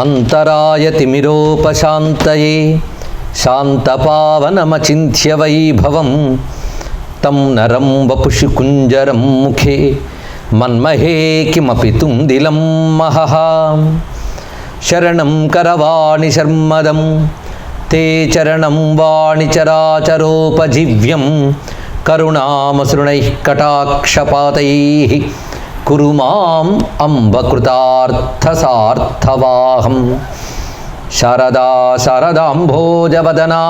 అంతరాయతిమిరోపశాంతయే శాంతపావనమచింత్య వైభవం తం నరం వపుషి కుంజరం ముఖే మన్మహే కిమపి తుందిలం మహః. శరణం కరవాణి శర్మదం తే చరణం వాణి చరాచరోపజీవ్యం కరుణామసృణైః కటాక్షపాతైః కురు మాం అంబ కృతార్థసార్థవాహం. శారదా శారదాంభోజవదనా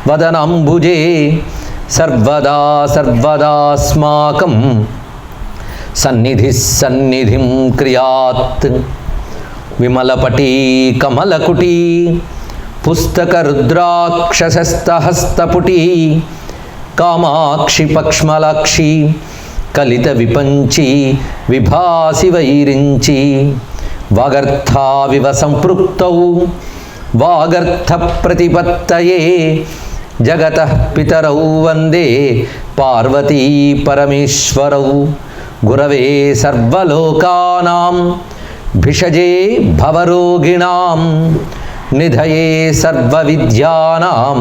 వదనాంబుజే సర్వదా సర్వదాస్మాకం సన్నిధిః సన్నిధిం క్రియాత్. విమలపటీ కమలకుటీ పుస్తకరుద్రాక్షసస్తహస్తపుటీ కామాక్షి పక్ష్మలాక్షి కలిత విపంచి విభాసి వైరించి వాగర్థావివ సంపృక్తౌ వాగర్థ ప్రతిపత్తయే జగతః పితరౌ వందే పార్వతీ పరమేశ్వరౌ. గురవే సర్వలోకానాం భిషజే భవరోగిణాం నిధయే సర్వవిద్యానాం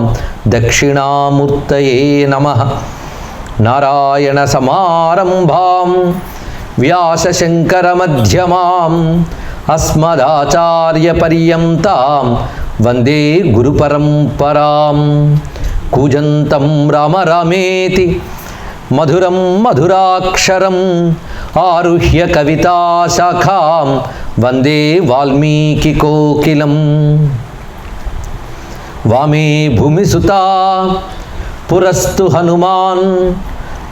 దక్షిణామూర్తయే నమః. నారాయణ సమారంభాం వ్యాసశంకరమధ్యమాం అస్మదాచార్యపర్యంతాం వందే గురుపరంపరాం. కూజంతం రామ రామేతి మధురం మధురాక్షరం ఆరుహ్య కవితాశాఖాం వందే వాల్మీకికోకిలం. వామే భూమిసుతా పురస్తు హనుమాన్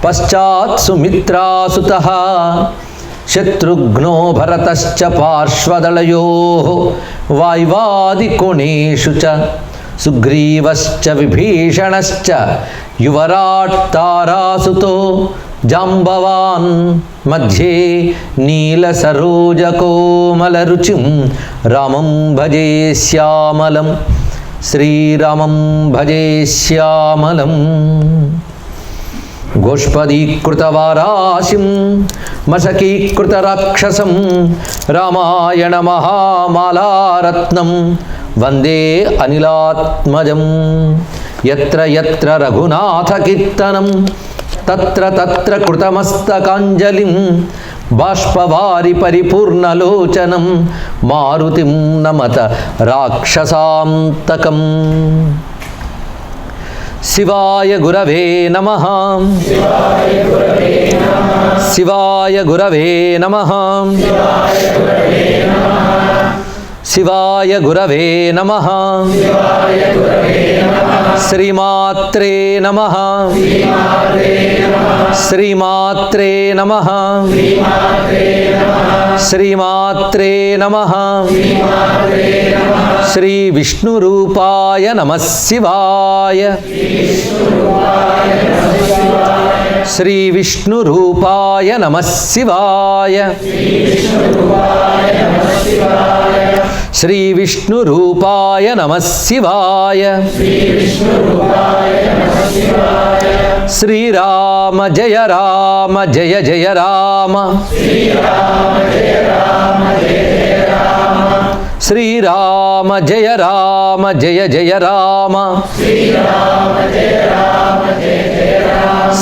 పశ్చాత్ సుమిత్రాసుతః శత్రుఘ్నో భరతశ్చ పార్శ్వదళయోః వాయువాదికోణేషు చ సుగ్రీవశ్చ విభీషణశ్చ యువరాట్ తారాసుతో జాంబవాన్ మధ్యే నీలసరోజకోమలరుచిం రామం భజే శ్యామలం. శ్రీరామం భజే శ్యామలం. గోష్పదీకృతవారాశిం మశకీకృతరాక్షసం రామాయణ మహామాలారత్నం వందే అనిలాత్మజం. యత్ర యత్ర రఘునాథకీర్తనం తత్ర తత్ర కృతమస్తకాంజలిం బాష్పవారి పరిపూర్ణలోచనం మారుతిం నమత రాక్షసాంతకం. శివాయ గురవే నమః. శివాయ గురవే నమః. శివాయ గురవే నమః. శ్రీమాత్రే నమః. శ్రీమాత్రే నమః. శ్రీమాత్రే నమః. శ్రీ విష్ణురూపాయ నమః శివాయ. శ్రీ విష్ణురూపాయ నమః శివాయ. శ్రీ విష్ణురూపాయ నమః శివాయ. శ్రీరామ జయ రామ జయ జయ రామ. శ్రీరామ జయ రామ జయ జయ రామ.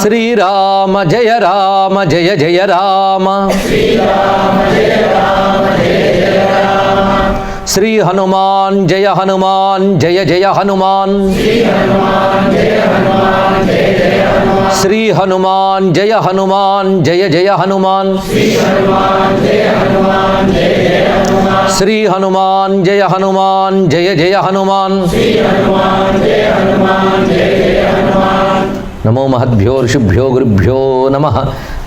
శ్రీరామ జయ రామ జయ జయ రామ. శ్రీ హనుమాన్ జయ హనుమాన్ జయ జయ హనుమాన్. శ్రీ హనుమాన్ జయ హనుమాన్ జయ జయ హనుమాన్. శ్రీ హనుమాన్ జయ హనుమాన్ జయ జయ హనుమాన్. నమో మహద్భ్యో ఋషిభ్యో గురుభ్యో నమః.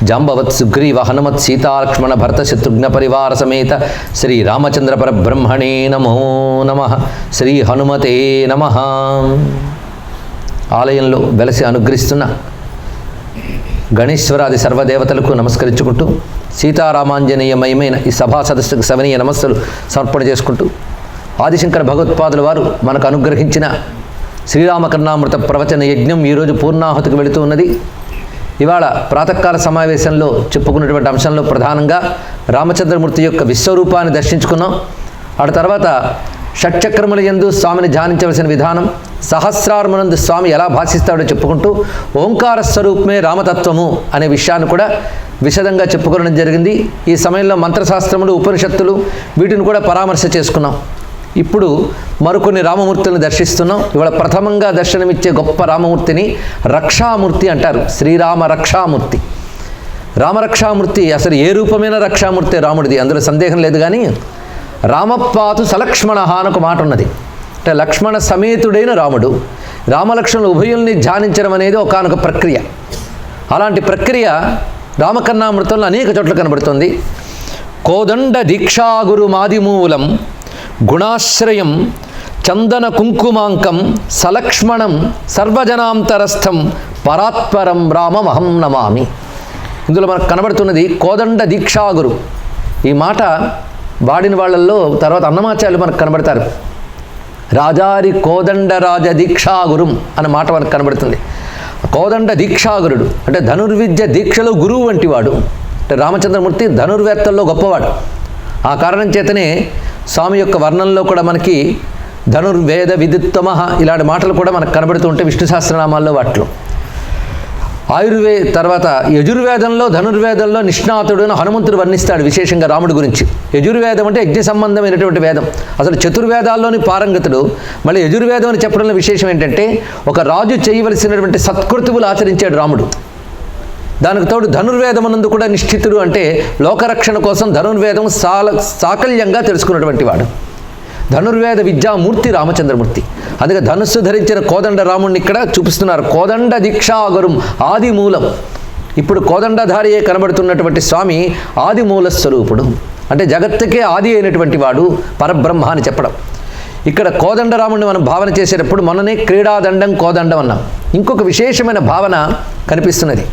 జాంబవత్ సుగ్రీవ హనుమత్ సీతాలక్ష్మణ భరత శత్రుఘ్న పరివార సమేత శ్రీ రామచంద్ర పరబ్రహ్మణే నమో నమః. శ్రీ హనుమతే నమః. ఆలయంలో వెలసి అనుగ్రహిస్తున్న గణేశ్వరాది సర్వదేవతలకు నమస్కరించుకుంటూ సీతారామాంజనేయమయమైన ఈ సభా సదస్సుకు సవనీయ నమస్సులు సమర్పణ చేసుకుంటూ ఆదిశంకర భగవత్పాదుల వారు మనకు అనుగ్రహించిన శ్రీరామకర్ణామృత ప్రవచన యజ్ఞం ఈరోజు పూర్ణాహుతికి వెళుతూ ఉన్నది. ఇవాళ ప్రాతకాల సమావేశంలో చెప్పుకున్నటువంటి అంశంలో ప్రధానంగా రామచంద్రమూర్తి యొక్క విశ్వరూపాన్ని దర్శించుకున్నాం. ఆ తర్వాత షట్చక్రముల యందు స్వామిని ధ్యానించవలసిన విధానం, సహస్రారమునందు స్వామి ఎలా భాషిస్తాడో చెప్పుకుంటూ ఓంకార స్వరూపమే రామతత్వము అనే విషయాన్ని కూడా విశదంగా చెప్పుకోవడం జరిగింది. ఈ సమయంలో మంత్రశాస్త్రములు, ఉపనిషత్తులు వీటిని కూడా పరామర్శ చేసుకున్నాం. ఇప్పుడు మరికొన్ని రామమూర్తులను దర్శిస్తున్నాం. ఇవాళ ప్రథమంగా దర్శనమిచ్చే గొప్ప రామమూర్తిని రక్షామూర్తి అంటారు. శ్రీరామ రక్షామూర్తి. రామరక్షామూర్తి అసలు ఏ రూపమైన రక్షామూర్తి రాముడిది, అందులో సందేహం లేదు. కానీ రామపాతు సలక్ష్మణ అని ఒక మాట ఉన్నది. అంటే లక్ష్మణ సమేతుడైన రాముడు, రామలక్ష్మణుల ఉభయుల్ని ధ్యానించడం అనేది ఒకానొక ప్రక్రియ. అలాంటి ప్రక్రియ రామకర్ణామృతంలో అనేక చోట్ల కనబడుతుంది. కోదండ దీక్షాగురు మాదిమూలం గుణాశ్రయం చందన కుంకుమాంకం సలక్ష్మణం సర్వజనాంతరస్థం పరాత్పరం రామమహం నమామి. ఇందులో మనకు కనబడుతున్నది కోదండ దీక్షాగురు. ఈ మాట వాడిన వాళ్ళల్లో తర్వాత అన్నమాచార్యులు మనకు కనబడతారు. రాజారి కోదండ రాజ దీక్షాగురుం అనే మాట మనకు కనబడుతుంది. కోదండ దీక్షాగురుడు అంటే ధనుర్విద్య దీక్షలో గురువు వంటి వాడు. అంటే రామచంద్రమూర్తి ధనుర్వేత్తల్లో గొప్పవాడు. ఆ కారణం చేతనే స్వామి యొక్క వర్ణంలో కూడా మనకి ధనుర్వేద విదిత్తమః ఇలాంటి మాటలు కూడా మనకు కనబడుతూ ఉంటాయి విష్ణు సహస్రనామాల్లో. వాటిలో తర్వాత యజుర్వేదంలో ధనుర్వేదంలో నిష్ణాతుడు హనుమంతుడు వర్ణిస్తాడు విశేషంగా రాముడి గురించి. యజుర్వేదం అంటే యజ్ఞ సంబంధమైనటువంటి వేదం. అసలు చతుర్వేదాల్లోని పారంగతుడు. మళ్ళీ యజుర్వేదం అని చెప్పడంలో విశేషం ఏంటంటే ఒక రాజు చేయవలసినటువంటి సత్కృతువులు ఆచరించాడు రాముడు. దానికి తోడు ధనుర్వేదమునందు కూడా నిష్ఠితుడు. అంటే లోకరక్షణ కోసం ధనుర్వేదం సాకల్యంగా తెలుసుకున్నటువంటి వాడు. ధనుర్వేద విద్యామూర్తి రామచంద్రమూర్తి. అందుకే ధనుస్సు ధరించిన కోదండ రాముడిని ఇక్కడ చూపిస్తున్నారు. కోదండ దీక్షాగురుం ఆది మూలం. ఇప్పుడు కోదండధారియే కనబడుతున్నటువంటి స్వామి ఆది మూల స్వరూపుడు. అంటే జగత్తుకే ఆది అయినటువంటి వాడు పరబ్రహ్మ అని చెప్పడం. ఇక్కడ కోదండరాముడిని మనం భావన చేసేటప్పుడు మొన్ననే క్రీడాదండం కోదండం అన్నాం. ఇంకొక విశేషమైన భావన కనిపిస్తున్నది.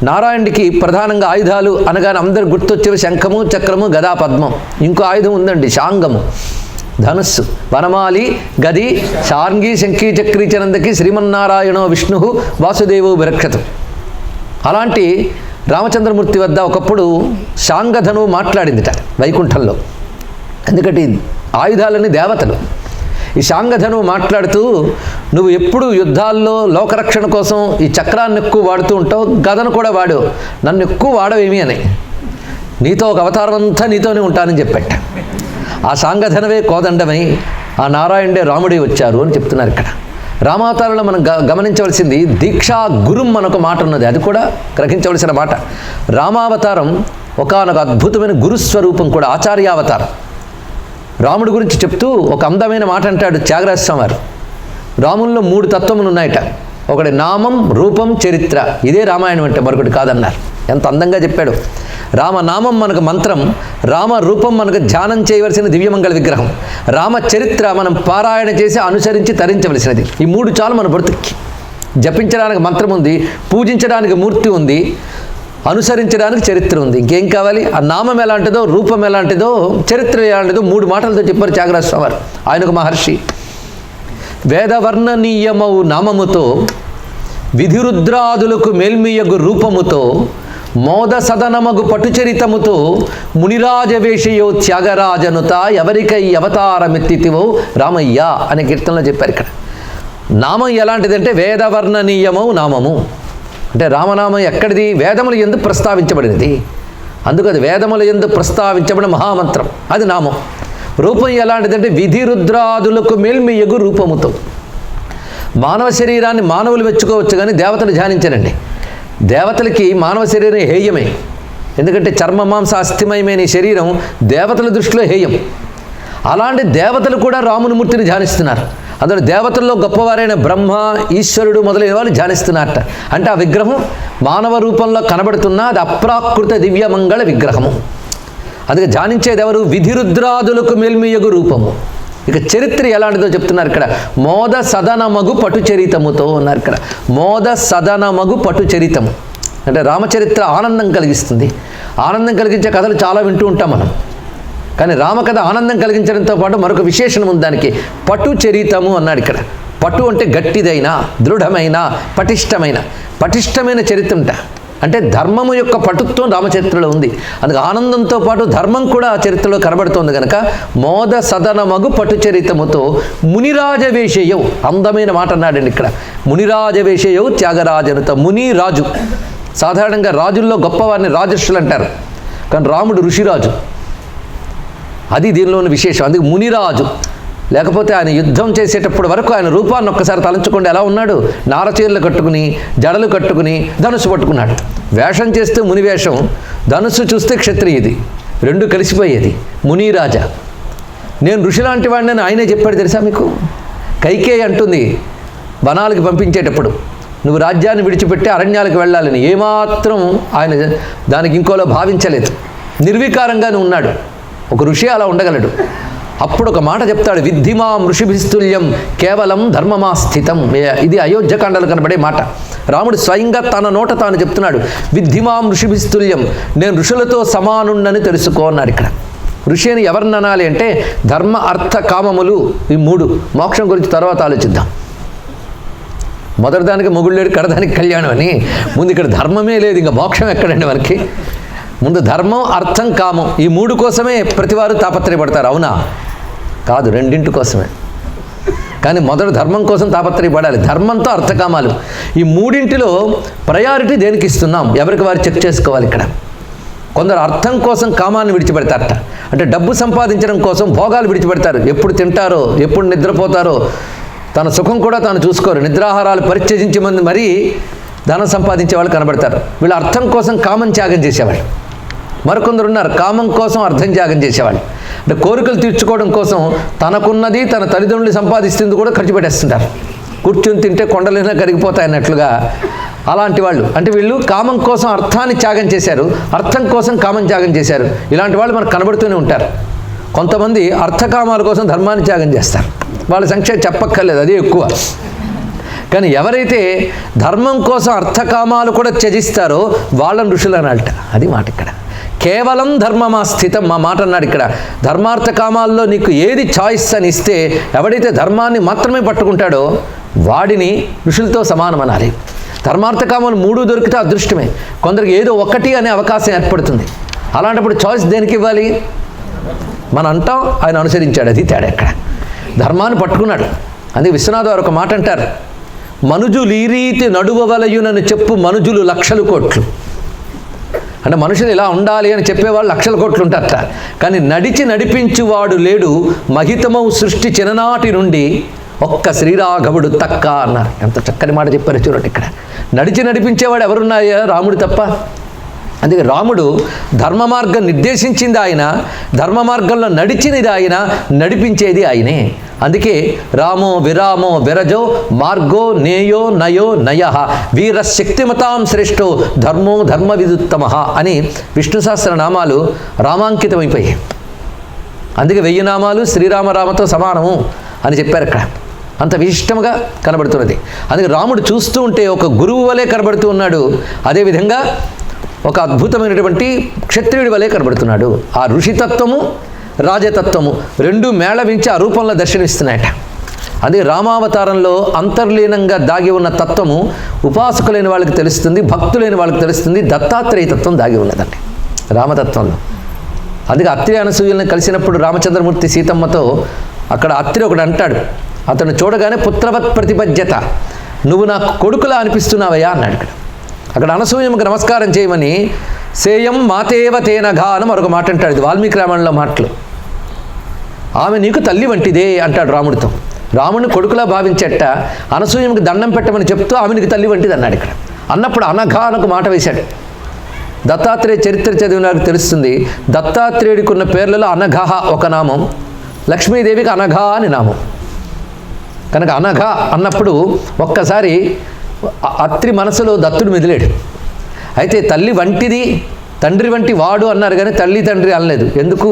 నారాయణుడికి ప్రధానంగా ఆయుధాలు అనగానే అందరు గుర్తొచ్చేవి శంఖము, చక్రము, గదా, పద్మం. ఇంకో ఆయుధం ఉందండి, శాంగము, ధనుస్సు, వనమాలి, గది, శార్ంగి, శంఖీ, చక్రీ, చనందకి శ్రీమన్నారాయణో విష్ణు వాసుదేవో విరక్షతు. అలాంటి రామచంద్రమూర్తి వద్ద ఒకప్పుడు శాంగధనువు మాట్లాడిందిట వైకుంఠంలో. ఎందుకంటే ఆయుధాలన్నీ దేవతలు. ఈ శాంగధనువు మాట్లాడుతూ నువ్వు ఎప్పుడు యుద్ధాల్లో లోకరక్షణ కోసం ఈ చక్రాన్ని ఎక్కువ వాడుతూ ఉంటావు, గదను కూడా వాడు, నన్ను ఎక్కువ వాడవేమి అని. నీతో ఒక అవతారం అంతా నీతోనే ఉంటానని చెప్పాట. ఆ శాంగధనవే కోదండమై ఆ నారాయణుడే రాముడే వచ్చారు అని చెప్తున్నారు ఇక్కడ. రామావతారంలో మనం గమనించవలసింది దీక్షా గురుం మనకు మాట ఉన్నది. అది కూడా గ్రహించవలసిన మాట. రామావతారం ఒకానొక అద్భుతమైన గురుస్వరూపం కూడా, ఆచార్యావతారం. రాముడి గురించి చెప్తూ ఒక అందమైన మాట అంటాడు త్యాగరాజస్వామి వారు. రాముల్లో 3 తత్వములు ఉన్నాయట. ఒకటి నామం, రూపం, చరిత్ర. ఇదే రామాయణం అంటే మరొకటి కాదన్నారు. ఎంత అందంగా చెప్పాడు. రామనామం మనకు మంత్రం, రామ రూపం మనకు ధ్యానం చేయవలసిన దివ్యమంగళ విగ్రహం, రామ చరిత్ర మనం పారాయణ చేసి అనుసరించి తరించవలసినది. ఈ 3 చాలు మన బ్రతుక్కి. జపించడానికి మంత్రం ఉంది, పూజించడానికి మూర్తి ఉంది, అనుసరించడానికి చరిత్ర ఉంది. ఇంకేం కావాలి? ఆ నామం ఎలాంటిదో, రూపం ఎలాంటిదో, చరిత్ర ఎలాంటిదో 3 మాటలతో చెప్పారు త్యాగరాజస్వామి వారు. ఆయన ఒక మహర్షి. వేదవర్ణనీయమౌ నామముతో విధిరుద్రాదులకు మేల్మియగు రూపముతో మోద సదనమగు పటుచరితముతో మునిరాజవేషయో త్యాగరాజనుత ఎవరికై అవతారమెత్తితివో రామయ్య అనే కీర్తనలో చెప్పారు. ఇక్కడ నామం ఎలాంటిదంటే వేదవర్ణనీయమౌ నామము. అంటే రామనామం ఎక్కడిది? వేదముల యందు ప్రస్తావించబడినది. అందుకు అది వేదముల యందు ప్రస్తావించబడిన మహామంత్రం, అది నామం. రూపం ఎలాంటిదంటే విధిరుద్రాదులకు మేల్మియగు రూపముతో. మానవ శరీరాన్ని మానవులు మెచ్చుకోవచ్చు కానీ దేవతలు ధ్యానించరండి. దేవతలకి మానవ శరీరం హేయమే. ఎందుకంటే చర్మమాంస అస్థిమయమైన ఈ శరీరం దేవతల దృష్టిలో హేయం. అలాంటి దేవతలు కూడా రాముని మూర్తిని ధ్యానిస్తున్నారు. అందులో దేవతల్లో గొప్పవారైన బ్రహ్మ, ఈశ్వరుడు మొదలైన వాళ్ళు ధ్యానిస్తున్నారట. అంటే ఆ విగ్రహం మానవ రూపంలో కనబడుతున్న అది అప్రాకృత దివ్యమంగళ విగ్రహము. అందుకే ధ్యానించేది ఎవరు? విధిరుద్రాదులకు మేల్మియగు రూపము. ఇక చరిత్ర ఎలాంటిదో చెప్తున్నారు ఇక్కడ. మోద సదనమగు పటుచరితముతో ఉన్నారు ఇక్కడ. మోద సదనమగు పటుచరితము అంటే రామచరిత్ర ఆనందం కలిగిస్తుంది. ఆనందం కలిగించే కథలు చాలా వింటూ ఉంటాం మనం. కానీ రామకథ ఆనందం కలిగించడంతో పాటు మరొక విశేషణం ఉంది దానికి. పటుచరితము అన్నాడు ఇక్కడ. పటు అంటే గట్టిదైన, దృఢమైన, పటిష్టమైన చరిత్ర అంట. అంటే ధర్మము యొక్క పటుత్వం రామచరిత్రలో ఉంది. అందుకే ఆనందంతో పాటు ధర్మం కూడా ఆ చరిత్రలో కనబడుతోంది కనుక మోద సదనమగు పటుచరితముతో మునిరాజవేషయౌ, అందమైన మాట అన్నాడండి ఇక్కడ. మునిరాజవేషయౌ త్యాగరాజనుత. ముని రాజు, సాధారణంగా రాజుల్లో గొప్పవారిని రాజర్షులు అంటారు, కానీ రాముడు ఋషిరాజు. అది దీనిలోని విశేషం. అందుకే మునిరాజు. లేకపోతే ఆయన యుద్ధం చేసేటప్పుడు వరకు ఆయన రూపాన్ని ఒక్కసారి తలంచుకోండి, ఎలా ఉన్నాడు. నారచీరలు కట్టుకుని, జడలు కట్టుకుని, ధనుసు పట్టుకున్నాడు. వేషం చేస్తే ముని వేషం, ధనుసు చూస్తే క్షత్రియుది, రెండు కలిసిపోయేది. మునిరాజా, నేను ఋషి లాంటి వాడిని ఆయనే చెప్పాడు తెలుసా మీకు. కైకేయి అంటుంది వనాలకు పంపించేటప్పుడు, నువ్వు రాజ్యాన్ని విడిచిపెట్టి అరణ్యాలకు వెళ్ళాలని. ఏమాత్రం ఆయన దానికి ఇంకోలో భావించలేదు, నిర్వికారంగానే ఉన్నాడు. ఒక ఋషి అలా ఉండగలడు. అప్పుడు ఒక మాట చెప్తాడు, విద్ధిమాం ఋషిభిస్తుల్యం కేవలం ధర్మమా స్థితం. ఇది అయోధ్యకాండలో కనబడే మాట. రాముడు స్వయంగా తన నోట తాను చెప్తున్నాడు, విద్ధిమాం ఋషిభిస్తుల్యం, నేను ఋషులతో సమానుండని తెలుసుకో అన్నాడు. ఇక్కడ ఋషి అని ఎవరిని అనాలి అంటే ధర్మ అర్థ కామములు, ఈ మూడు. మోక్షం గురించి తర్వాత ఆలోచిద్దాం. మొదటి దానికి మొగుడు లేడు, కడదానికి కళ్యాణం అని. ముందు ఇక్కడ ధర్మమే లేదు, ఇంకా మోక్షం ఎక్కడండి మనకి. ముందు ధర్మం, అర్థం, కామం, ఈ మూడు కోసమే ప్రతివారు తాపత్రయపడతారు. అవునా? కాదు, రెండింటి కోసమే. కానీ మొదటి ధర్మం కోసం తాపత్రయపడాలి. ధర్మంతో అర్థకామాలు, ఈ మూడింటిలో ప్రయారిటీ దేనికి ఇస్తున్నాం, ఎవరికి వారు చెక్ చేసుకోవాలి. ఇక్కడ కొందరు అర్థం కోసం కామాన్ని విడిచిపెడతారట. అంటే డబ్బు సంపాదించడం కోసం భోగాలు విడిచిపెడతారు. ఎప్పుడు తింటారో, ఎప్పుడు నిద్రపోతారో, తన సుఖం కూడా తాను చూసుకోరు. నిద్రాహారాలు పరిత్యజించి మంది మరీ ధనం సంపాదించే వాళ్ళు కనబడతారు. వీళ్ళు అర్థం కోసం కామం త్యాగం చేసేవాళ్ళు. మరికొందరు ఉన్నారు కామం కోసం అర్థం త్యాగం చేసేవాళ్ళు. అంటే కోరికలు తీర్చుకోవడం కోసం తనకున్నది తన తల్లిదండ్రులు సంపాదిస్తుంది కూడా ఖర్చు పెట్టేస్తుంటారు. కూర్చుని తింటే కొండలైనా కరిగిపోతాయి అన్నట్లుగా. అలాంటి వాళ్ళు, అంటే వీళ్ళు కామం కోసం అర్థాన్ని త్యాగం చేశారు, అర్థం కోసం కామం త్యాగం చేశారు. ఇలాంటి వాళ్ళు మనకు కనబడుతూనే ఉంటారు. కొంతమంది అర్థకామాల కోసం ధర్మాన్ని త్యాగం చేస్తారు. వాళ్ళ సంఖ్య చెప్పక్కర్లేదు, అదే ఎక్కువ. కానీ ఎవరైతే ధర్మం కోసం అర్థకామాలు కూడా త్యజిస్తారో వాళ్ళని ఋషులు అనాలట. అది మాట ఇక్కడ. కేవలం ధర్మమా స్థితం, మా మాట అన్నాడు ఇక్కడ. ధర్మార్థ కామాల్లో నీకు ఏది చాయిస్ అని ఇస్తే, ఎవడైతే ధర్మాన్ని మాత్రమే పట్టుకుంటాడో వాడిని ఋషులతో సమానం అనాలి. ధర్మార్థ కామాలు మూడు దొరికితే అదృష్టమే. కొందరికి ఏదో ఒకటి అనే అవకాశం ఏర్పడుతుంది. అలాంటప్పుడు చాయిస్ దేనికి ఇవ్వాలి? మనం అంటాం, ఆయన అనుసరించాడు. అది తేడా ఇక్కడ. ధర్మాన్ని పట్టుకున్నాడు. అందుకే విశ్వనాథ్ వారు ఒక మాట అంటారు, మనుజులు ఈ రీతి నడువవలయునని చెప్పు మనుజులు లక్షలు కోట్లు. అంటే మనుషులు ఇలా ఉండాలి అని చెప్పేవాళ్ళు లక్షల కోట్లు ఉంటారట. కానీ నడిచి నడిపించువాడు లేడు, మహితమౌ సృష్టి చిన్ననాటి నుండి ఒక్క శ్రీరాఘవుడు తక్క అన్నారు. ఎంత చక్కని మాట చెప్పారు చూడండి ఇక్కడ. నడిచి నడిపించేవాడు ఎవరున్నాయా? రాముడు తప్ప. అందుకే రాముడు ధర్మ మార్గం నిర్దేశించింది ఆయన, ధర్మ మార్గంలో నడిచినది ఆయన, నడిపించేది ఆయనే. అందుకే రామో విరామో విరజో మార్గో నేయో నయో నయ వీరశక్తిమతాం శ్రేష్టో ధర్మో ధర్మ విదుత్తమ అని విష్ణు సహస్ర నామాలు రామాంకితమైపోయాయి. అందుకే 1000 నామాలు శ్రీరామరామతో సమానము అని చెప్పారు ఇక్కడ. అంత విశిష్టంగా కనబడుతున్నది. అందుకే రాముడు చూస్తూ ఉంటే ఒక గురువు వలె కనబడుతూ ఉన్నాడు. అదేవిధంగా ఒక అద్భుతమైనటువంటి క్షత్రియుడి వలె కనబడుతున్నాడు. ఆ ఋషితత్వము రాజతత్వము రెండు మేళవించి ఆ రూపంలో దర్శనమిస్తున్నాయట. అదే రామావతారంలో అంతర్లీనంగా దాగి ఉన్న తత్వము ఉపాసకులైన వాళ్ళకి తెలుస్తుంది, భక్తులైన వాళ్ళకి తెలుస్తుంది. దత్తాత్రేయ తత్వం దాగి ఉన్నదండి రామతత్వంలో. అందుకే అత్రి అనసూయలను కలిసినప్పుడు రామచంద్రమూర్తి సీతమ్మతో అక్కడ అత్రి ఒకడు అంటాడు, అతను చూడగానే పుత్రవత్ ప్రతిపద్యత, నువ్వు నాకు కొడుకులా అనిపిస్తున్నావయ్యా అన్నాడు. అక్కడ అనసూయమ్మకు నమస్కారం చేయమని సేయం మాతేవ తేనఘా అని మరొక మాట అంటాడు. ఇది వాల్మీకి రామాయణంలో మాటలు. ఆమె నీకు తల్లి వంటిదే అంటాడు రాముడితో. రాముడిని కొడుకులా భావించేట అనసూయమ్మకి దండం పెట్టమని చెప్తూ ఆమె నీకు తల్లి వంటిది అన్నాడు ఇక్కడ. అన్నప్పుడు అనఘా అనొక మాట వేశాడు. దత్తాత్రేయ చరిత్ర చదివిన నాకు తెలుస్తుంది, దత్తాత్రేయుడికి ఉన్న పేర్లలో అనఘ ఒక నామం, లక్ష్మీదేవికి అనఘ అని నామం. కనుక అనఘ అన్నప్పుడు ఒక్కసారి అత్రి మనసులో దత్తుడు మెదిలేడు. అయితే తల్లి వంటిది తండ్రి వంటి వాడు అన్నారు, కానీ తల్లి తండ్రి అనలేదు. ఎందుకు?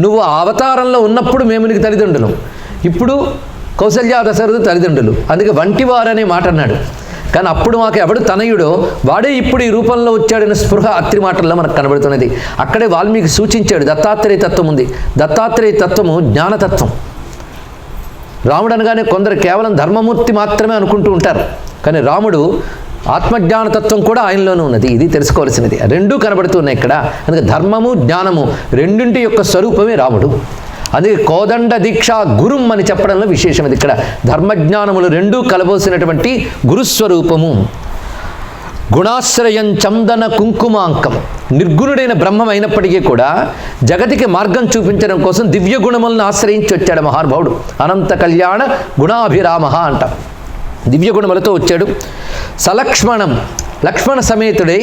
నువ్వు ఆ అవతారంలో ఉన్నప్పుడు మేము నీకు తల్లిదండ్రులు, ఇప్పుడు కౌసల్య దశరథుడు తల్లిదండ్రులు, అందుకే వంటివారు అనే మాట అన్నాడు. కానీ అప్పుడు మాకు ఎవడు తనయుడో వాడే ఇప్పుడు ఈ రూపంలో వచ్చాడనే స్పృహ అత్రి మాటల్లో మనకు కనబడుతున్నది. అక్కడే వాల్మీకి సూచించాడు దత్తాత్రేయ తత్వం ఉంది. దత్తాత్రేయ తత్వము జ్ఞానతత్వం. రాముడు అనగానే కొందరు కేవలం ధర్మమూర్తి మాత్రమే అనుకుంటూ ఉంటారు, కానీ రాముడు ఆత్మజ్ఞానతత్వం కూడా ఆయనలోనూ ఉన్నది. ఇది తెలుసుకోవాల్సినది. రెండూ కనబడుతున్నాయి ఇక్కడ. అందుకే ధర్మము జ్ఞానము రెండింటి యొక్క స్వరూపమే రాముడు. అందుకే కోదండ దీక్ష గురుం అని చెప్పడంలో విశేషం. ఇది ఇక్కడ ధర్మజ్ఞానములు రెండూ కలబోసినటువంటి గురుస్వరూపము. గుణాశ్రయం చందన కుంకుమాంకం, నిర్గుణుడైన బ్రహ్మం అయినప్పటికీ కూడా జగతికి మార్గం చూపించడం కోసం దివ్య గుణములను ఆశ్రయించి వచ్చాడు మహానుభావుడు. అనంత కళ్యాణ గుణాభిరామ అంటాం. దివ్య గుణములతో వచ్చాడు. సలక్ష్మణం, లక్ష్మణ సమేతుడై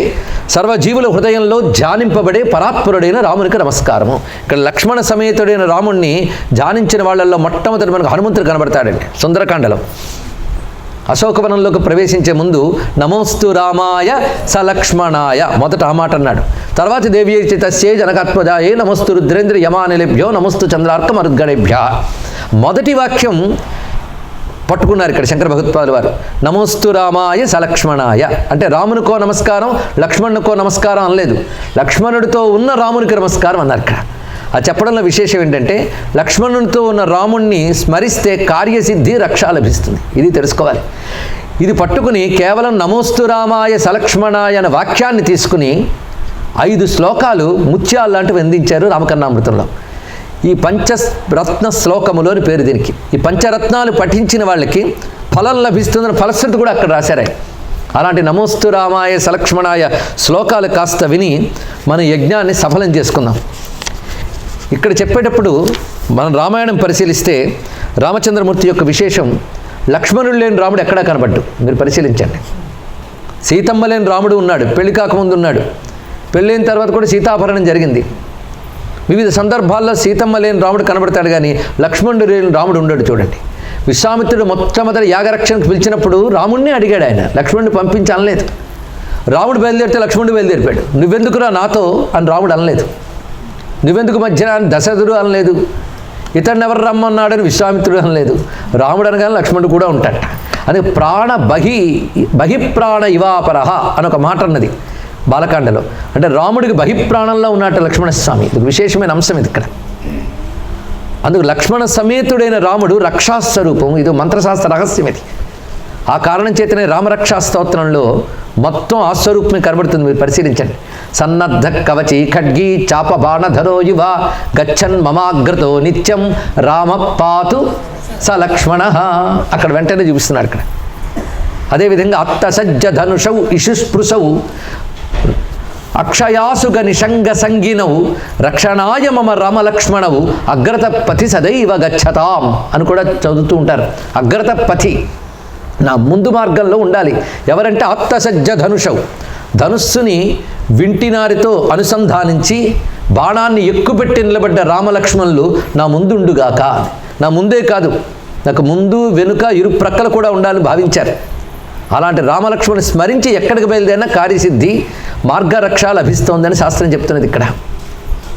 సర్వజీవుల హృదయంలో ధ్యానింపబడే పరాత్పరుడైన రామునికి నమస్కారము. ఇక్కడ లక్ష్మణ సమేతుడైన రాముణ్ణి ధ్యానించిన వాళ్ళల్లో మొట్టమొదటి మనకు హనుమంతుడు కనబడతాడండి. సుందరకాండలో అశోకవనంలోకి ప్రవేశించే ముందు నమోస్తు రామాయ సలక్ష్మణాయ మొదట ఆ మాట అన్నాడు. తర్వాత దేవీ తస్యే జనకాత్మజాయే నమోస్తు రుద్రేంద్ర యమానిలేభ్యో నమోస్తు చంద్రార్క మరుద్గణేభ్య. మొదటి వాక్యం పట్టుకున్నారు ఇక్కడ శంకర భగవత్పాదుల వారు. నమోస్తు రామాయ సలక్ష్మణాయ అంటే రామునికో నమస్కారం, లక్ష్మణునికో నమస్కారం అనలేదు. లక్ష్మణుడితో ఉన్న రామునికి నమస్కారం అన్నారు ఇక్కడ. అది చెప్పడంలో విశేషం ఏంటంటే లక్ష్మణునితో ఉన్న రాముణ్ణి స్మరిస్తే కార్యసిద్ధి రక్ష లభిస్తుంది. ఇది తెలుసుకోవాలి. ఇది పట్టుకుని కేవలం నమోస్తు రామాయ సలక్ష్మణాయ అనే వాక్యాన్ని తీసుకుని 5 శ్లోకాలు ముత్యాలు లాంటివి అందించారు రామకర్ణామృతంలో. ఈ పంచరత్న శ్లోకములోని పేరు దీనికి. ఈ పంచరత్నాలు పఠించిన వాళ్ళకి ఫలం లభిస్తుందని ఫలశ్రుతి కూడా అక్కడ రాశారు. అలాంటి నమోస్తు రామాయ సలక్ష్మణాయ శ్లోకాలు కాస్త విని మన యజ్ఞాన్ని సఫలం చేసుకుందాం. ఇక్కడ చెప్పేటప్పుడు మనం రామాయణం పరిశీలిస్తే రామచంద్రమూర్తి యొక్క విశేషం, లక్ష్మణుడు లేని రాముడు ఎక్కడా కనబడ్డు. మీరు పరిశీలించండి. సీతమ్మ లేని రాముడు ఉన్నాడు, పెళ్లి కాకముందు ఉన్నాడు. పెళ్ళైన తర్వాత కూడా సీతాపహరణం జరిగింది. వివిధ సందర్భాల్లో సీతమ్మ లేని రాముడు కనబడతాడు, కానీ లక్ష్మణుడు లేని రాముడు ఉండడు. చూడండి, విశ్వామిత్రుడు మొట్టమొదటి యాగరక్షణకు పిలిచినప్పుడు రాముడిని అడిగాడు ఆయన, లక్ష్మణుడిని పంపించి అనలేదు. రాముడు బయలుదేరితే లక్ష్మణుడు బయలుదేరిపాడు. నువ్వెందుకురా నాతో అని రాముడు అనలేదు. నువ్వెందుకు మధ్యన అని దశరథుడు అనలేదు. ఇతన్ని ఎవరు రమ్మన్నాడని విశ్వామిత్రుడు అనలేదు. రాముడు అనగానే లక్ష్మణుడు కూడా ఉంటాడు. అది ప్రాణ బహిప్రాణ ఇవాపరహ అని ఒక మాట అన్నది బాలకాండలో. అంటే రాముడికి బహిప్రాణంలో ఉన్నట్టు లక్ష్మణస్వామి. ఇది విశేషమైన అంశం ఇది ఇక్కడ. అందుకు లక్ష్మణ సమేతుడైన రాముడు రక్షాస్వరూపం. ఇది మంత్రశాస్త్ర రహస్యం. ఇది ఆ కారణం చేతనే రామరక్షా స్తోత్రంలో మొత్తం ఆ స్వరూపమే కనబడుతుంది. మీరు పరిశీలించండి. సన్నద్ధ కవచి ఖడ్గీ చాప బాణధరో యువ గచ్చన్ మమాగ్రతో నిత్యం రామ పాతు స లక్ష్మణ. అక్కడ వెంటనే చూపిస్తున్నాడు ఇక్కడ. అదేవిధంగా అత్తసజ్జ ధనుషౌ ఇషుస్పృశౌ అక్షయాసుగ నిషంగ సంగినవు రక్షణాయ మమ రామలక్ష్మణవు అగ్రత పథి సదైవ గచ్చతాం అని కూడా చదువుతూ ఉంటారు. అగ్రత పథి, నా ముందు మార్గంలో ఉండాలి. ఎవరంటే ఆప్తసజ్జ ధనుషవు, ధనుస్సుని వింటినారితో అనుసంధానించి బాణాన్ని ఎక్కుపెట్టి నిలబడ్డ రామలక్ష్మణులు నా ముందుండుగాక. నా ముందే కాదు, నాకు ముందు వెనుక ఇరు ప్రక్కలు కూడా ఉండాలని భావించారు. అలాంటి రామలక్ష్మణుని స్మరించి ఎక్కడికి బయలుదేరినా కార్యసిద్ధి మార్గరక్ష లభిస్తోందని శాస్త్రం చెప్తున్నది ఇక్కడ.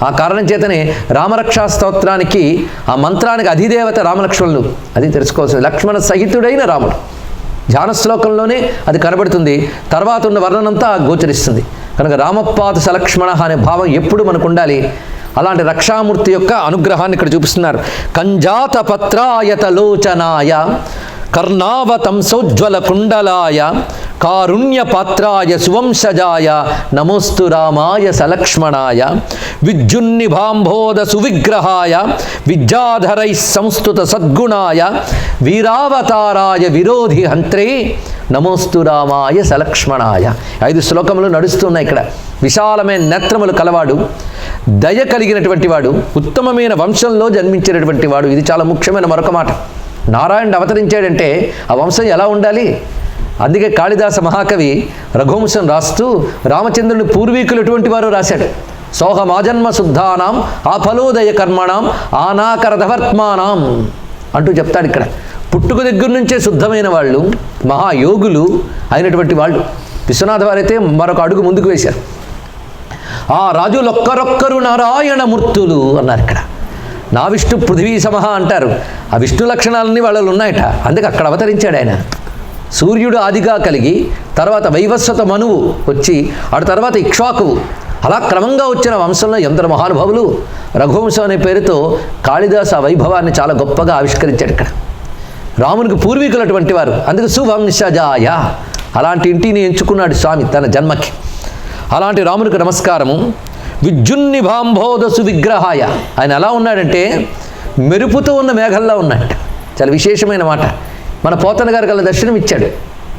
ఆ కారణం చేతనే రామరక్షా స్తోత్రానికి, ఆ మంత్రానికి అధిదేవత రామలక్ష్మణులు. అది తెలుసుకోవాల్సింది. లక్ష్మణ సహితుడైన రాముడు ధ్యాన శ్లోకంలోనే అది కనబడుతుంది. తర్వాత ఉన్న వర్ణనంతా గోచరిస్తుంది. కనుక రామపాతు సలక్ష్మణ అనే భావం ఎప్పుడు మనకు ఉండాలి. అలాంటి రక్షామూర్తి యొక్క అనుగ్రహాన్ని ఇక్కడ చూపిస్తున్నారు. కంజాత పత్రాయత లోచనాయ కర్ణావతంసోజ్వల కుండలాయ కారుణ్య పాత్రాయ సువంశజాయ నమోస్తు రామాయ సలక్ష్మణాయ విద్యున్నిభాంబోధ సువిగ్రహాయ విద్యాధరై సంస్తుత సద్గుణాయ వీరావతారాయ విరోధి హంత్రే నమోస్తు రామాయ సలక్ష్మణాయ. 5 శ్లోకములు నడుస్తున్నాయి ఇక్కడ. విశాలమైన నేత్రములు కలవాడు, దయ కలిగినటువంటి వాడు, ఉత్తమమైన వంశంలో జన్మించినటువంటి వాడు. ఇది చాలా ముఖ్యమైన మరొక మాట. నారాయణుడు అవతరించాడంటే ఆ వంశం ఎలా ఉండాలి? అందుకే కాళిదాస మహాకవి రఘువంశం రాస్తూ రామచంద్రుని పూర్వీకులు ఎటువంటి వారు రాశాడు. సోహమాజన్మ శుద్ధానాం ఆఫలోదయ కర్మణాం ఆనాకరధవర్త్మానాం అంటూ చెప్తాడు ఇక్కడ. పుట్టుక దగ్గర నుంచే శుద్ధమైన వాళ్ళు, మహాయోగులు అయినటువంటి వాళ్ళు. విశ్వనాథ వారైతే మరొక అడుగు ముందుకు వేశారు. ఆ రాజులొక్కరొక్కరు నారాయణమూర్తులు అన్నారు ఇక్కడ. నా విష్ణు పృథివీ సమహ అంటారు. ఆ విష్ణు లక్షణాలన్నీ వాళ్ళలో ఉన్నాయట. అందుకే అక్కడ అవతరించాడు ఆయన. సూర్యుడు ఆదిగా కలిగి, తర్వాత వైవస్వత మనువు వచ్చి, ఆ తర్వాత ఇక్ష్వాకువు, అలా క్రమంగా వచ్చిన వంశంలో ఎందరు మహానుభావులు. రఘువంశం అనే పేరుతో కాళిదాసు ఆ వైభవాన్ని చాలా గొప్పగా ఆవిష్కరించాడు ఇక్కడ. రామునికి పూర్వీకులు అటువంటి వారు. అందుకే సువంశజాయ అలాంటి ఇంటిని ఎంచుకున్నాడు స్వామి తన జన్మకి. అలాంటి రామునికి నమస్కారము. విద్యున్నిభాంబోధసు విగ్రహాయ, ఆయన ఎలా ఉన్నాడంటే మెరుపుతో ఉన్న మేఘంలా ఉన్నట్ట. చాలా విశేషమైన మాట. మన పోతన గారికి అలా దర్శనం ఇచ్చాడు.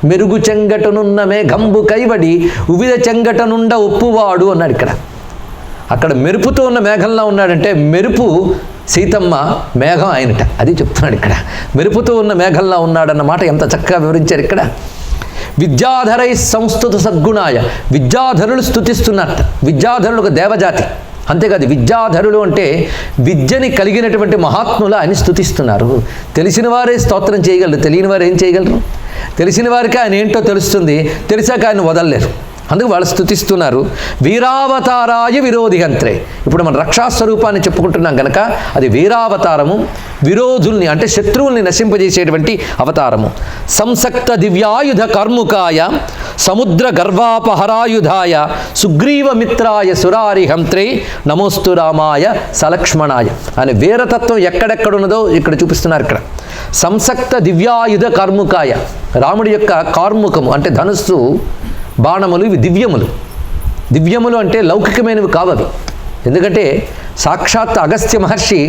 మెరుగు చెంగటనున్న మేఘంబు కైవడి ఉవిద చెంగటనుండ ఒప్పువాడు అన్నాడు. అక్కడ మెరుపుతో ఉన్న మేఘంలా ఉన్నాడంటే మెరుపు సీతమ్మ, మేఘం ఆయనట. అది చెప్తున్నాడు ఇక్కడ. మెరుపుతో ఉన్న మేఘంలా ఉన్నాడన్నమాట ఎంత చక్కగా వివరించారు ఇక్కడ. విద్యాధరై సంస్థుత సద్గుణాయ, విద్యాధరులు స్తుతిస్తున్నట్ట. విద్యాధరులు ఒక దేవజాతి. అంతేకాదు, విద్యాధరులు అంటే విద్యని కలిగినటువంటి మహాత్ములు ఆయన స్తుతిస్తున్నారు. తెలిసిన వారే స్తోత్రం చేయగలరు, తెలియని వారు ఏం చేయగలరు? తెలిసిన వారికి ఆయన ఏంటో తెలుస్తుంది, తెలిసాక ఆయన వదలలేరు. అందుకు వాళ్ళు స్తుతిస్తున్నారు. వీరావతారాయ విరోధిహంత్రే. ఇప్పుడు మనం రక్షాస్వరూపాన్ని చెప్పుకుంటున్నాం కనుక అది వీరావతారము. విరోధుల్ని అంటే శత్రువుల్ని నశింపజేసేటువంటి అవతారము. సంసక్త దివ్యాయుధ కర్ముకాయ సముద్ర గర్వాపహరాయుధాయ సుగ్రీవమిత్రాయ సురారిహంత్రే నమోస్తు రామాయ సలక్ష్మణాయ అని వీరతత్వం ఎక్కడెక్కడున్నదో ఇక్కడ చూపిస్తున్నారు. ఇక్కడ సంసక్త దివ్యాయుధ కర్ముకాయ, రాముడి యొక్క కార్ముకము అంటే ధనుస్సు, బాణములు, ఇవి దివ్యములు. దివ్యములు అంటే లౌకికమైనవి కావవి. ఎందుకంటే సాక్షాత్ అగస్త్య మహర్షి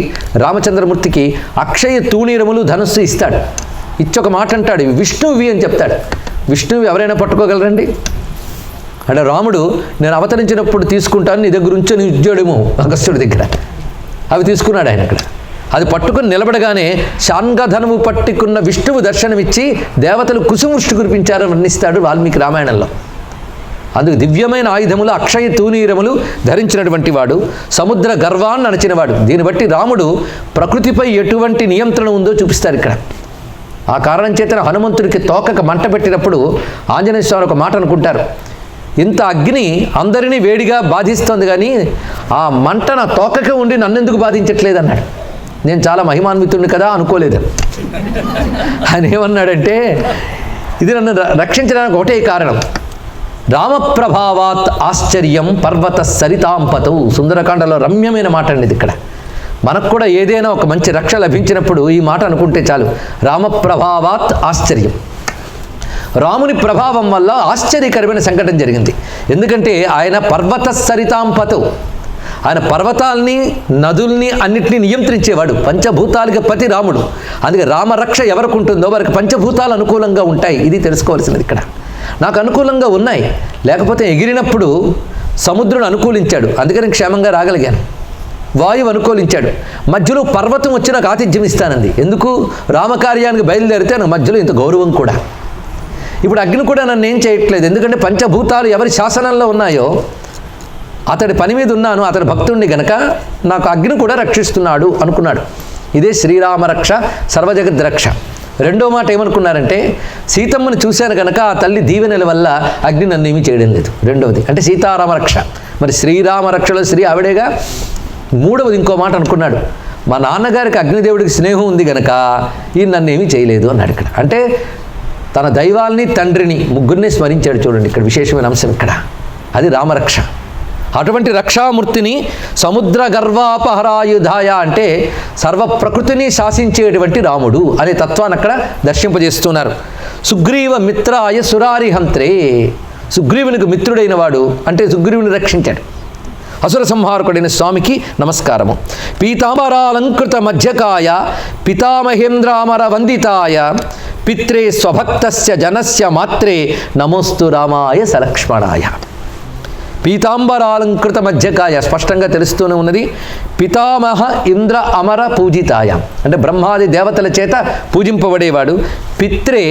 రామచంద్రమూర్తికి అక్షయ తూణీరములు ధనుస్సు ఇస్తాడు. ఇచ్చొక మాట అంటాడు, ఇవి విష్ణువి అని చెప్తాడు. విష్ణువి ఎవరైనా పట్టుకోగలరండి? అంటే రాముడు నేను అవతరించినప్పుడు తీసుకుంటాను, నీ దగ్గర ఉంచని ఉద్యోగము అగస్త్యుడి దగ్గర. అవి తీసుకున్నాడు ఆయన ఇక్కడ. అది పట్టుకుని నిలబడగానే శాంగధనువు పట్టుకున్న విష్ణువు దర్శనమిచ్చి దేవతలు కుసుమృష్టి కురిపించారని వర్ణిస్తాడు వాల్మీకి రామాయణంలో. అందుకు దివ్యమైన ఆయుధములు, అక్షయ తూనీరములు ధరించినటువంటి వాడు, సముద్ర గర్వాన్ని అణచినవాడు. దీన్ని బట్టి రాముడు ప్రకృతిపై ఎటువంటి నియంత్రణ ఉందో చూపిస్తారు ఇక్కడ. ఆ కారణం చేతన హనుమంతుడికి తోకక మంట పెట్టినప్పుడు ఆంజనేయ స్వామి ఒక మాట అనుకుంటారు, ఇంత అగ్ని అందరినీ వేడిగా బాధిస్తోంది కానీ ఆ మంట నా తోకకే ఉండి నన్నెందుకు బాధించట్లేదు అన్నాడు. నేను చాలా మహిమాన్వితుడిని కదా అనుకోలేదు. ఆయన ఏమన్నాడంటే ఇది నన్ను రక్షించడానికి ఒకటే కారణం. రామప్రభావాత్ ఆశ్చర్యం పర్వత సరితాంపతౌ. సుందరకాండలో రమ్యమైన మాట అండి ఇది. ఇక్కడ మనకు కూడా ఏదైనా ఒక మంచి రక్ష లభించినప్పుడు ఈ మాట అనుకుంటే చాలు. రామప్రభావాత్ ఆశ్చర్యం, రాముని ప్రభావం వల్ల ఆశ్చర్యకరమైన సంఘటన జరిగింది. ఎందుకంటే ఆయన పర్వత సరితాంపతౌ, ఆయన పర్వతాల్ని, నదుల్ని అన్నిటినీ నియంత్రించేవాడు. పంచభూతాలకి పతి రాముడు. అందుకే రామరక్ష ఎవరికి ఉంటుందో వారికి పంచభూతాలు అనుకూలంగా ఉంటాయి. ఇది తెలుసుకోవాల్సినది ఇక్కడ. నాకు అనుకూలంగా ఉన్నాయి, లేకపోతే ఎగిరినప్పుడు సముద్రుడు అనుకూలించాడు, అందుకని క్షేమంగా రాగలిగాను. వాయువు అనుకూలించాడు, మధ్యలో పర్వతం వచ్చి నాకు ఆతిథ్యం ఇస్తానంది. ఎందుకు? రామకార్యానికి బయలుదేరితే నాకు మధ్యలో ఇంత గౌరవం కూడా. ఇప్పుడు అగ్ని కూడా నన్ను ఏం చేయట్లేదు, ఎందుకంటే పంచభూతాలు ఎవరి శాసనంలో ఉన్నాయో అతడి పని మీద ఉన్నాను, అతడి భక్తుడిని గనక నాకు అగ్ని కూడా రక్షిస్తున్నాడు అనుకున్నాడు. ఇదే శ్రీరామరక్ష, సర్వజగద్రక్ష. రెండో మాట ఏమనుకున్నారంటే సీతమ్మని చూశాను కనుక ఆ తల్లి దీవెనల వల్ల అగ్ని నన్ను ఏమీ చేయడం లేదు. రెండవది అంటే సీతారామరక్ష. మరి శ్రీరామరక్షలో శ్రీ ఆవిడేగా. మూడవది ఇంకో మాట అనుకున్నాడు, మా నాన్నగారికి అగ్నిదేవుడికి స్నేహం ఉంది కనుక ఈయన నన్ను ఏమీ చేయలేదు అన్నాడు ఇక్కడ. అంటే తన దైవాల్ని, తండ్రిని, ముగ్గురిని స్మరించాడు. చూడండి ఇక్కడ విశేషమైన అంశం ఇక్కడ. అది రామరక్ష. అటువంటి రక్షామూర్తిని సముద్ర గర్వాపహరాయుధాయ అంటే సర్వ ప్రకృతిని శాసించేటువంటి రాముడు అనే తత్వాన్ని అక్కడ దర్శింపజేస్తున్నారు. సుగ్రీవ మిత్రాయ సురారిహంత్రే, సుగ్రీవునికి మిత్రుడైన వాడు అంటే సుగ్రీవుని రక్షించాడు. అసుర సంహారకుడైన స్వామికి నమస్కారము. పీతాంబరాలంకృత మధ్యకాయ పితామహేంద్రామర వందితాయ పిత్రే స్వభక్తస్య జనస్య మాత్రే నమోస్తు రామాయ సలక్ష్మణాయ. పీతాంబరాలంకృత మధ్యకాయ స్పష్టంగా తెలుస్తూనే ఉన్నది. పితామహ ఇంద్ర అమర పూజితాయ అంటే బ్రహ్మాది దేవతల చేత పూజింపబడేవాడు. పిత్రే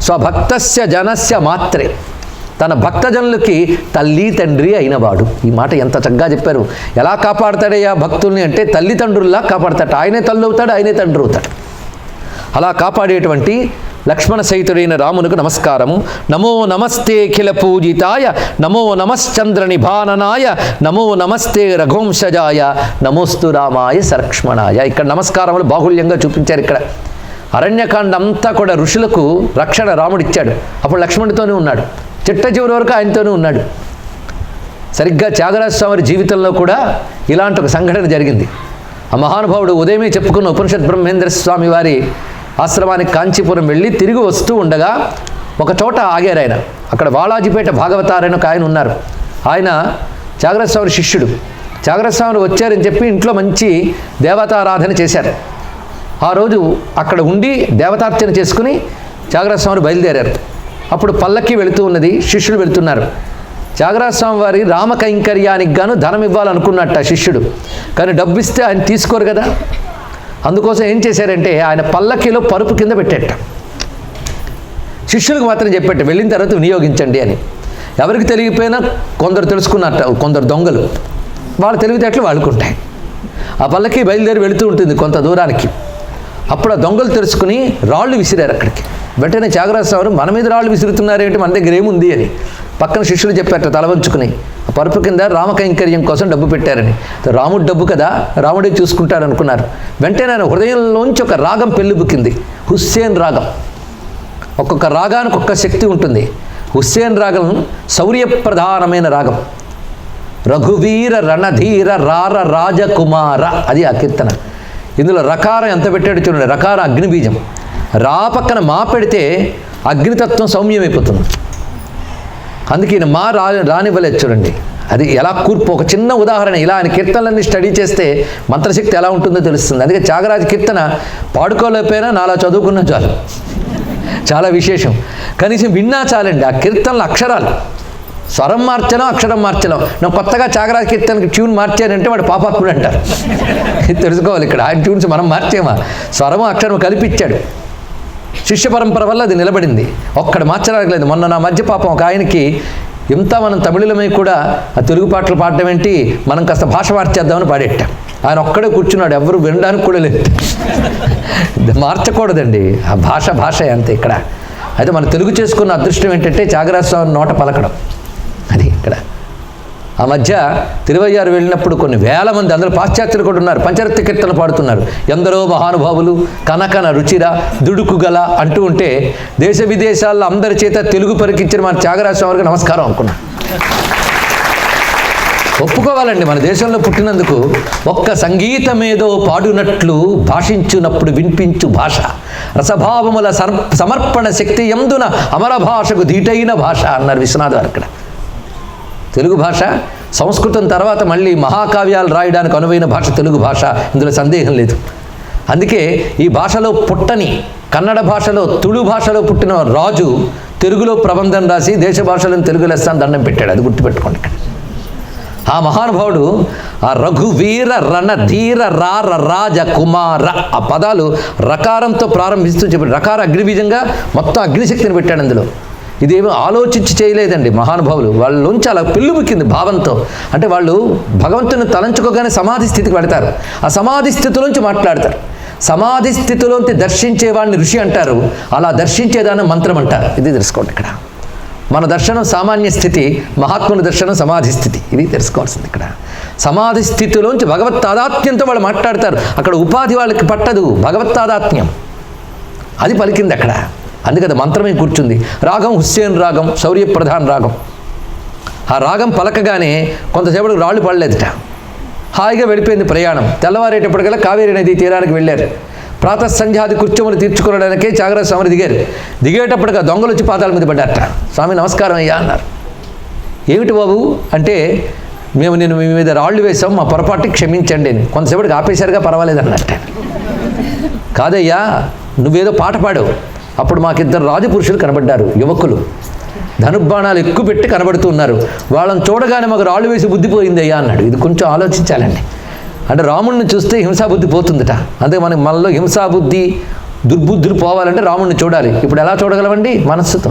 స్వభక్తస్య జనస్య మాత్రే, తన భక్తజనులకి తల్లి తండ్రి అయినవాడు. ఈ మాట ఎంత చక్కగా చెప్పారు. ఎలా కాపాడతాడయ్యా భక్తుల్ని అంటే తల్లిదండ్రుల్లా కాపాడతాడు. ఆయనే తల్లి అవుతాడు, ఆయనే తండ్రి అవుతాడు. అలా కాపాడేటువంటి లక్ష్మణ సహితుడైన రామునికి నమస్కారము. నమో నమస్తే అఖిల పూజితాయ నమో నమశ్చంద్ర నిభాననాయ నమో నమస్తే రఘువంశజాయ నమోస్తు రామాయ సలక్ష్మణాయ. ఇక్కడ నమస్కారములు బాహుళ్యంగా చూపించారు. ఇక్కడ అరణ్యకాండ అంతా కూడా ఋషులకు రక్షణ రాముడిచ్చాడు. అప్పుడు లక్ష్మణుడితోనే ఉన్నాడు, చిట్ట చివరి వరకు ఆయనతోనే ఉన్నాడు. సరిగ్గా త్యాగరాజ స్వామి జీవితంలో కూడా ఇలాంటి ఒక సంఘటన జరిగింది. ఆ మహానుభావుడు ఉదయమే చెప్పుకున్న ఉపనిషత్ బ్రహ్మేంద్ర స్వామి వారి ఆశ్రమానికి కాంచీపురం వెళ్ళి తిరిగి వస్తూ ఉండగా ఒక చోట ఆగారు ఆయన. అక్కడ వాళాజిపేట భాగవతారని ఒక ఆయన ఉన్నారు. ఆయన త్యాగరాజ స్వామి శిష్యుడు. త్యాగరాజ స్వామి వచ్చారని చెప్పి ఇంట్లో మంచి దేవతారాధన చేశారు. ఆ రోజు అక్కడ ఉండి దేవతార్చన చేసుకుని త్యాగరాజ స్వామి బయలుదేరారు. అప్పుడు పల్లకి వెళుతూ ఉన్నది, శిష్యులు వెళుతున్నారు. త్యాగరాజ స్వామి వారి రామకైంకర్యానికి గాను ధనం ఇవ్వాలనుకున్నట్ట శిష్యుడు. కానీ డబ్బు ఇస్తే ఆయన తీసుకోరు కదా. అందుకోసం ఏం చేశారంటే ఆయన పల్లకిలో పరుపు కింద పెట్టేట. శిష్యులకు మాత్రం చెప్పేట, వెళ్ళిన తర్వాత వినియోగించండి అని. ఎవరికి తెలియకపోయినా కొందరు తెలుసుకున్నట్ట, కొందరు దొంగలు, వాళ్ళ తెలివితేటలు వాళ్ళకుంటాయి. ఆ పల్లకి బయలుదేరి వెళుతూ ఉంటుంది కొంత దూరానికి. అప్పుడు ఆ దొంగలు తెలుసుకుని రాళ్ళు విసిరారు అక్కడికి. వెంటనే త్యాగరాజ స్వామి మన మీద రాళ్ళు విసురుతున్నారేంటి, మన దగ్గర ఏముంది అని పక్కన శిష్యులు చెప్పారట తలవంచుకుని. ఆ పరుపు కింద రామకైంకర్యం కోసం డబ్బు పెట్టారని. రాముడు డబ్బు కదా, రాముడే చూసుకుంటాడు అనుకున్నారు. వెంటనే ఆయన హృదయంలోంచి ఒక రాగం పెళ్ళిబుక్కింది, హుస్సేన్ రాగం. ఒక్కొక్క రాగానికి ఒక్క శక్తి ఉంటుంది. హుస్సేన్ రాగం శౌర్యప్రధానమైన రాగం. రఘువీర రణధీర రార రాజకుమార, అది ఆ కీర్తన. ఇందులో రకారం ఎంత పెట్టాడు చూడండి. రకారం అగ్నిబీజం. రా పక్కన మా పెడితే అగ్నితత్వం సౌమ్యమైపోతుంది. అందుకే ఈయన మా రానివ్వలేదు చూడండి. అది ఎలా కూర్పు. ఒక చిన్న ఉదాహరణ, ఇలా ఆయన కీర్తనలన్నీ స్టడీ చేస్తే మంత్రశక్తి ఎలా ఉంటుందో తెలుస్తుంది. అందుకే త్యాగరాజ కీర్తన పాడుకోలేకపోయినా నాలా చదువుకున్నా చాలు, చాలా విశేషం. కనీసం విన్నా చాలండి. ఆ కీర్తనల అక్షరాలు, స్వరం మార్చడం, అక్షరం మార్చడం. నేను కొత్తగా త్యాగరాజ కీర్తనకి ట్యూన్ మార్చానంటే వాడు పాపాత్ముడు అంటారు. తెలుసుకోవాలి. ఇక్కడ ఆయన ట్యూన్స్ మనం మార్చేమా? స్వరము అక్షరం కలిపిచ్చాడు. శిష్య పరంపర వల్ల అది నిలబడింది. ఒక్కడ మార్చడానికి లేదు. మొన్న నా మధ్య పాపం ఒక ఆయనకి, ఇంత మనం తమిళమై కూడా ఆ తెలుగు పాటలు పాడడం ఏంటి, మనం కాస్త భాష మార్చేద్దామని పాడేట్టాం. ఆయన ఒక్కడే కూర్చున్నాడు, ఎవరు వినడానికి కూడా లేదు. మార్చకూడదండి, ఆ భాష అంతే. ఇక్కడ అయితే మన తెలుగు చేసుకున్న అదృష్టం ఏంటంటే త్యాగరాజ స్వామి నోట పలకడం. అది ఇక్కడ ఆ మధ్య తిరువయ్యారు వెళ్ళినప్పుడు కొన్ని వేల మంది, అందులో పాశ్చాత్యులు కూడా ఉన్నారు, పంచరత్న కీర్తనలు పాడుతున్నారు. ఎందరో మహానుభావులు కనకన రుచిర దుడుకుగల అంటూ ఉంటే దేశ విదేశాల్లో అందరి చేత తెలుగు పరికించిన మన త్యాగరాజ స్వామికి నమస్కారం అనుకున్నా. ఒప్పుకోవాలండి, మన దేశంలో పుట్టినందుకు. ఒక్క సంగీతమేదో పాడునట్లు భాషించునప్పుడు వినిపించు భాష, రసభావముల సమర్పణ శక్తి ఎందున అమర భాషకు ధీటైన భాష అన్నారు విశ్వనాథ్ గారు. అక్కడ తెలుగు భాష సంస్కృతం తర్వాత మళ్ళీ మహాకావ్యాలు రాయడానికి అనువైన భాష తెలుగు భాష, ఇందులో సందేహం లేదు. అందుకే ఈ భాషలో పుట్టని, కన్నడ భాషలో తుళు భాషలో పుట్టిన రాజు తెలుగులో ప్రబంధం రాసి దేశ భాషలను తెలుగు లెస్సాన్ని దండం పెట్టాడు. అది గుర్తుపెట్టుకోండి. ఇక్కడ ఆ మహానుభావుడు ఆ రఘువీర రణధీర రార రాజకుమార, ఆ పదాలు రకారంతో ప్రారంభిస్తూ చెప్పాడు. రకార అగ్నిబీజంగా మొత్తం అగ్నిశక్తిని పెట్టాడు అందులో. ఇదేమో ఆలోచించి చేయలేదండి మహానుభావులు. వాళ్ళలోంచి అలా పెళ్ళుబుక్కింది భావంతో. అంటే వాళ్ళు భగవంతుని తలంచుకోగానే సమాధి స్థితికి పెడతారు. ఆ సమాధి స్థితిలోంచి మాట్లాడతారు. సమాధి స్థితిలోంచి దర్శించే వాడిని ఋషి అంటారు, అలా దర్శించేదాన్ని మంత్రం అంటారు. ఇది తెలుసుకోండి. ఇక్కడ మన దర్శనం సామాన్య స్థితి, మహాత్ముని దర్శనం సమాధి స్థితి. ఇది తెలుసుకోవాల్సింది. ఇక్కడ సమాధి స్థితిలోంచి భగవత్ తాదాత్మ్యంతో వాళ్ళు మాట్లాడతారు. అక్కడ ఉపాధి వాళ్ళకి పట్టదు, భగవత్ తాదాత్మ్యం అది పలికింది అక్కడ. అందుకది మంత్రమే కూర్చుంది. రాగం హుస్సేన్ రాగం, శౌర్యప్రధాన రాగం. ఆ రాగం పలకగానే కొంతసేపటికి రాళ్ళు పడలేదుట. హాయిగా వెళ్ళిపోయింది ప్రయాణం. తెల్లవారేటప్పటికల్లా కావేరీ నది తీరానికి వెళ్ళారు. ప్రాతఃసంధ్యాది కృత్యములు తీర్చుకోవడానికే త్యాగరాజ స్వామి దిగారు. దిగేటప్పటికి దొంగలు వచ్చి పాదాల మీద పడ్డారట. స్వామి నమస్కారం అయ్యా అన్నారు. ఏమిటి బాబు అంటే, మేము నేను మీ మీద రాళ్ళు వేసాం, మా పొరపాటుకి క్షమించండి అని. కొంతసేపటికి ఆపేశారుగా, పర్వాలేదు అన్నట్ట. కాదయ్యా, నువ్వేదో పాట పాడావు, అప్పుడు మాకిద్దరు రాజపురుషులు కనబడ్డారు, యువకులు, ధనుర్బాణాలు ఎక్కువ పెట్టి కనబడుతూ ఉన్నారు. వాళ్ళని చూడగానే మాకు రాళ్ళు వేసి బుద్ధి పోయింది అయ్యా అన్నాడు. ఇది కొంచెం ఆలోచించాలండి. అంటే రాముడిని చూస్తే హింసాబుద్ధి పోతుందట. అందుకే మనలో హింసాబుద్ధి దుర్బుద్ధులు పోవాలంటే రాముడిని చూడాలి. ఇప్పుడు ఎలా చూడగలమండి? మనస్సుతో.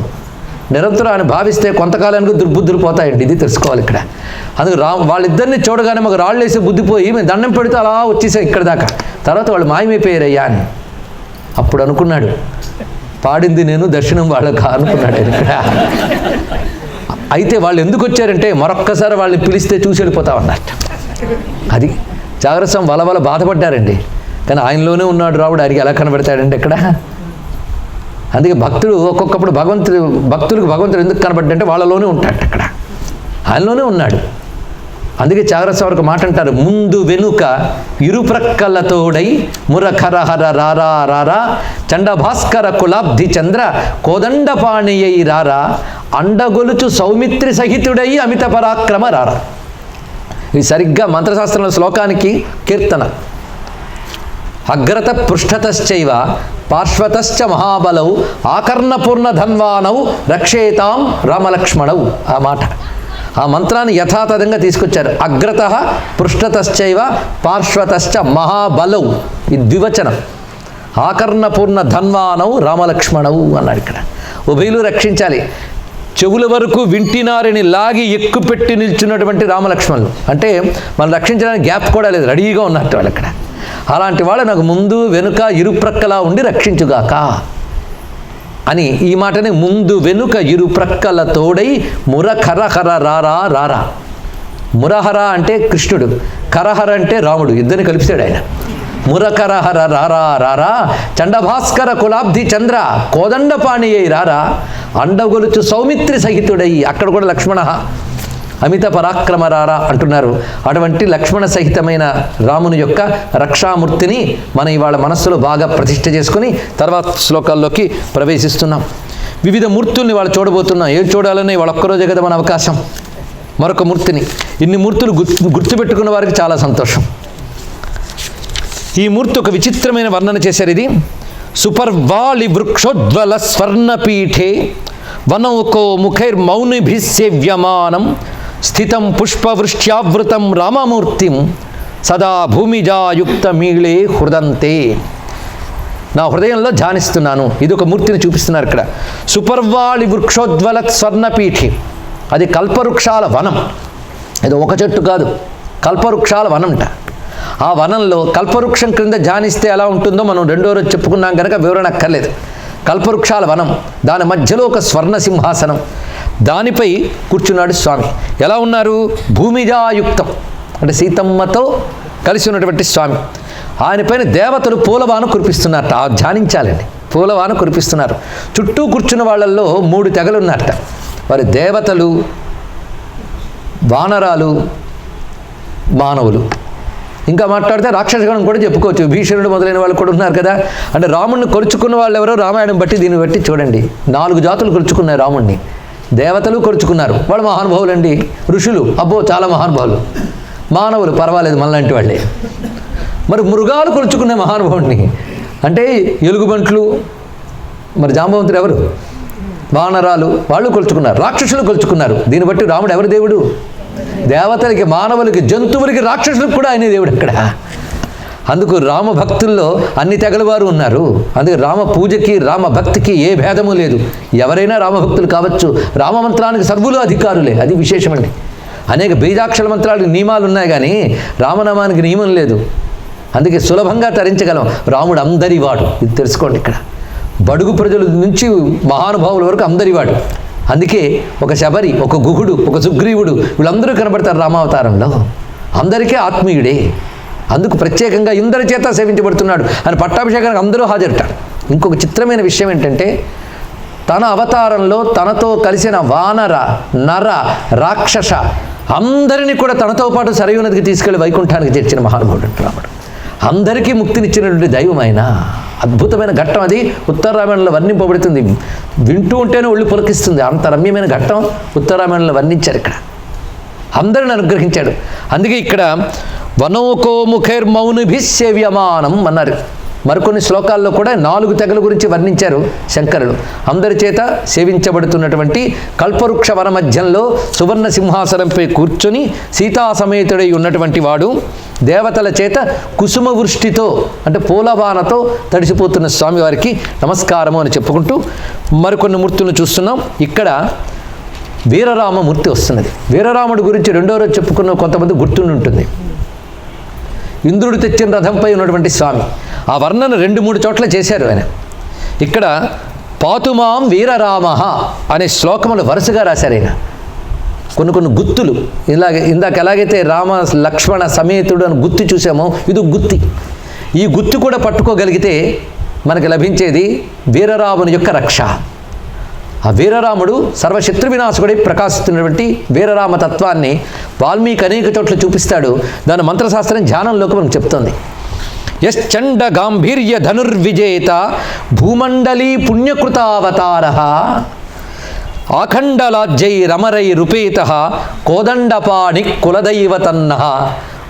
నిరంతరం ఆయన భావిస్తే కొంతకాలానికి దుర్బుద్ధులు పోతాయండి. ఇది తెలుసుకోవాలి ఇక్కడ. అందుకే వాళ్ళిద్దరిని చూడగానే మాకు రాళ్ళు వేసి బుద్ధి పోయి మేము దండం పెడితే అలా వచ్చేసాం ఇక్కడ దాకా. తర్వాత వాళ్ళు మాయమైపోయారయ్యా అని. అప్పుడు అనుకున్నాడు, పాడింది నేను, దర్శనం వాళ్ళకు అనుకున్నాడు ఇక్కడ. అయితే వాళ్ళు ఎందుకు వచ్చారంటే, మరొక్కసారి వాళ్ళని పిలిస్తే చూసి వెళ్ళిపోతామన్నట్టు. అది త్యాగరాజ స్వామి వలవల బాధపడ్డారండి. కానీ ఆయనలోనే ఉన్నాడు రావుడు, ఆయనకి ఎలా కనబడతాడండి ఇక్కడ. అందుకే భక్తుడు ఒక్కొక్కప్పుడు భక్తులకు భగవంతుడు ఎందుకు కనబడ్డంటే వాళ్ళలోనే ఉంటాడు అక్కడ, ఆయనలోనే ఉన్నాడు. అందుకే త్యాగరాజస్వామి ఒక మాట అంటారు, ముందు వెనుక ఇరుప్రక్కలతోడై మురఖరహర రారా రారా చండభాస్కర కులాబ్ధి చంద్ర కోదండపాణియై రారా అండగొలుచు సౌమిత్రి సహితుడై అమిత పరాక్రమ రారా. ఇది సరిగ్గా మంత్రశాస్త్రంలో శ్లోకానికి కీర్తన. అగ్రత పృష్ఠతశ్చైవ పార్శ్వతశ్చ మహాబలౌ ఆకర్ణపూర్ణ ధన్వానౌ రక్షేతాం రామలక్ష్మణౌ. ఆ మాట, ఆ మంత్రాన్ని యథాతథంగా తీసుకొచ్చారు. అగ్రత పృష్ఠతశ్చైవ పార్శ్వతశ్చ మహాబలౌ, ఈ ద్వివచనం. ఆకర్ణపూర్ణ ధన్వానౌ రామలక్ష్మణౌ అన్నాడు. ఇక్కడ ఉభయులు రక్షించాలి. చెవుల వరకు వింటినారిని లాగి ఎక్కుపెట్టి నిల్చున్నటువంటి రామలక్ష్మణులు అంటే మనం రక్షించడానికి గ్యాప్ కూడా లేదు, రెడీగా ఉన్నట్టు వాళ్ళు. అక్కడ అలాంటి వాళ్ళు నాకు ముందు వెనుక ఇరుప్రక్కలా ఉండి రక్షించుగాక అని ఈ మాటని ముందు వెనుక ఇరుప్రక్కల తోడై మురఖరహర రారా రారా. మురహర అంటే కృష్ణుడు, కరహర అంటే రాముడు, ఇద్దరిని కలిపిస్తాడు ఆయన. మురకరహర రారా రారా చండభాస్కర కులాబ్ధి చంద్ర కోదండపాణి అయి రారా అండగొలుచు సౌమిత్రి సహితుడై. అక్కడ కూడా లక్ష్మణ అమిత పరాక్రమ రారా అంటున్నారు. అటువంటి లక్ష్మణ సహితమైన రాముని యొక్క రక్షామూర్తిని మనం ఇవాళ మనస్సులో బాగా ప్రతిష్ఠ చేసుకుని తర్వాత శ్లోకాల్లోకి ప్రవేశిస్తున్నాం. వివిధ మూర్తుల్ని వాళ్ళు చూడబోతున్నాం. ఏం చూడాలని వాళ్ళ ఒక్కరోజే కదా మన అవకాశం. మరొక మూర్తిని, ఇన్ని మూర్తులు గుర్తుపెట్టుకున్న వారికి చాలా సంతోషం. ఈ మూర్తి ఒక విచిత్రమైన వర్ణన చేశారు. ఇది సుపర్వాలి వృక్షోజ్వల స్వర్ణపీఠే వనౌకో ముఖైర్మౌనిభిసేవ్యమానం స్థితం పుష్పవృష్ట్యావృతం రామమూర్తిం సదా భూమిజాయుక్త మీళే హృదంతే. నా హృదయంలో ధ్యానిస్తున్నాను. ఇది ఒక మూర్తిని చూపిస్తున్నారు ఇక్కడ. సుపర్వాలి వృక్షోజ్వల స్వర్ణపీఠే, అది కల్పవృక్షాల వనం. ఇది ఒక చెట్టు కాదు, కల్పవృక్షాల వనంట. ఆ వనంలో కల్పవృక్షం క్రింద ధ్యానిస్తే ఎలా ఉంటుందో మనం రెండో రోజు చెప్పుకున్నాం కనుక వివరణ అక్కర్లేదు. కల్పవృక్షాల వనం, దాని మధ్యలో ఒక స్వర్ణ సింహాసనం, దానిపై కూర్చున్నాడు స్వామి. ఎలా ఉన్నారు? భూమిజాయుక్తం అంటే సీతమ్మతో కలిసి ఉన్నటువంటి స్వామి. ఆయన పైన దేవతలు పూలవాన కురిపిస్తున్నారట. ధ్యానించాలండి, పూలవాన కురిపిస్తున్నారు. చుట్టూ కూర్చున్న వాళ్ళల్లో 3 తెగలు ఉన్నారట. వారి దేవతలు, వానరాలు, మానవులు. ఇంకా మాట్లాడితే రాక్షసగణం కూడా చెప్పుకోవచ్చు. భీషణుడు మొదలైన వాళ్ళు కూడా ఉన్నారు కదా. అంటే రాముడిని కొలుచుకున్న వాళ్ళు ఎవరో రామాయణం బట్టి దీన్ని బట్టి చూడండి. 4 జాతులు కొలుచుకున్నారు రాముడిని. దేవతలు కొలుచుకున్నారు, వాళ్ళు మహానుభావులు అండి. ఋషులు అబ్బో చాలా మహానుభావులు. మానవులు పర్వాలేదు మనలాంటి వాళ్ళే. మరి మృగాలు కొలుచుకునే మహానుభావుడిని అంటే ఎలుగుబంట్లు, మరి జాంబవంతుడు ఎవరు? వానరాలు, వాళ్ళు కొలుచుకున్నారు. రాక్షసులు కొలుచుకున్నారు. దీన్ని బట్టి రాముడు ఎవరి దేవుడు? దేవతలకి, మానవులకి, జంతువులకి, రాక్షసులకు కూడా ఆయన దేవుడు అక్కడ. అందుకు రామ భక్తుల్లో అన్ని తెగల వారు ఉన్నారు. అందుకే రామ పూజకి, రామ భక్తికి ఏ భేదము లేదు. ఎవరైనా రామభక్తులు కావచ్చు. రామమంత్రానికి సర్వులు అధికారులే, అది విశేషమండి. అనేక బీజాక్షర మంత్రాలకు నియమాలు ఉన్నాయి కానీ రామనామానికి నియమం లేదు. అందుకే సులభంగా తరించగలం. రాముడు అందరివాడు, ఇది తెలుసుకోండి. ఇక్కడ బడుగు ప్రజల నుంచి మహానుభావుల వరకు అందరివాడు. అందుకే ఒక శబరి, ఒక గుహుడు, ఒక సుగ్రీవుడు, వీళ్ళందరూ కనబడతారు రామావతారంలో. అందరికీ ఆత్మీయుడే. అందుకు ప్రత్యేకంగా ఇందరి చేత సేవించబడుతున్నాడు అని పట్టాభిషేకానికి అందరూ హాజరుట. ఇంకొక చిత్రమైన విషయం ఏంటంటే తన అవతారంలో తనతో కలిసిన వానర, నర, రాక్షస అందరినీ కూడా తనతో పాటు సరయూ నదికి తీసుకెళ్లి వైకుంఠానికి చేర్చిన మహానుభావుడు రాముడు. అందరికీ ముక్తినిచ్చినటువంటి దైవం ఆయన. అద్భుతమైన ఘట్టం అది. ఉత్తరరామాయణంలో వర్ణింపబడుతుంది. వింటూ ఉంటేనే ఒళ్ళు పులకిస్తుంది. అంత రమ్యమైన ఘట్టం ఉత్తరరామాయణంలో వర్ణించారు. ఇక్కడ అందరిని అనుగ్రహించాడు. అందుకే ఇక్కడ వనౌకో ముఖైర్మౌనిభిసేవ్యమానం అన్నారు. మరికొన్ని శ్లోకాల్లో కూడా 4 తెగల గురించి వర్ణించారు శంకరులు. అందరి చేత సేవించబడుతున్నటువంటి కల్పవృక్ష వన మధ్యంలో సువర్ణ సింహాసనంపై కూర్చొని సీతాసమేతుడై ఉన్నటువంటి వాడు దేవతల చేత కుసుమ వృష్టితో అంటే పూలబాణతో తడిసిపోతున్న స్వామివారికి నమస్కారము అని చెప్పుకుంటూ మరికొన్ని మూర్తులను చూస్తున్నాం. ఇక్కడ వీరరామమూర్తి వస్తున్నది. వీరరాముడి గురించి రెండో రోజు చెప్పుకున్న కొంతమంది గుర్తుంటుంది. ఇంద్రుడు తెచ్చిన రథంపై ఉన్నటువంటి స్వామి. ఆ వర్ణన 2-3 చోట్ల చేశారు ఆయన. ఇక్కడ పాతుమాం వీరరామ అనే శ్లోకములు వరుసగా రాశారు ఆయన. కొన్ని గుత్తులు ఇందాక ఎలాగైతే రామ లక్ష్మణ సమేతుడు అని గుత్తి చూసామో ఇది గుత్తి. ఈ గుత్తి కూడా పట్టుకోగలిగితే మనకు లభించేది వీరరాముని యొక్క రక్ష. ఆ వీరరాముడు సర్వశత్రు వినాశకుడై ప్రకాశిస్తున్నటువంటి వీరరామ తత్వాన్ని వాల్మీకి అనేక చోట్ల చూపిస్తాడు. దాని మంత్రశాస్త్రం ధ్యానంలోకి మనం చెప్తోంది. యశ్చండ గాంభీర్య ధనుర్విజేత భూమండలీ పుణ్యకృతావతార ఆఖండలాజ్జై రమరై రుపేత కోదండపాణి కులదైవతన్న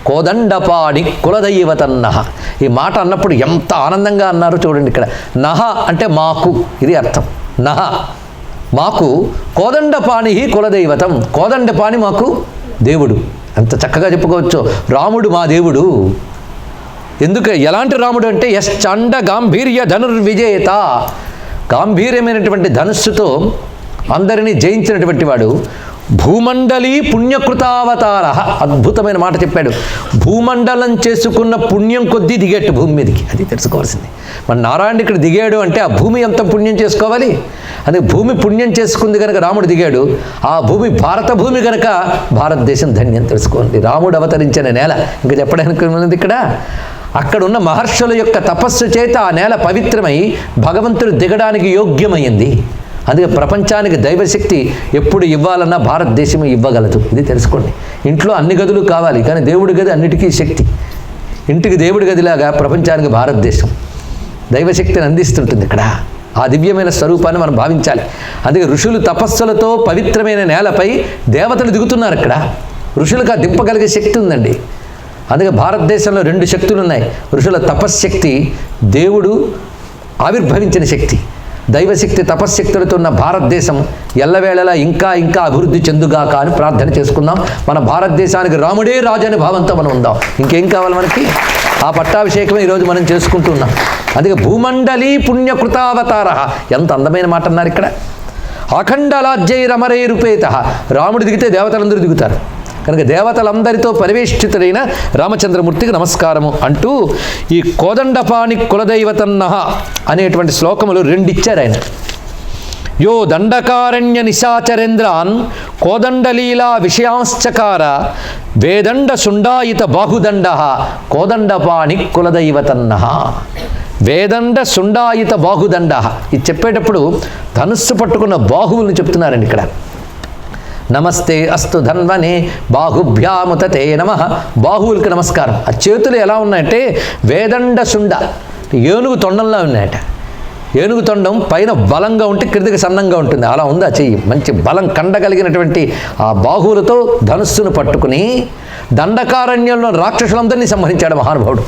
కోదండపాణి కులదైవతన్న. ఈ మాట అన్నప్పుడు ఎంత ఆనందంగా అన్నారో చూడండి. ఇక్కడ నహ అంటే మాకు, ఇది అర్థం. నహ మాకు కోదండపాణి కులదైవతం, కోదండపాణి మాకు దేవుడు. ఎంత చక్కగా చెప్పుకోవచ్చు. రాముడు మా దేవుడు. ఎందుకు, ఎలాంటి రాముడు అంటే యశ్చండ గాంభీర్య ధనుర్విజేత, గాంభీర్యమైనటువంటి ధనుస్సుతో అందరినీ జయించినటువంటి వాడు. భూమండలీ పుణ్యకృతావతార, అద్భుతమైన మాట చెప్పాడు. భూమండలం చేసుకున్న పుణ్యం కొద్దీ దిగేట్టు భూమి మీదకి, అది తెలుసుకోవాల్సింది. మన నారాయణ ఇక్కడ దిగాడు అంటే ఆ భూమి ఎంత పుణ్యం చేసుకోవాలి. అదే భూమి పుణ్యం చేసుకుంది కనుక రాముడు దిగాడు. ఆ భూమి భారత భూమి కనుక భారతదేశం ధన్యం తెలుసుకోండి. రాముడు అవతరించిన నేల ఇంకా చెప్పడానికి ఉన్నది ఇక్కడ. అక్కడ ఉన్న మహర్షుల యొక్క తపస్సు చేత ఆ నేల పవిత్రమై భగవంతుడు దిగడానికి యోగ్యమైంది. అందుకే ప్రపంచానికి దైవశక్తి ఎప్పుడు ఇవ్వాలన్నా భారతదేశం ఇవ్వగలదు, ఇది తెలుసుకోండి. ఇంట్లో అన్ని గదులు కావాలి, కానీ దేవుడి గది అన్నిటికీ శక్తి. ఇంటికి దేవుడి గదిలాగా ప్రపంచానికి భారతదేశం దైవశక్తిని అందిస్తుంటుంది. ఇక్కడ ఆ దివ్యమైన స్వరూపాన్ని మనం భావించాలి. అందుకే ఋషులు తపస్సులతో పవిత్రమైన నేలపై దేవతలు దిగుతున్నారు. ఇక్కడ ఋషులకు ఆ దింపగలిగే శక్తి ఉందండి. అందుకే భారతదేశంలో 2 శక్తులు ఉన్నాయి. ఋషుల తపశ్శక్తి, దేవుడు ఆవిర్భవించిన శక్తి. దైవశక్తి తపశ్శక్తులతో ఉన్న భారతదేశం ఎల్లవేళలా ఇంకా ఇంకా అభివృద్ధి చెందుగాక అని ప్రార్థన చేసుకుందాం. మన భారతదేశానికి రాముడే రాజు అనే భావంతో మనం ఉందాం. ఇంకేం కావాలి మనకి? ఆ పట్టాభిషేకమే ఈరోజు మనం చేసుకుంటూ ఉన్నాం. అందుకే భూమండలీ పుణ్యకృతావతార, ఎంత అందమైన మాట అన్నారు ఇక్కడ. అఖండలాజ్జై రమరే రూపేత, రాముడు దిగితే దేవతలందరూ దిగుతారు కనుక దేవతలందరితో పరివేష్టితుడైన రామచంద్రమూర్తికి నమస్కారము అంటూ ఈ కోదండపాణి కులదైవతన్న అనేటువంటి శ్లోకములు 2 ఇచ్చారు ఆయన. యో దండకారణ్య నిశాచరేంద్రాన్ కోదండలీలా విషయాంశ్చకార వేదండ శుండాయిత బాహుదండ కోదండపాణి కులదైవతన్న. వేదండ శుండాయిత బాహుదండ, ఇది చెప్పేటప్పుడు ధనుస్సు పట్టుకున్న బాహువులను చెప్తున్నారండి ఇక్కడ. నమస్తే అస్తు ధన్వనే బాహుభ్యాముతతే నమః, బాహువులకి నమస్కారం. ఆ చేతులు ఎలా ఉన్నాయంటే వేదండ శుండ, ఏనుగు తొండంలా ఉన్నాయట. ఏనుగు తొండం పైన బలంగా ఉంటే క్రిందికి సన్నంగా ఉంటుంది, అలా ఉంది ఆ చెయ్యి. మంచి బలం కండగలిగినటువంటి ఆ బాహువులతో ధనుస్సును పట్టుకుని దండకారణ్యంలో రాక్షసులందరినీ సంహరించాడు మహానుభావుడు.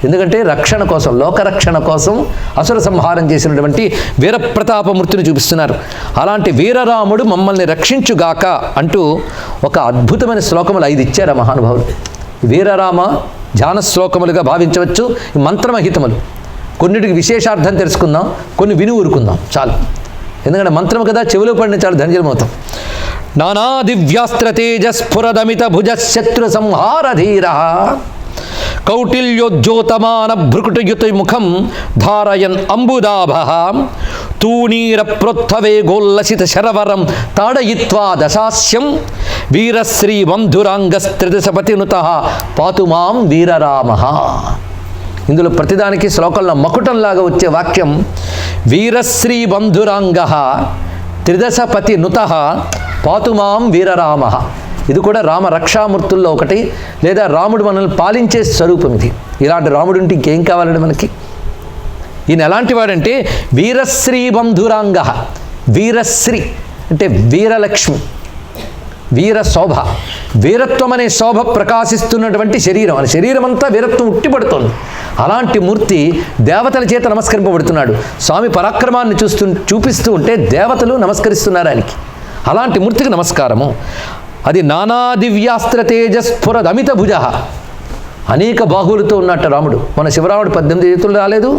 ఎందుకంటే రక్షణ కోసం, లోకరక్షణ కోసం అసుర సంహారం చేసినటువంటి వీరప్రతాపమూర్తిని చూపిస్తున్నారు. అలాంటి వీరరాముడు మమ్మల్ని రక్షించుగాక అంటూ ఒక అద్భుతమైన శ్లోకములు 5 ఇచ్చారు మహానుభావులు. వీరరామ ధ్యాన శ్లోకములుగా భావించవచ్చు. మంత్రమహితములు, కొన్నిటికి విశేషార్థం తెలుసుకుందాం, కొన్ని విని ఊరుకుందాం చాలు. ఎందుకంటే మంత్రము కదా, చెవిలో పడిన చాలు ధన్యమవుతాం. నానా దివ్యాస్త్ర తేజస్ఫురదమిత భుజ శత్రు సంహారధీర కౌటిల్యోజ్యోతమాన భృకుటయుత ముఖం ధారయన్ అంబుదాభ తూణీర ప్రోత్థవే గోల్లసిత శరవరం తాడయిత్వా దశాస్యం వీరశ్రీ బంధురాంగస్త్రిదశపతినుత పాతుమాం వీరరామ. ఇందులో ప్రతిదానికి శ్లోకంలో మకుటంలాగా వచ్చే వాక్యం వీరశ్రీ బంధురాంగ త్రిదశపతి నుత పాతుమాం వీరరామ. ఇది కూడా రామ రక్షామూర్తుల్లో ఒకటి, లేదా రాముడు మనల్ని పాలించే స్వరూపం ఇది. ఇలాంటి రాముడు ఉంటే ఇంకేం కావాలండి మనకి? ఈయన ఎలాంటి వాడంటే వీరశ్రీ బంధురాంగ. వీరశ్రీ అంటే వీరలక్ష్మి, వీర శోభ, వీరత్వం అనే శోభ ప్రకాశిస్తున్నటువంటి శరీరం. అని శరీరం అంతా వీరత్వం ఉట్టిపడుతోంది. అలాంటి మూర్తి దేవతల చేత నమస్కరింపబడుతున్నాడు. స్వామి పరాక్రమాన్ని చూపిస్తూ ఉంటే దేవతలు నమస్కరిస్తున్నారు ఆయనకి. అలాంటి మూర్తికి నమస్కారము. అది నానా దివ్యాస్త్ర తేజస్ఫురదమిత భుజ, అనేక బాహువులతో ఉన్నట్టు రాముడు. మన శివరాముడు 18 చేతులు రాలేదు,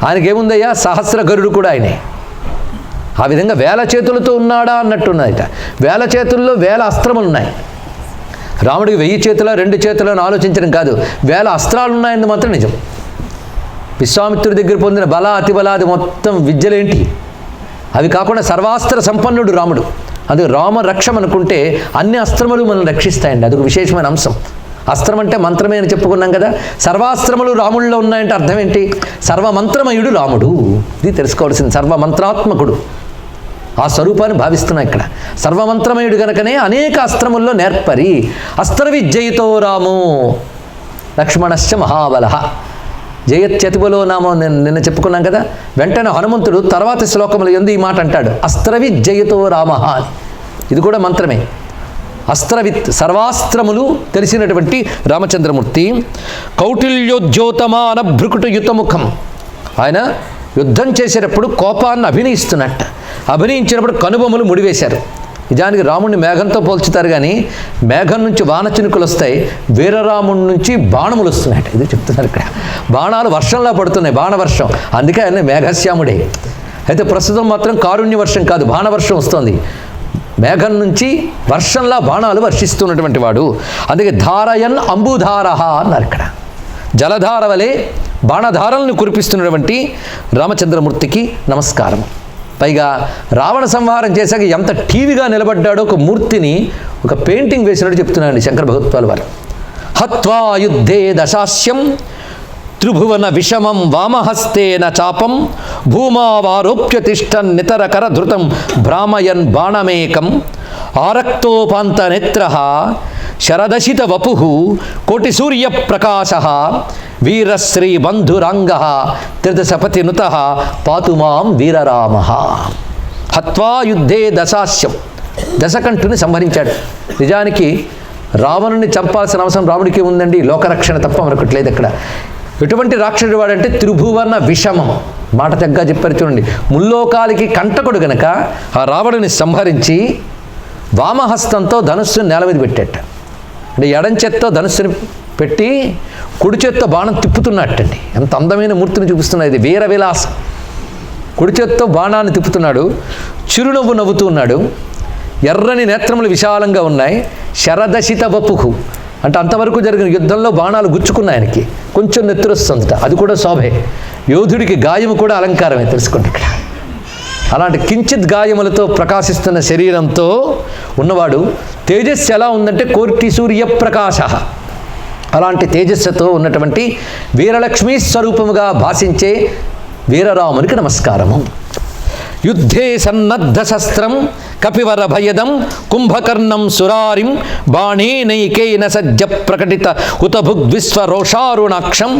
ఆయనకేముందయ్యా సహస్ర గరుడు కూడా ఆయనే. ఆ విధంగా 1000 చేతులతో ఉన్నాడా అన్నట్టున్నదట. 1000 చేతుల్లో 1000 అస్త్రములు ఉన్నాయి. రాముడికి 1000 చేతుల 2 చేతులు అని ఆలోచించడం కాదు, 1000 అస్త్రాలు ఉన్నాయని మాత్రం నిజం. విశ్వామిత్రుడి దగ్గర పొందిన బల అతిబలాది మొత్తం విద్యలేంటి? అవి కాకుండా సర్వాస్త్ర సంపన్నుడు రాముడు. అది రామ రక్షం అనుకుంటే అన్ని అస్త్రములు మనం రక్షిస్తాయండి, అదొక విశేషమైన అంశం. అస్త్రం అంటే మంత్రమే అని చెప్పుకున్నాం కదా, సర్వాస్త్రములు రాముడిలో ఉన్నాయంటే అర్థం ఏంటి? సర్వమంత్రమయుడు రాముడు, ఇది తెలుసుకోవాల్సింది. సర్వమంత్రాత్మకుడు. ఆ స్వరూపాన్ని భావిస్తున్నాం ఇక్కడ. సర్వమంత్రమయుడు గనకనే అనేక అస్త్రముల్లో నేర్పరి. అస్త్ర విద్యయితో రాము లక్ష్మణశ్చ మహాబలః. జయత్యతిబలో నామో నిన్న చెప్పుకున్నాం కదా. వెంటనే హనుమంతుడు తర్వాత శ్లోకములు ఎందు ఈ మాట అంటాడు, అస్త్ర విద్యయితో రామః అని. ఇది కూడా మంత్రమే. అస్త్రవిత్, సర్వాస్త్రములు తెలిసినటువంటి రామచంద్రమూర్తి. కౌటిల్యోద్యోతమాన భృకుటు యుతముఖం. ఆయన యుద్ధం చేసేటప్పుడు కోపాన్ని అభినయిస్తున్నట్ట. అభినయించినప్పుడు కనుబొమ్మలు ముడివేశారు. నిజానికి రాముడిని మేఘంతో పోల్చుతారు, కానీ మేఘం నుంచి వాన చినుకులు వస్తాయి, వీరరాముడి నుంచి బాణములు వస్తున్నాయట. ఇది చెప్తున్నారు ఇక్కడ. బాణాలు వర్షంలా పడుతున్నాయి, బాణవర్షం. అందుకే ఆయన మేఘశ్యాముడే. అయితే ప్రస్తుతం మాత్రం కారుణ్య వర్షం కాదు, బాణవర్షం వస్తుంది. మేఘం నుంచి వర్షంలా బాణాలు వర్షిస్తున్నటువంటి వాడు. అందుకే ధారయన్ అంబుధారహ అన్నారు ఇక్కడ. జలధార వలె బాణధారలను కురిపిస్తున్నటువంటి రామచంద్రమూర్తికి నమస్కారం. పైగా రావణ సంహారం చేశాక ఎంత టీవీగా నిలబడ్డాడో ఒక మూర్తిని ఒక పెయింటింగ్ వేసినట్టు చెప్తున్నాడు శంకర భగవత్పాల్ వారు. హత్వా యుద్ధే దశాస్యం త్రిభువన విషమం వామహస్తేన చాపం భూమావారోప్య తిష్టన్ నితరకర ధృతం భ్రామయన్ బాణమేకం ఆరక్తోపాంత నేత్ర శరదశిత వపు కోటి సూర్య ప్రకాశ వీరశ్రీ బంధురాంగ త్రిదశపతి నుత పాతుమాం వీరరామ. హత్వా యుద్ధే దశాస్యం, దశకంఠుని సంహరించాడు. నిజానికి రావణుని చంపాల్సిన అవసరం రాముడికి ఉందండి, లోకరక్షణ తప్ప మరొకటి లేదు అక్కడ. ఎటువంటి రాక్షసుడు వాడంటే త్రిభువన విషమం. మాట తగ్గ చెప్పారు చూడండి. ముల్లోకాలకి కంటకుడు గనక ఆ రావణుని సంహరించి వామహస్తంతో ధనుస్సుని నేల మీద పెట్టేట. అంటే ఎడం చేత్తో ధనుస్సుని పెట్టి కుడి చేత్తో బాణం తిప్పుతున్నట్టండి. ఎంత అందమైన మూర్తిని చూపిస్తున్నాడు. ఇది వీర విలాసం. కుడి చేత్తో బాణాన్ని తిప్పుతున్నాడు, చిరునవ్వు నవ్వుతూ ఉన్నాడు, ఎర్రని నేత్రములు విశాలంగా ఉన్నాయి. శరదశిత వపుహు అంటే అంతవరకు జరిగిన యుద్ధంలో బాణాలు గుచ్చుకున్నాయి ఆయనకి, కొంచెం నెత్తురొస్తుందట. అది కూడా శోభే. యోధుడికి గాయము కూడా అలంకారమే, తెలుసుకోండి ఇక్కడ. అలాంటి కించిత్ గాయములతో ప్రకాశిస్తున్న శరీరంతో ఉన్నవాడు. తేజస్సు ఎలా ఉందంటే కోటి సూర్య ప్రకాశ. అలాంటి తేజస్సుతో ఉన్నటువంటి వీరలక్ష్మీ స్వరూపముగా భాషించే వీరరామునికి నమస్కారము. యుద్ధే సన్నద్ధ శస్త్రం కపివర భయదం కుంభకర్ణం సురారిం బాణేనైకేన సజ్జ ప్రకటిత హుతభుగ్విశ్వరోషారుణాక్షం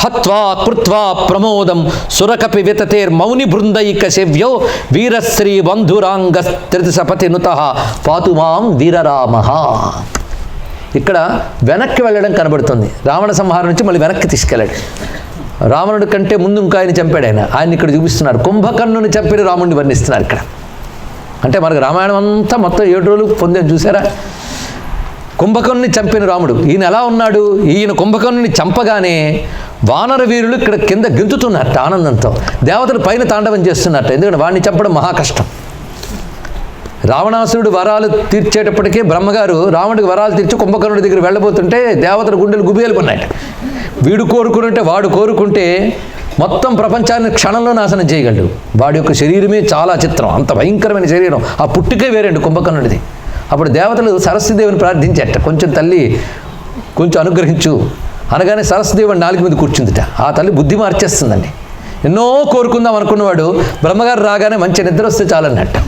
హత్వా కృత్వా ప్రమోదం సురకపి వితతేర్మౌని బృందైక సేవ్యో వీరశ్రీ బంధురాంగ త్రిదశపతి నుత పాతుమాం వీరరామ. ఇక్కడ వెనక్కి వెళ్ళడం కనబడుతుంది. రావణ సంహారం నుంచి మళ్ళీ వెనక్కి తీసుకెళ్ళాడు. రావణుడి కంటే ముందు ఇంకా ఆయన చంపాడు. ఆయన ఇక్కడ చూపిస్తున్నారు. కుంభకర్ణుని చంపిన రాముడిని వర్ణిస్తున్నారు ఇక్కడ. అంటే మనకు రామాయణం అంతా మొత్తం 7 రోజులు పొందాం చూసారా. కుంభకర్ణుని చంపిన రాముడు. ఈయన ఎలా ఉన్నాడు? ఈయన కుంభకర్ణుని చంపగానే వానర వీరులు ఇక్కడ కింద గెంతుతున్నట్ట ఆనందంతో. దేవతలు పైన తాండవం చేస్తున్నట్ట. ఎందుకంటే వాడిని చంపడం మహా కష్టం. రావణాసురుడు వరాలు తీర్చేటప్పటికే బ్రహ్మగారు రావణుడికి వరాలు తీర్చి కుంభకర్ణుడి దగ్గర వెళ్ళబోతుంటే దేవతల గుండెలు గుబేలుకున్నాయి. వీడు కోరుకుంటే వాడు కోరుకుంటే మొత్తం ప్రపంచాన్ని క్షణంలో నాశనం చేయగలడు. వాడి యొక్క శరీరమే చాలా చిత్రం, అంత భయంకరమైన శరీరం. ఆ పుట్టుకే వేరండి కుంభకర్ణుడిది. అప్పుడు దేవతలు సరస్వతీదేవిని ప్రార్థించేట, కొంచెం తల్లి కొంచెం అనుగ్రహించు అనగానే సరస్వతీదేవి నాలుగు మీద కూర్చుందిట. ఆ తల్లి బుద్ధి మార్చేస్తుందండి. ఎన్నో కోరుకుందాం అనుకున్నవాడు బ్రహ్మగారు రాగానే మంచి నిద్ర వస్తే చాలన్నట్టు.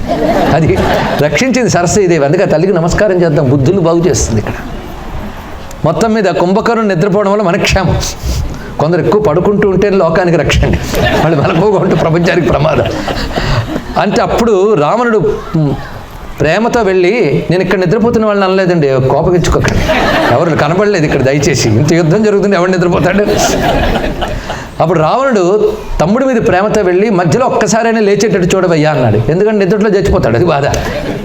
అది రక్షించింది సరస్వతీదేవి. అందుకే తల్లికి నమస్కారం చేద్దాం, బుద్ధులు బాగు చేస్తుంది ఇక్కడ. మొత్తం మీద కుంభకర్ణుడు నిద్రపోవడం వల్ల మనకు క్షేమం. కొందరు ఎక్కువ పడుకుంటూ ఉంటే లోకానికి రక్షండి, మళ్ళీ మనకోగా ఉంటూ ప్రపంచానికి ప్రమాదం. అంటే అప్పుడు రావణుడు ప్రేమతో వెళ్ళి, నేను ఇక్కడ నిద్రపోతున్న వాళ్ళని అనలేదండి, కోపగించుకోకండి, ఎవరు కనబడలేదు ఇక్కడ దయచేసి, ఇంత యుద్ధం జరుగుతుంది, ఎవరు నిద్రపోతాడు. అప్పుడు రావణుడు తమ్ముడి మీద ప్రేమతో వెళ్ళి మధ్యలో ఒక్కసారైనా లేచేటట్టు చూడవయ్యా అన్నాడు. ఎందుకంటే నిద్రలో చచ్చిపోతాడు, అది బాధ.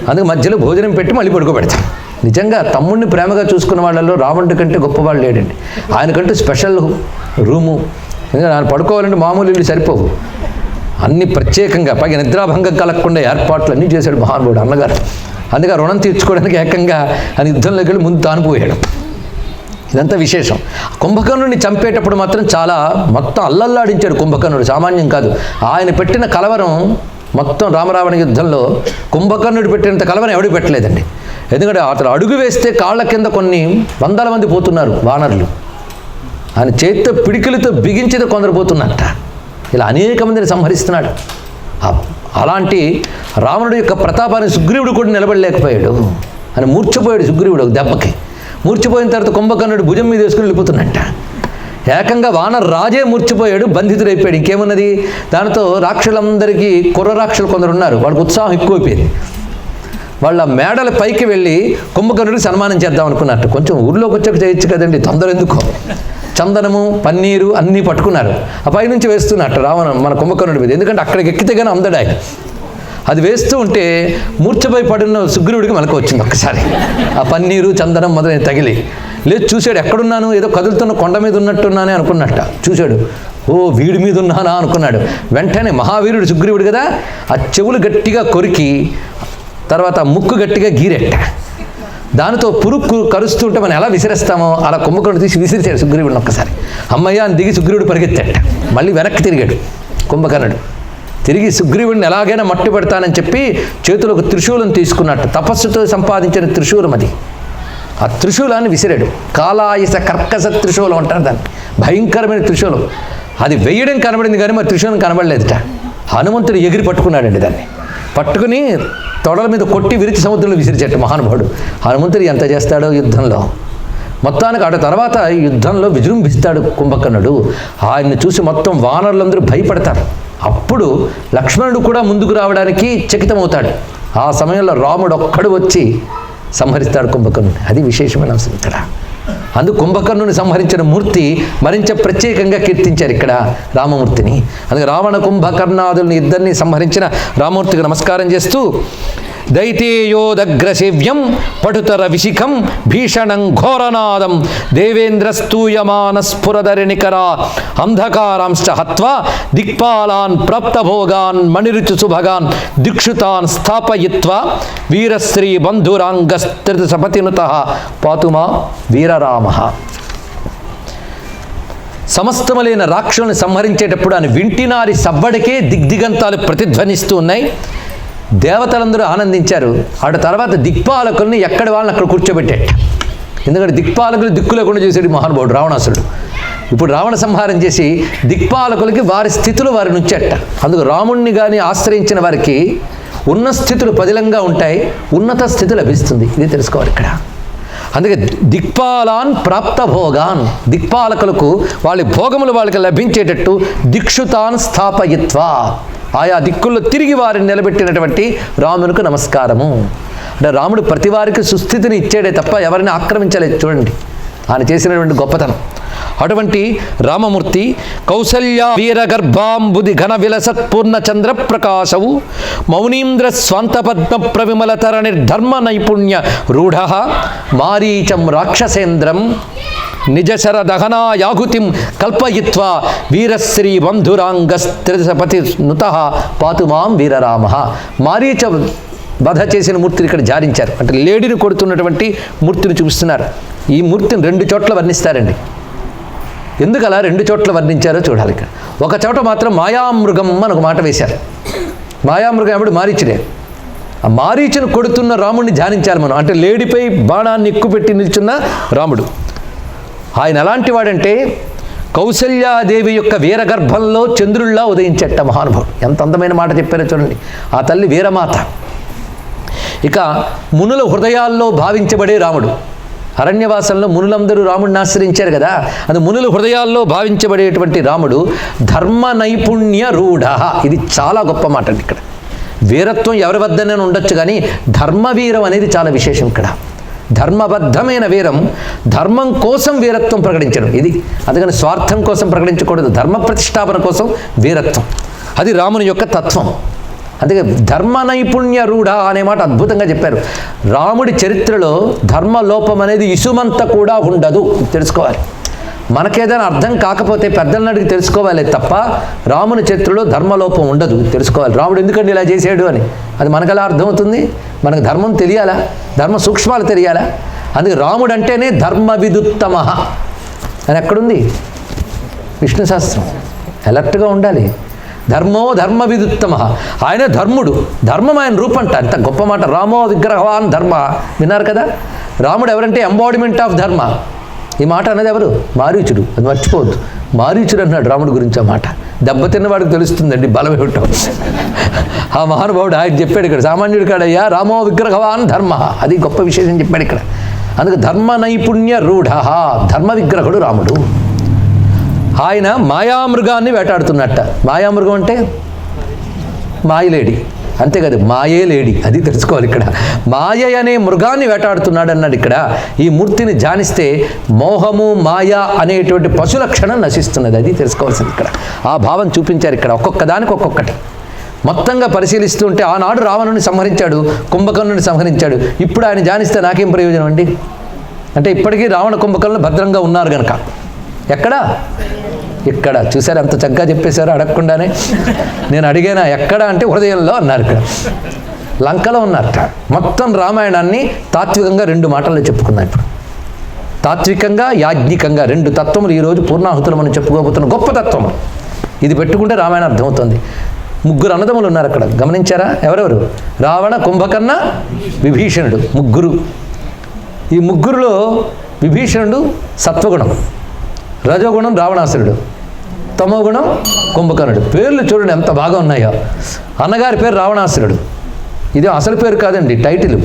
అందుకు మధ్యలో భోజనం పెట్టి మళ్ళీ పడుకోబెడతాడు. నిజంగా తమ్ముడిని ప్రేమగా చూసుకున్న వాళ్ళలో రావణుడి కంటే గొప్పవాళ్ళు లేడండి. ఆయనకంటూ స్పెషల్ రూము, ఎందుకంటే ఆయన పడుకోవాలంటే మామూలు ఇల్లు సరిపోవు, అన్ని ప్రత్యేకంగా పైగా నిద్రాభంగం కలగకుండా ఏర్పాట్లు అన్నీ చేశాడు మహానుభావుడు అన్నగారు. అందుకే రుణం తీర్చుకోవడానికి ఏకంగా ఆయన యుద్ధంలోకి వెళ్ళి ముందు తానుపోయాడు. ఇదంతా విశేషం. కుంభకర్ణుడిని చంపేటప్పుడు మాత్రం చాలా మొత్తం అల్లల్లాడించాడు కుంభకర్ణుడు, సామాన్యం కాదు. ఆయన పెట్టిన కలవరం మొత్తం రామరావణ యుద్ధంలో కుంభకర్ణుడు పెట్టినంత కలవరం ఎవడికి పెట్టలేదండి. ఎందుకంటే అతను అడుగు వేస్తే కాళ్ళ కింద కొన్ని వందల మంది పోతున్నారు వానరులు, ఆయన చేతితో పిడికిలతో బిగించితే కొందరు పోతున్నట్ట. ఇలా అనేక మందిని సంహరిస్తున్నాడు. అలాంటి రావణుడి యొక్క ప్రతాపాన్ని సుగ్రీవుడు కూడా నిలబడలేకపోయాడు అని మూర్ఛపోయాడు సుగ్రీవుడు ఒక దెబ్బకి. మూర్ఛపోయిన తర్వాత కుంభకర్ణుడు భుజం మీద వేసుకుని వెళ్ళిపోతున్నట్ట. ఏకంగా వానర రాజే మూర్ఛపోయాడు, బంధితుడైపోయాడు. ఇంకేమున్నది? దానితో రాక్షసులందరికీ కుర్ర రాక్షసులు కొందరు ఉన్నారు, వాళ్ళకి ఉత్సాహం ఎక్కువైపోయింది. వాళ్ళ మేడల పైకి వెళ్ళి కుంభకర్ణుడికి సన్మానం చేద్దాం అనుకున్నట్టు. కొంచెం ఊర్లోకి వచ్చాక చేయొచ్చు కదండి, తొందర ఎందుకో. చందనము పన్నీరు అన్నీ పట్టుకున్నారు, ఆ పైనుంచి వేస్తున్నట్టు మన కుంభకర్ణుడి మీద. ఎందుకంటే అక్కడికి ఎక్కితే కానీ అందడా. అది వేస్తూ ఉంటే మూర్ఛపై పడిన సుగ్రీవుడికి మెలకు వచ్చింది ఒక్కసారి. ఆ పన్నీరు చందనం మొదలైన తగిలి లేదు చూశాడు, ఎక్కడున్నాను, ఏదో కదులుతున్న కొండ మీద ఉన్నట్టున్నానే అనుకున్నట్ట. చూశాడు, ఓ వీడి మీద ఉన్నానా అనుకున్నాడు. వెంటనే మహావీరుడు సుగ్రీవుడు కదా, ఆ చెవులు గట్టిగా కొరికి తర్వాత ముక్కు గట్టిగా గీరెట్ట. దానితో పురుక్కు కరుస్తుంటే మనం ఎలా విసిరేస్తామో అలా కుంభకర్ణుడు తీసి విసిరిచాడు సుగ్రీవుడిని ఒక్కసారి. అమ్మయ్య అని దిగి సుగ్రీవుడు పరిగెత్తాట. మళ్ళీ వెనక్కి తిరిగాడు కుంభకర్ణుడు. తిరిగి సుగ్రీవుడిని ఎలాగైనా మట్టి పెడతానని చెప్పి చేతిలో ఒక త్రిశూలం తీసుకున్నట్టు. తపస్సుతో సంపాదించిన త్రిశూలం అది. ఆ త్రిశూలాన్ని విసిరాడు. కాలాయస కర్కస త్రిశూలం అంటారు దాన్ని, భయంకరమైన త్రిశూలం. అది వెయ్యడం కనబడింది కానీ మరి త్రిశూలం కనబడలేదుట. హనుమంతుడు ఎగిరి పట్టుకున్నాడండి దాన్ని. పట్టుకుని తొడల మీద కొట్టి విరిచి సముద్రంలో విసిరిచెట్టు మహానుభావుడు. హనుమంతుడు ఎంత చేస్తాడో యుద్ధంలో. మొత్తానికి ఆడ తర్వాత యుద్ధంలో విజృంభిస్తాడు కుంభకర్ణుడు. ఆయన్ని చూసి మొత్తం వానరులందరూ భయపడతారు. అప్పుడు లక్ష్మణుడు కూడా ముందుకు రావడానికి చకితమవుతాడు. ఆ సమయంలో రాముడు ఒక్కడు వచ్చి సంహరిస్తాడు కుంభకర్ణుని. అది విశేషమైన అంశం ఇక్కడ. అందుకు కుంభకర్ణుని సంహరించిన మూర్తి మరింత ప్రత్యేకంగా కీర్తించారు ఇక్కడ రామమూర్తిని. అందుకే రావణ కుంభకర్ణాదుల్ని ఇద్దరిని సంహరించిన రామమూర్తికి నమస్కారం చేస్తూ దైతేయోదగ్రసేవ్యం పటుతర విశిఖం భీషణం ఘోరనాదం దేవేంద్రస్తూయమాన స్ఫురదరినికరా అంధకారాంశ్చ హత్వా దిక్పాలాన్ ప్రాప్తభోగాన్ మణిరుచుసుభగాన్ దిక్షుతాన్ స్థాపయిత్వా వీరశ్రీ బంధురాంగస్త్రితసపతినుతః పాతుమా వీరరామః. సమస్తములైన రాక్షసుల్ని సంహరించేటప్పుడు ఆయన వింటినారి సవ్వడికే దిగ్దిగంతాలు ప్రతిధ్వనిస్తూ ఉన్నాయి. దేవతలందరూ ఆనందించారు. ఆడ తర్వాత దిక్పాలకుల్ని ఎక్కడి వాళ్ళని అక్కడ కూర్చోబెట్టాట. ఎందుకంటే దిక్పాలకులు దిక్కు లేకుండా చేసేది మహానుభావుడు రావణాసురుడు. ఇప్పుడు రావణ సంహారం చేసి దిక్పాలకులకి వారి స్థితులు వారిని ఉంచేట. అందుకు రాముణ్ణి కానీ ఆశ్రయించిన వారికి ఉన్న స్థితులు పదిలంగా ఉంటాయి, ఉన్నత స్థితి లభిస్తుంది. ఇది తెలుసుకోవాలి ఇక్కడ. అందుకే దిక్పాలాన్ ప్రాప్త భోగాన్, దిక్పాలకులకు వాళ్ళ భోగములు వాళ్ళకి లభించేటట్టు దిక్షుతాన్ స్థాపయిత్వా, ఆయా దిక్కుల్లో తిరిగి వారిని నిలబెట్టినటువంటి రామునికి నమస్కారము. అంటే రాముడు ప్రతి వారికి సుస్థితిని ఇచ్చాడే తప్ప ఎవరిని ఆక్రమించలేదు. చూడండి ఆయన చేసినటువంటి గొప్పతనం. అటువంటి రామమూర్తి కౌసల్య వీరగర్భాంబుది ఘన విలసత్పూర్ణ చంద్ర ప్రకాశవు మౌనీంద్ర స్వాంత పద్మ ప్రవిమలతర నిర్ధర్మ నైపుణ్య రూఢ మారీచం రాక్షసేంద్రం నిజశర దహనాయాహుతిం కల్పయిత్వా వీరశ్రీ బంధురాంగస్త్రిసపతి నుతః పాతుమాం వీరరామః. మారీచ వధ చేసిన మూర్తిని ఇక్కడ జారించారు. అంటే లేడిని కొడుతున్నటువంటి మూర్తిని చూపిస్తున్నారు. ఈ మూర్తిని 2 చోట్ల వర్ణిస్తారండి. ఎందుకు అలా 2 చోట్ల వర్ణించారో చూడాలి. ఇక్కడ ఒక చోట మాత్రం మాయామృగం అని ఒక మాట వేశారు. మాయామృగం ఎప్పుడు మారీచుడే. ఆ మారీచును కొడుతున్న రాముడిని ధ్యానించాలి మనం. అంటే లేడిపై బాణాన్ని ఎక్కుపెట్టి నిల్చున్న రాముడు. ఆయన ఎలాంటి వాడంటే కౌసల్యాదేవి యొక్క వీరగర్భంలో చంద్రుల్లా ఉదయించట మహానుభావుడు. ఎంత అందమైన మాట చెప్పారో చూడండి. ఆ తల్లి వీరమాత. ఇక మునుల హృదయాల్లో భావించబడే రాముడు. అరణ్యవాసంలో మునులందరూ రాముడిని ఆశ్రయించారు కదా, అది మునుల హృదయాల్లో భావించబడేటువంటి రాముడు ధర్మ నైపుణ్య రూఢ. ఇది చాలా గొప్ప మాట అండి. ఇక్కడ వీరత్వం ఎవరి వద్దనే ఉండొచ్చు కానీ ధర్మవీరం అనేది చాలా విశేషం. ఇక్కడ ధర్మబద్ధమైన వీరం, ధర్మం కోసం వీరత్వం ప్రకటించడం ఇది. అందుకని స్వార్థం కోసం ప్రకటించకూడదు, ధర్మ ప్రతిష్టాపన కోసం వీరత్వం. అది రాముని యొక్క తత్వం. అందుకే ధర్మ నైపుణ్య రూఢ అనే మాట అద్భుతంగా చెప్పారు. రాముడి చరిత్రలో ధర్మలోపం అనేది ఇసుమంత కూడా ఉండదు. తెలుసుకోవాలి. మనకేదైనా అర్థం కాకపోతే పెద్దలను అడిగి తెలుసుకోవాలి తప్ప రాముని చరిత్రలో ధర్మలోపం ఉండదు. తెలుసుకోవాలి. రాముడు ఎందుకంటే ఇలా చేశాడు అని అది మనకు ఎలా అర్థమవుతుంది? మనకు ధర్మం తెలియాలా, ధర్మ సూక్ష్మాలు తెలియాలా? అందుకే రాముడు అంటేనే ధర్మ విదుత్తమ అని ఎక్కడుంది? విష్ణు శాస్త్రం. అలర్ట్గా ఉండాలి. ధర్మో ధర్మ విదుత్తమ. ఆయన ధర్ముడు, ధర్మం ఆయన రూపంట. అంత గొప్ప మాట. రామో విగ్రహవాన్ ధర్మ. విన్నారు కదా? రాముడు ఎవరంటే ఎంబాడిమెంట్ ఆఫ్ ధర్మ. ఈ మాట అన్నది ఎవరు? మారీచుడు. అది మర్చిపోవద్దు. మారీచుడు అన్నాడు రాముడి గురించి ఆ మాట. దెబ్బతిన్నవాడికి తెలుస్తుందండి బలం ఏమిటో. ఆ మహానుభావుడు ఆయన చెప్పాడు ఇక్కడ, సామాన్యుడి కాడయ్యా రామో విగ్రహవాన్ ధర్మ, అది గొప్ప విశేషం చెప్పాడు ఇక్కడ. అందుకే ధర్మ నైపుణ్య రూఢ, ధర్మ విగ్రహుడు రాముడు. ఆయన మాయామృగాన్ని వేటాడుతున్నట్ట. మాయామృగం అంటే మాయలేడి, అంతే కదా, మాయే లేడి, అది తెలుసుకోవాలి ఇక్కడ. మాయ అనే మృగాన్ని వేటాడుతున్నాడు అన్నాడు ఇక్కడ. ఈ మూర్తిని ధ్యానిస్తే మోహము మాయ అనేటువంటి పశు లక్షణం నశిస్తున్నది, అది తెలుసుకోవాల్సింది ఇక్కడ. ఆ భావం చూపించారు ఇక్కడ, ఒక్కొక్క దానికి ఒక్కొక్కటి. మొత్తంగా పరిశీలిస్తుంటే ఆనాడు రావణుని సంహరించాడు, కుంభకర్ణుని సంహరించాడు. ఇప్పుడు ఆయన ధ్యానిస్తే నాకేం ప్రయోజనం అండి? అంటే ఇప్పటికీ రావణ కుంభకర్ణులు భద్రంగా ఉన్నారు కనుక. ఎక్కడ? ఇక్కడ. చూసారు అంత చక్కగా చెప్పేశారు అడగకుండానే. నేను అడిగానా ఎక్కడ అంటే హృదయంలో అన్నారు. ఇక్కడ లంకలో ఉన్నారట. మొత్తం రామాయణాన్ని తాత్వికంగా 2 మాటల్లో చెప్పుకున్నాం. ఇప్పుడు తాత్వికంగా యాజ్ఞికంగా 2 తత్వములు ఈరోజు పూర్ణాహుతులు మనం చెప్పుకోబోతున్న గొప్ప తత్వము. ఇది పెట్టుకుంటే రామాయణం అర్థమవుతుంది. 3 అన్నదమ్ములు ఉన్నారు అక్కడ, గమనించారా? ఎవరెవరు? రావణ, కుంభకర్ణ, విభీషణుడు, 3. ఈ 3లో విభీషణుడు సత్వగుణం, రజోగుణం రావణాసురుడు, తమోగుణం కుంభకర్ణుడు. పేర్లు చూడండి ఎంత బాగా ఉన్నాయో. అన్నగారి పేరు రావణాసురుడు, ఇది అసలు పేరు కాదండి, టైటిల్.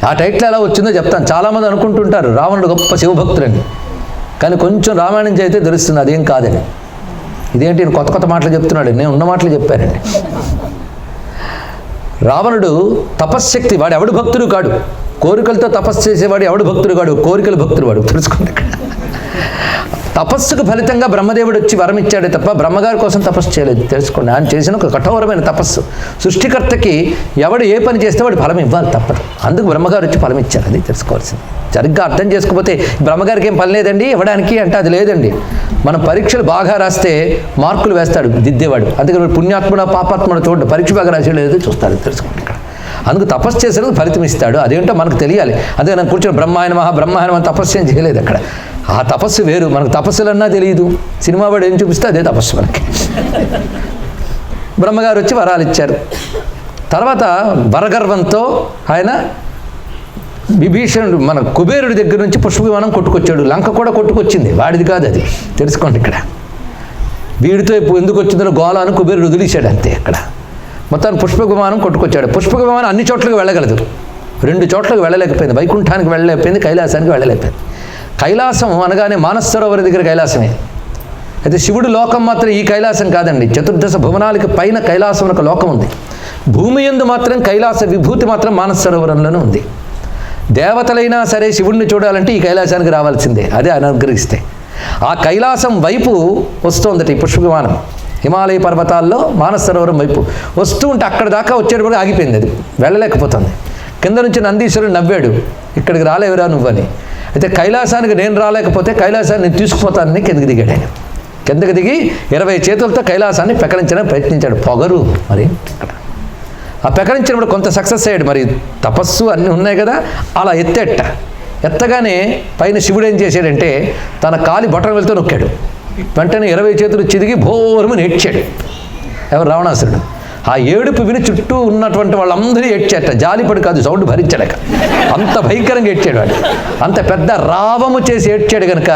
ఆ టైటిల్ ఎలా వచ్చిందో చెప్తాను. చాలామంది అనుకుంటుంటారు రావణుడు గొప్ప శివభక్తులని, కానీ కొంచెం రామాయణం చదివితే తెలుస్తుంది అదేం కాదని. ఇదేంటి కొత్త కొత్త మాటలు చెప్తున్నాడు, నేను ఉన్న మాటలు చెప్పానండి. రావణుడు తపశ్శక్తి, వాడు ఎవడు భక్తుడు కాడు. కోరికలతో తపస్సు చేసేవాడు ఎవడు భక్తుడు కాడు, కోరికల భక్తుడు వాడు. తెలుసుకోండి. తపస్సుకు ఫలితంగా బ్రహ్మదేవుడు వచ్చి వరం ఇచ్చాడే తప్ప బ్రహ్మగారి కోసం తపస్సు చేయలేదు. తెలుసుకోండి, ఆయన చేసిన ఒక కఠోరమైన తపస్సు. సృష్టికర్తకి ఎవడు ఏ పని చేస్తే వాడు ఫలం ఇవ్వాలి తప్పదు. అందుకు బ్రహ్మగారు వచ్చి ఫలం ఇచ్చారు, అది తెలుసుకోవాల్సింది. సరిగ్గా అర్థం చేసుకోకపోతే బ్రహ్మగారికి ఏం పని లేదండి ఇవ్వడానికి అంటే అది లేదండి. మనం పరీక్షలు బాగా రాస్తే మార్కులు వేస్తాడు దిద్దేవాడు. అందుకని పుణ్యాత్ముడ పాపాత్ముడ చూడు, పరీక్ష బాగా రాసేది లేదో చూస్తాడు. తెలుసుకోండి ఇక్కడ. అందుకు తపస్సు చేసేందుకు ఫలితం ఇస్తాడు, అదేంటో మనకు తెలియాలి. అదే నేను కూర్చొని బ్రహ్మాయనమని తపస్సు ఏం చేయలేదు అక్కడ. ఆ తపస్సు వేరు, మనకు తపస్సులన్నా తెలియదు. సినిమా వాడు ఏం చూపిస్తే అదే తపస్సు మనకి. బ్రహ్మగారు వచ్చి వరాలు ఇచ్చారు. తర్వాత వరగర్వంతో ఆయన విభీషణుడు మన కుబేరుడి దగ్గర నుంచి పుష్ప విమానం కొట్టుకొచ్చాడు. లంక కూడా కొట్టుకొచ్చింది, వాడిది కాదు అది. తెలుసుకోండి ఇక్కడ. వీడితో ఎందుకు వచ్చిందో గోళ అని కుబేరుడు వదిలేశాడు అంతే. అక్కడ మొత్తాన్ని పుష్ప విమానం కొట్టుకొచ్చాడు. పుష్ప విమానం అన్ని చోట్లకి వెళ్ళగలదు, 2 చోట్లకు వెళ్ళలేకపోయింది. వైకుంఠానికి వెళ్ళలేకపోయింది, కైలాసానికి వెళ్ళలేకపోయింది. కైలాసం అనగానే మానస సరోవర దగ్గర కైలాసమే. అయితే శివుడు లోకం మాత్రం ఈ కైలాసం కాదండి. 14 భువనాలకి పైన కైలాసం ఒక లోకం ఉంది. భూమి యందు మాత్రం కైలాస విభూతి మాత్రం మానస సరోవరంలోనే ఉంది. దేవతలైనా సరే శివుడిని చూడాలంటే ఈ కైలాసానికి రావాల్సిందే, అదే అనుగ్రహిస్తే. ఆ కైలాసం వైపు వస్తోందట ఈ పుష్ప విమానం. హిమాలయ పర్వతాల్లో మానస సరోవరం వైపు వస్తూ ఉంటే అక్కడ దాకా వచ్చేటప్పుడు ఆగిపోయింది, అది వెళ్ళలేకపోతుంది. కింద నుంచి నందీశ్వరుడు నవ్వాడు, ఇక్కడికి రాలేవురా నువ్వని. అయితే కైలాసానికి నేను రాలేకపోతే కైలాసాన్ని నేను తీసుకుపోతానని కిందకి దిగాడు ఆయన. కిందకి దిగి 20 చేతులతో కైలాసాన్ని పెకలించడానికి ప్రయత్నించాడు. పొగరు మరి ఇక్కడ. ఆ పెకలించినప్పుడు కొంత సక్సెస్ అయ్యాడు. మరి తపస్సు అన్నీ ఉన్నాయి కదా, అలా ఎత్తగానే పైన శివుడు ఏం చేశాడంటే తన కాలి బొటన వెళ్తూ నొక్కాడు. వెంటనే 20 చేతులు చిదిగి భోరమని ఏడ్చాడు. ఎవరు? రావణాసురుడు. ఆ ఏడుపు విని చుట్టూ ఉన్నటువంటి వాళ్ళందరూ ఏడ్చాట. జాలిపడి కాదు, సౌండ్ భరించలేక అంత భయంకరంగా ఏడ్చాడు వాడు. అంత పెద్ద రావము చేసి ఏడ్చాడు కనుక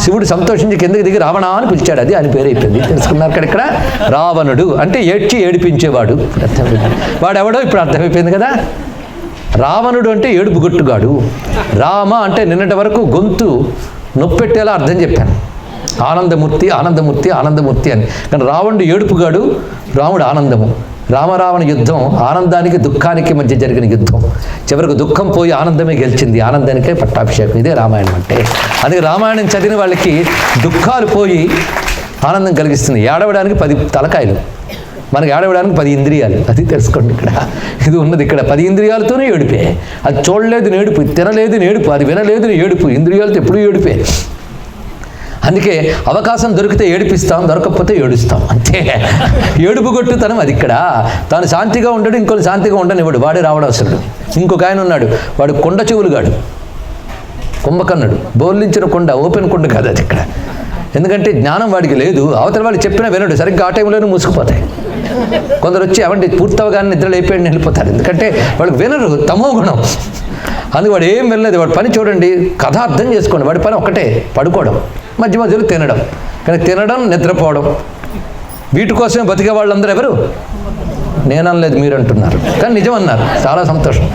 శివుడు సంతోషించి కిందకి దిగి రావణ అని పిలిచాడు. అది ఆయన పేరు అయిపోయింది. తెలుసుకున్నారు ఇక్కడ. రావణుడు అంటే ఏడ్చి ఏడిపించేవాడు. అర్థమైపోయింది. వాడెవడో ఇప్పుడు అర్థమైపోయింది కదా. రావణుడు అంటే ఏడుపు గొట్టుగాడు. రామ అంటే నిన్నటి వరకు గొంతు నొప్పెట్టేలా అర్థం చెప్పాను. ఆనందమూర్తి ఆనందమూర్తి ఆనందమూర్తి అని. కానీ రావణుడు ఏడుపుగాడు, రాముడు ఆనందము. రామరావణ యుద్ధం ఆనందానికి దుఃఖానికి మధ్య జరిగిన యుద్ధం. చివరికి దుఃఖం పోయి ఆనందమే గెలిచింది. ఆనందానికే పట్టాభిషేకం. ఇదే రామాయణం అంటే. అదే రామాయణం చదివిన వాళ్ళకి దుఃఖాలు పోయి ఆనందం కలిగిస్తుంది. ఏడవడానికి 10 తలకాయలు, మనకి ఏడవడానికి 10 ఇంద్రియాలు. అది తెలుసుకోండి ఇక్కడ. ఇది ఉన్నది ఇక్కడ. 10 ఇంద్రియాలతోనే ఏడుపే. అది చూడలేదు నేడుపు, తినలేదు నేడుపు, అది వినలేదు ఏడుపు. ఇంద్రియాలతో ఎప్పుడూ ఏడుపే. అందుకే అవకాశం దొరికితే ఏడిపిస్తాం, దొరకకపోతే ఏడుస్తాం అంతే. ఏడుపు కొట్టుతనం అది ఇక్కడ. తాను శాంతిగా ఉండడు, ఇంకొన్ని శాంతిగా ఉండనివ్వడు. వాడే రావణాసురుడు. ఇంకొక ఆయన ఉన్నాడు, వాడు కొండ చెవులుగాడు, కుంభకర్ణుడు. బోర్లించిన కొండ, ఓపెన్ కొండ కాదు అది ఇక్కడ. ఎందుకంటే జ్ఞానం వాడికి లేదు. అవతల వాళ్ళు చెప్పినా వినడు. సరిగ్గా ఆ టైంలోనే మూసుకుపోతాయి. కొందరు వచ్చి అవండి పూర్తవగానే నిద్ర లేపేయండి వెళ్ళిపోతారు. ఎందుకంటే వాళ్ళకి వినరు, తమో గుణం. అందుకు వాడు ఏం వినలేదు. వాడు పని చూడండి, కథ అర్థం చేసుకోండి. వాడి పని ఒక్కటే, పడుకోవడం. మధ్య మధ్యలో తినడం. కానీ తినడం, నిద్రపోవడం, వీటి కోసమే బతికే వాళ్ళందరూ ఎవరు? నేను అనలేదు, మీరు అంటున్నారు, కానీ నిజం అన్నారు. చాలా సంతోషం.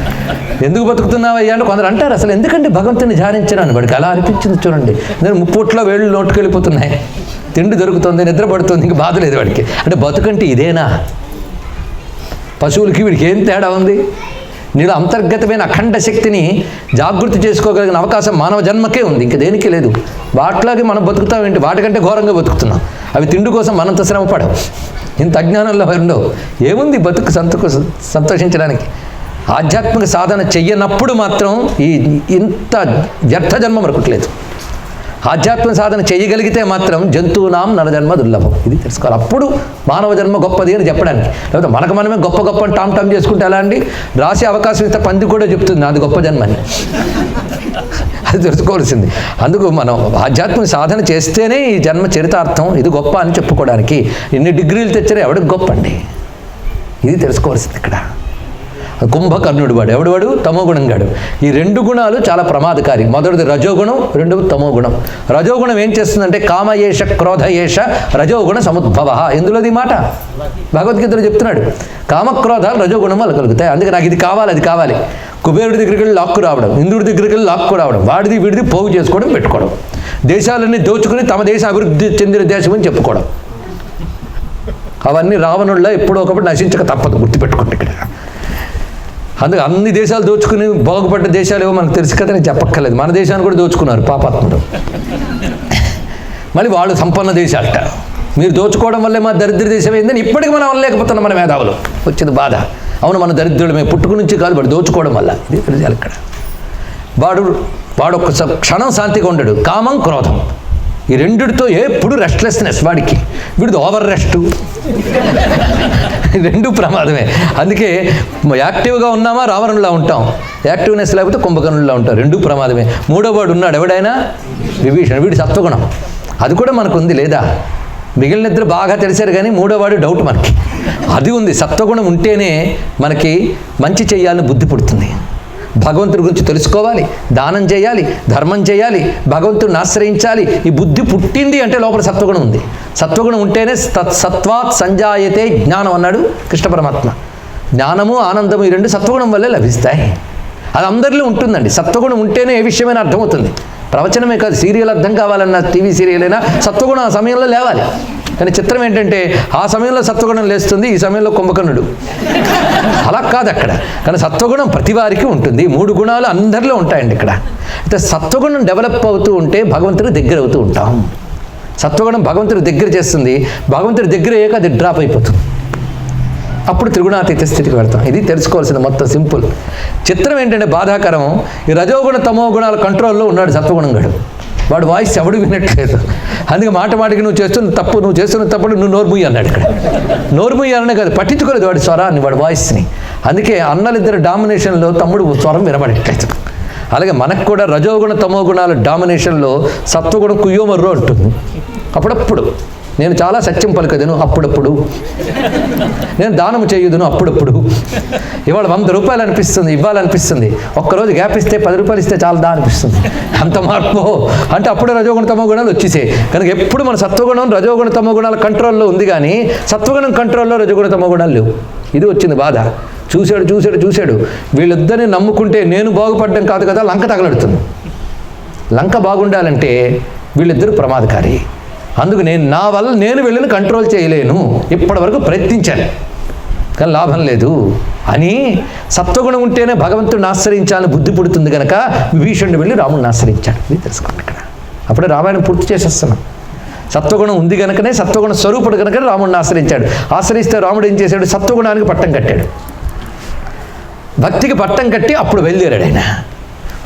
ఎందుకు బతుకుతున్నావయ్యా అంటే కొందరు అంటారు, అసలు ఎందుకంటే భగవంతుని ధ్యానించడానికి. వాడికి అలా అనిపించింది చూడండి. నేను ముప్పూట్లో వేళ్ళు నోటుకు వెళ్ళిపోతున్నాయి, తిండి దొరుకుతుంది, నిద్ర పడుతుంది, ఇంక బాధ లేదు వాడికి. అంటే బతుకంటే ఇదేనా? పశువులకి వీడికి ఏం తేడా ఉంది? నీలో అంతర్గతమైన అఖండ శక్తిని జాగృతి చేసుకోగలిగిన అవకాశం మానవ జన్మకే ఉంది, ఇంక దేనికి లేదు. వాటిలాగే మనం బతుకుతామేంటి? వాటికంటే ఘోరంగా బతుకుతున్నాం. అవి తిండి కోసం మనంత శ్రమ పడవు, ఇంత అజ్ఞానంలో ఉండవు. ఏముంది బతుకు సంతోషించడానికి? ఆధ్యాత్మిక సాధన చెయ్యనప్పుడు మాత్రం ఇంత వ్యర్థ జన్మ మరొకట్లేదు. ఆధ్యాత్మిక సాధన చేయగలిగితే మాత్రం జంతువునాం నరజన్మ దుర్లభం, ఇది తెలుసుకోవాలి. అప్పుడు మానవ జన్మ గొప్పది అని చెప్పడానికి. లేకపోతే మనకు మనమే గొప్ప గొప్ప టామ్ టామ్ చేసుకుంటే ఎలా అండి? రాసి అవకాశం ఇస్తే పంది కూడా చెప్తుంది అది గొప్ప జన్మ అని. అది తెలుసుకోవాల్సింది. అందుకు మనం ఆధ్యాత్మిక సాధన చేస్తేనే ఈ జన్మ చరితార్థం, ఇది గొప్ప అని చెప్పుకోవడానికి. ఇన్ని డిగ్రీలు తెచ్చారు, ఎవడికి గొప్ప అండి? ఇది తెలుసుకోవాల్సింది ఇక్కడ. కుంభకర్ణుడు వాడు ఎవడు? తమోగుణం గాడు. ఈ రెండు గుణాలు చాలా ప్రమాదకారి. మొదటిది రజోగుణం, రెండవది తమోగుణం. రజోగుణం ఏం చేస్తుందంటే కామయేష క్రోధయేష రజోగుణ సముద్భవ. ఎందులోది మాట? భగవద్గీతలో చెప్తున్నాడు. కామక్రోధాలు రజోగుణం వల్ల కలుగుతాయి. అందుకే నాకు ఇది కావాలి, అది కావాలి. కుబేరుడి దగ్గరికి వెళ్ళి లాక్కు రావడం, ఇంద్రుడి దగ్గరికి వెళ్ళి లాక్కు రావడం, వాడిది వీడిది పోగు చేసుకోవడం, పెట్టుకోవడం, దేశాలన్నీ దోచుకుని తమ దేశం అభివృద్ధి చెందిన దేశం అని చెప్పుకోవడం. అవన్నీ రావణుల్లో ఎప్పుడో ఒకప్పుడు నశించక తప్పదు, గుర్తుపెట్టుకోండి ఇక్కడ. అందుకే అన్ని దేశాలు దోచుకుని బాగుపడ్డ దేశాలు ఏవో మనకు తెలుసు కదా, నేను చెప్పక్కర్లేదు. మన దేశాన్ని కూడా దోచుకున్నారు పాపాత్ముడు. మళ్ళీ వాళ్ళు సంపన్న దేశాలట. మీరు దోచుకోవడం వల్లే మా దరిద్ర దేశం అయిందని ఇప్పటికీ మనం అనలేకపోతున్నాం. మన మేధావులు వచ్చింది బాధ. అవును, మన దరిద్రులమే, పుట్టుకు నుంచి కాదు, వాడు దోచుకోవడం వల్ల. ఇది తెలియాలి ఇక్కడ. వాడు ఒక క్షణం శాంతిగా ఉండడు. కామం, క్రోధం, ఈ రెండిటితో ఎప్పుడు రెస్ట్లెస్నెస్ వాడికి. వీడిది ఓవర్ రెస్ట్. రెండు ప్రమాదమే. అందుకే యాక్టివ్గా ఉన్నామా రావణులా ఉంటాం, యాక్టివ్నెస్ లేకపోతే కుంభకర్ణులా ఉంటాం. రెండు ప్రమాదమే. మూడో వాడు ఉన్నాడు, ఎవడైనా విభీషణుడు. వీడి సత్వగుణం అది కూడా మనకు ఉంది లేదా? మిగిలిన ఇద్దరు బాగా తెలిసారు, కానీ మూడోవాడు డౌట్ మనకి. అది ఉంది. సత్వగుణం ఉంటేనే మనకి మంచి చేయాలని బుద్ధి పుడుతుంది. భగవంతుడి గురించి తెలుసుకోవాలి, దానం చేయాలి, ధర్మం చేయాలి, భగవంతుడిని ఆశ్రయించాలి. ఈ బుద్ధి పుట్టింది అంటే లోపల సత్వగుణం ఉంది. సత్వగుణం ఉంటేనే సత్వాత్ సంజాయతే జ్ఞానం అన్నాడు కృష్ణ పరమాత్మ. జ్ఞానము, ఆనందము ఈ రెండు సత్వగుణం వల్లే లభిస్తాయి. అది అందరిలో ఉంటుందండి. సత్వగుణం ఉంటేనే ఏ విషయమైనా అర్థమవుతుంది. ప్రవచనమే కాదు, సీరియల్ అర్థం కావాలన్నా, టీవీ సీరియల్ అయినా సత్వగుణం ఆ సమయంలో లేవాలి. కానీ చిత్రం ఏంటంటే ఆ సమయంలో సత్వగుణం లేస్తుంది, ఈ సమయంలో కుంభకర్ణుడు. అలా కాదు అక్కడ. కానీ సత్వగుణం ప్రతి వారికి ఉంటుంది. మూడు గుణాలు అందరిలో ఉంటాయండి ఇక్కడ. అయితే సత్వగుణం డెవలప్ అవుతూ ఉంటే భగవంతుడి దగ్గర అవుతూ ఉంటాం. సత్వగుణం భగవంతుడి దగ్గర చేస్తుంది. భగవంతుడి దగ్గర అయ్యాక అది డ్రాప్ అయిపోతుంది. అప్పుడు త్రిగుణాతీత స్థితికి వెళ్తాం. ఇది తెలుసుకోవాల్సిన మొత్తం సింపుల్. చిత్రం ఏంటంటే బాధాకరం, ఈ రజోగుణ తమో గుణాల కంట్రోల్లో ఉన్నాడు సత్వగుణం గడు. వాడు వాయిస్ ఎవడు వినట్లేదు. అందుకే మాట మాటికి నువ్వు చేస్తున్న తప్పు, నువ్వు చేస్తున్న తప్పుడు నువ్వు నోర్ముయ్యి అన్నాడు ఇక్కడ. నోర్ముయ్యి అనే కాదు, పట్టించుకోలేదు వాడి స్వరాన్ని, వాడి వాయిస్ని. అందుకే అన్నలిద్దరు డామినేషన్లో తమ్ముడు స్వరం వినబడట్లేదు. అలాగే మనకు కూడా రజోగుణ తమో గుణాల డామినేషన్లో సత్వగుణం కుయ్యోమర్రో ఉంటుంది. అప్పుడప్పుడు నేను చాలా సత్యం పలుకదును, అప్పుడప్పుడు నేను దానము చేయుదును, అప్పుడప్పుడు. ఇవాళ 100 రూపాయలు అనిపిస్తుంది, ఇవ్వాలనిపిస్తుంది. ఒక్కరోజు గ్యాప్ ఇస్తే 10 రూపాయలు ఇస్తే చాలదా అనిపిస్తుంది. అంత మార్పు అంటే అప్పుడే రజోగుణ తమో గుణాలు వచ్చేసాయి. కనుక ఎప్పుడు మన సత్వగుణం రజోగుణ తమో గుణాల కంట్రోల్లో ఉంది, కానీ సత్వగుణం కంట్రోల్లో రజోగుణ తమో గుణాలు లేవు. ఇది వచ్చింది బాధ. చూశాడు వీళ్ళిద్దరిని నమ్ముకుంటే నేను బాగుపడడం కాదు కదా, లంక తగలడుతుంది. లంక బాగుండాలంటే వీళ్ళిద్దరూ ప్రమాదకారి. అందుకు నా వల్ల నేను వెళ్ళిన కంట్రోల్ చేయలేను, ఇప్పటివరకు ప్రయత్నించాను కానీ లాభం లేదు అని. సత్వగుణం ఉంటేనే భగవంతుడిని ఆశ్రయించాలని బుద్ధి పుడుతుంది కనుక విభీషణుడు వెళ్ళి రాముడిని ఆశ్రయించాడు. ఇది తెలుసుకోండి ఇక్కడ. అప్పుడే రామాయణం పూర్తి చేసేస్తున్నాం. సత్వగుణం ఉంది కనుకనే, సత్వగుణ స్వరూపుడు కనుకనే రాముడిని ఆశ్రయించాడు. ఆశ్రయిస్తే రాముడు ఏం చేశాడు? సత్వగుణానికి పట్టం కట్టాడు. భక్తికి పట్టం కట్టి అప్పుడు బయలుదేరాడు ఆయన.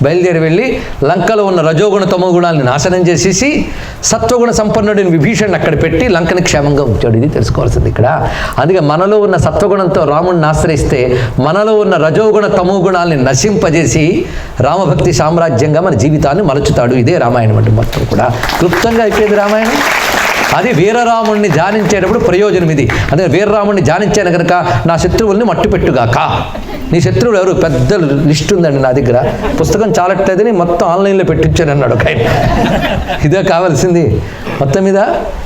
బయలుదేరి వెళ్ళి లంకలో ఉన్న రజోగుణ తమో గుణాలను నాశనం చేసేసి సత్వగుణ సంపన్నుడిని విభీషణుని అక్కడ పెట్టి లంకని క్షేమంగా ఉంచాడు. ఇది తెలుసుకోవాల్సింది ఇక్కడ. అందుకే మనలో ఉన్న సత్వగుణంతో రాముడిని ఆశ్రయిస్తే మనలో ఉన్న రజోగుణ తమో గుణాలని నశింపజేసి రామభక్తి సామ్రాజ్యంగా మన జీవితాన్ని మలుచుతాడు. ఇదే రామాయణం అంటే మొత్తం కూడా క్లుప్తంగా అయిపోయింది రామాయణం. అది వీరరాముణ్ణి ధ్యానించేటప్పుడు ప్రయోజనం ఇది. అదే వీరరాముణ్ణి ధ్యానించాను కనుక నా శత్రువుల్ని మట్టుపెట్టుగాక. నీ శత్రువులు ఎవరు? పెద్ద లిస్ట్ ఉందండి నా దగ్గర, పుస్తకం చాలట్లేదని మొత్తం ఆన్లైన్లో పెట్టించాను అన్నాడు ఒక ఆయన. ఇదే కావాల్సింది. మొత్తం మీద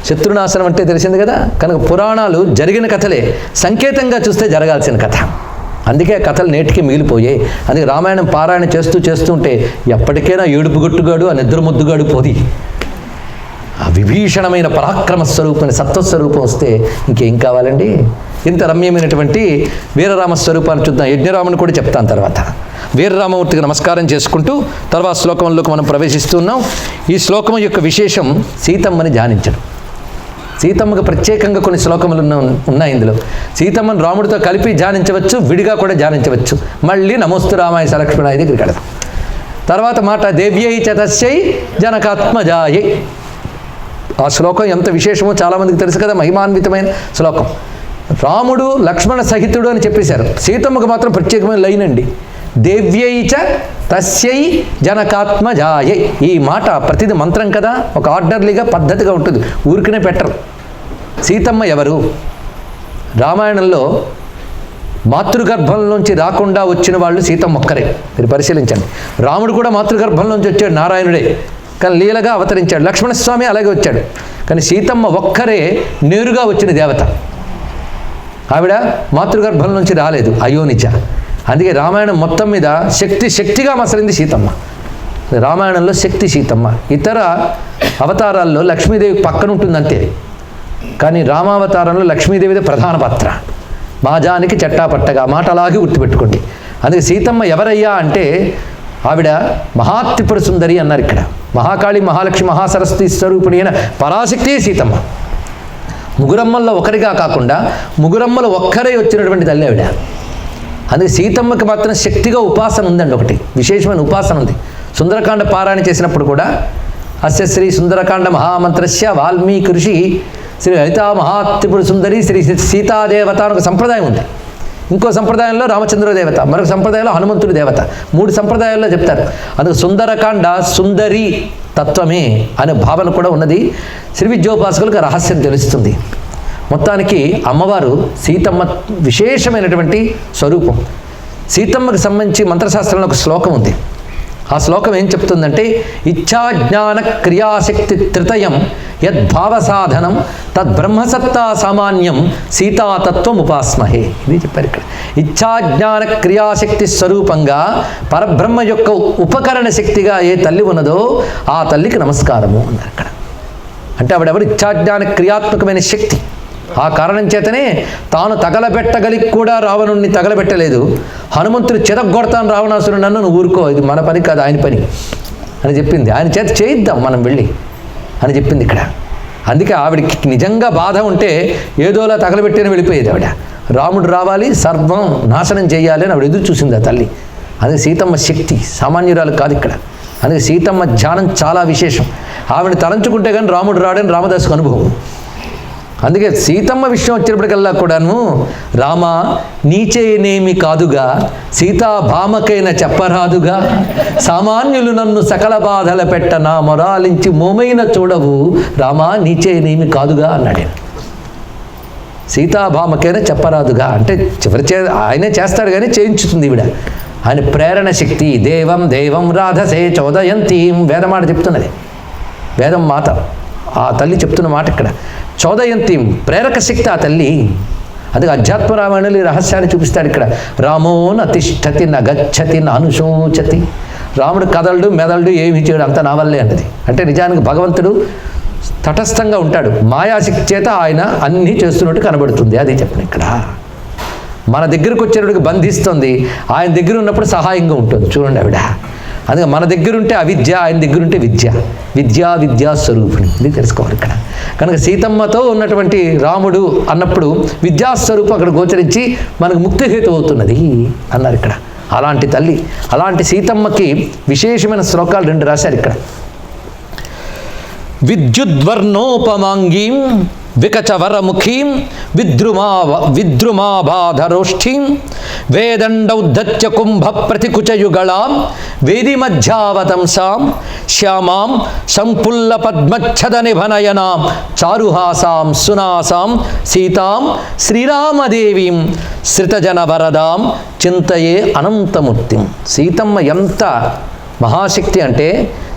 శత్రునాశనం అంటే తెలిసింది కదా. కనుక పురాణాలు జరిగిన కథలే, సంకేతంగా చూస్తే జరగాల్సిన కథ. అందుకే కథలు నేటికి మిగిలిపోయాయి. అందుకే రామాయణం పారాయణ చేస్తూ ఉంటే ఎప్పటికైనా ఏడుపు గొట్టుగాడు, ఆ నిద్ర ముద్దుగాడు పోది. ఆ విభీషణమైన పరాక్రమ స్వరూపమైన సత్వస్వరూపం వస్తే ఇంకేం కావాలండి? ఇంత రమ్యమైనటువంటి వీరరామ స్వరూపాన్ని చూద్దాం. యజ్ఞరాముని కూడా చెప్తాను తర్వాత. వీరరామమూర్తికి నమస్కారం చేసుకుంటూ తర్వాత శ్లోకంలోకి మనం ప్రవేశిస్తున్నాం. ఈ శ్లోకం యొక్క విశేషం సీతమ్మని ధ్యానించడం. సీతమ్మకు ప్రత్యేకంగా కొన్ని శ్లోకములు ఉన్నాయి ఇందులో. సీతమ్మను రాముడితో కలిపి ధ్యానించవచ్చు, విడిగా కూడా ధ్యానించవచ్చు. మళ్ళీ నమోస్తు రామాయ సలక్ష్మణాయ దగ్గరికి వెళదాం. తర్వాత మాట దేవ్యై చతస్యై జనకాత్మజాయై. ఆ శ్లోకం ఎంత విశేషమో చాలామందికి తెలుసు కదా, మహిమాన్వితమైన శ్లోకం. రాముడు లక్ష్మణ సహితుడు అని చెప్పేశారు, సీతమ్మకు మాత్రం ప్రత్యేకమైన లైన్ అండి. దేవ్యై చ తస్యై జనకాత్మజాయై. ఈ మాట ప్రతిది మంత్రం కదా, ఒక ఆర్డర్లీగా పద్ధతిగా ఉంటుంది, ఊరికనే పెట్టరు. సీతమ్మ ఎవరు? రామాయణంలో మాతృగర్భంలోంచి రాకుండా వచ్చిన వాళ్ళు సీతమ్మ ఒక్కరే. మీరు పరిశీలించండి. రాముడు కూడా మాతృగర్భంలోంచి వచ్చాడు, నారాయణుడే, కానీ లీలగా అవతరించాడు. లక్ష్మణస్వామి అలాగే వచ్చాడు. కానీ సీతమ్మ ఒక్కరే నేరుగా వచ్చిన దేవత. ఆవిడ మాతృగర్భం నుంచి రాలేదు, అయోనిజ. అందుకే రామాయణం మొత్తం మీద శక్తిగా మసలింది సీతమ్మ. రామాయణంలో శక్తి సీతమ్మ. ఇతర అవతారాల్లో లక్ష్మీదేవి పక్కన ఉంటుందంతే, కానీ రామావతారంలో లక్ష్మీదేవిదే ప్రధాన పాత్ర. మాజానికి చట్టాపట్టగా మాట అలాగే గుర్తుపెట్టుకోండి. అందుకే సీతమ్మ ఎవరయ్యా అంటే ఆవిడ మహాత్రిపుర సుందరి అన్నారు ఇక్కడ. మహాకాళి, మహాలక్ష్మి, మహాసరస్వతి స్వరూపిణి అయిన పరాశక్తి సీతమ్మ. ముగురమ్మల్లో ఒకరిగా కాకుండా ముగురమ్మలు ఒక్కరే వచ్చినటువంటి తల్లి ఆవిడ. అందుకే సీతమ్మకి మాత్రం శక్తిగా ఉపాసన ఉందండి. ఒకటి విశేషమైన ఉపాసన ఉంది. సుందరకాండ పారాయణ చేసినప్పుడు కూడా అస్య శ్రీ సుందరకాండ మహామంత్రస్య వాల్మీకి ఋషి శ్రీ లలితా మహాత్రిపుర సుందరి శ్రీ సీతాదేవత అని ఒక సంప్రదాయం ఉంది. ఇంకో సంప్రదాయంలో రామచంద్ర దేవత, మరొక సంప్రదాయంలో హనుమంతుడి దేవత. 3 సంప్రదాయాల్లో చెప్తారు. అందుకు సుందరకాండ సుందరి తత్వమే అనే భావన కూడా ఉన్నది. శ్రీ విద్యోపాసకులకు రహస్యం తెలుస్తుంది. మొత్తానికి అమ్మవారు సీతమ్మ విశేషమైనటువంటి స్వరూపం. సీతమ్మకు సంబంధించి మంత్రశాస్త్రంలో ఒక శ్లోకం ఉంది. ఆ శ్లోకం ఏం చెప్తుందంటే, ఇచ్ఛాజ్ఞాన క్రియాశక్తి త్రితయం యద్భావసాధనం తద్బ్రహ్మసత్తా సామాన్యం సీతాతత్వం ఉపాస్మహే. ఇది చెప్పారు ఇక్కడ. ఇచ్ఛాజ్ఞాన క్రియాశక్తి స్వరూపంగా పరబ్రహ్మ యొక్క ఉపకరణ శక్తిగా ఏ తల్లి ఉన్నదో ఆ తల్లికి నమస్కారము అన్నారు అక్కడ. అంటే ఆవిడెవరు? ఇచ్ఛాజ్ఞాన క్రియాత్మకమైన శక్తి. ఆ కారణం చేతనే తాను తగలబెట్టగలిగి కూడా రావణుణ్ణి తగలబెట్టలేదు. హనుమంతుడు చెరగొడతాను రావణాసురుడు, నన్ను నువ్వు ఊరుకో, ఇది మన పని కాదు ఆయన పని అని చెప్పింది. ఆయన చేత చేయిద్దాం మనం వెళ్ళి అని చెప్పింది ఇక్కడ. అందుకే ఆవిడకి నిజంగా బాధ ఉంటే ఏదోలా తగలబెట్టేని వెళ్ళిపోయేది ఆవిడ. రాముడు రావాలి, సర్వం నాశనం చేయాలి అని ఆవిడ ఎదురు చూసింది ఆ తల్లి. అందుకే సీతమ్మ శక్తి సామాన్యురాలు కాదు ఇక్కడ. అందుకే సీతమ్మ ధ్యానం చాలా విశేషం. ఆవిడని తలంచుకుంటే కానీ రాముడు రాడని రామదాసుకు అనుభవం. అందుకే సీతమ్మ విషయం వచ్చినప్పటికల్లా కూడాను, రామ నీచేనేమి కాదుగా సీతాభామకైన చెప్పరాదుగా, సామాన్యులు నన్ను సకల బాధల పెట్ట నా మొరాలించి మోమైన చూడవు, రామ నీచేనేమి కాదుగా అన్నాడు. సీతాభామకైనా చెప్పరాదుగా అంటే ఆయనే చేస్తాడు కానీ చేయించుతుంది ఈవిడ. ఆయన ప్రేరణ శక్తి. దేవం దేవం రాధసే చోదయంతీం వేదమాట చెప్తున్నది. వేదం మాత ఆ తల్లి చెప్తున్న మాట ఇక్కడ. చోదయంతీం ప్రేరక శక్తి ఆ తల్లి. అందుకే అధ్యాత్మ రామాయణంలో ఈ రహస్యాన్ని చూపిస్తాడు ఇక్కడ. రామో నతిష్టతి నగచ్చతి నానుశోచతి. రాముడు కదలడు మెదలడు ఏమి చేయడు, అంత నా వల్లే అన్నది. అంటే నిజానికి భగవంతుడు తటస్థంగా ఉంటాడు, మాయాశక్తి చేత ఆయన అన్నీ చేస్తున్నట్టు కనబడుతుంది. అది చెప్పిన ఇక్కడ. మన దగ్గరకు వచ్చేటప్పటికి బంధిస్తుంది, ఆయన దగ్గర ఉన్నప్పుడు సహాయంగా ఉంటుంది. చూడండి ఆవిడ. అందుకే మన దగ్గరుంటే అవిద్య, ఆయన దగ్గరుంటే విద్య. విద్యా స్వరూపిణి. ఇది తెలుసుకోవాలి ఇక్కడ. కనుక సీతమ్మతో ఉన్నటువంటి రాముడు అన్నప్పుడు విద్యాస్వరూపం అక్కడ గోచరించి మనకు ముక్తిహేతు అవుతున్నది అన్నారు ఇక్కడ. అలాంటి తల్లి, అలాంటి సీతమ్మకి విశేషమైన శ్లోకాలు 2 రాశారు ఇక్కడ. విద్యుద్వర్ణోపమాంగీం వికచవరముఖీం విద్రుమాబాధరోష్ఠీం వేదండౌద్ధత్య కుంభ ప్రతికుచయుగళాం వేదిమధ్యావతంసాం శ్యామాం సంపుల్ల పద్మచ్ఛద నిభనయనాం చారుహాసాం సునాసాం సీతాం శ్రీరామదేవీం శ్రితజనవరదాం చింతయే అనంతమూర్తిం. సీతమ్మ ఎంత మహాశక్తి అంటే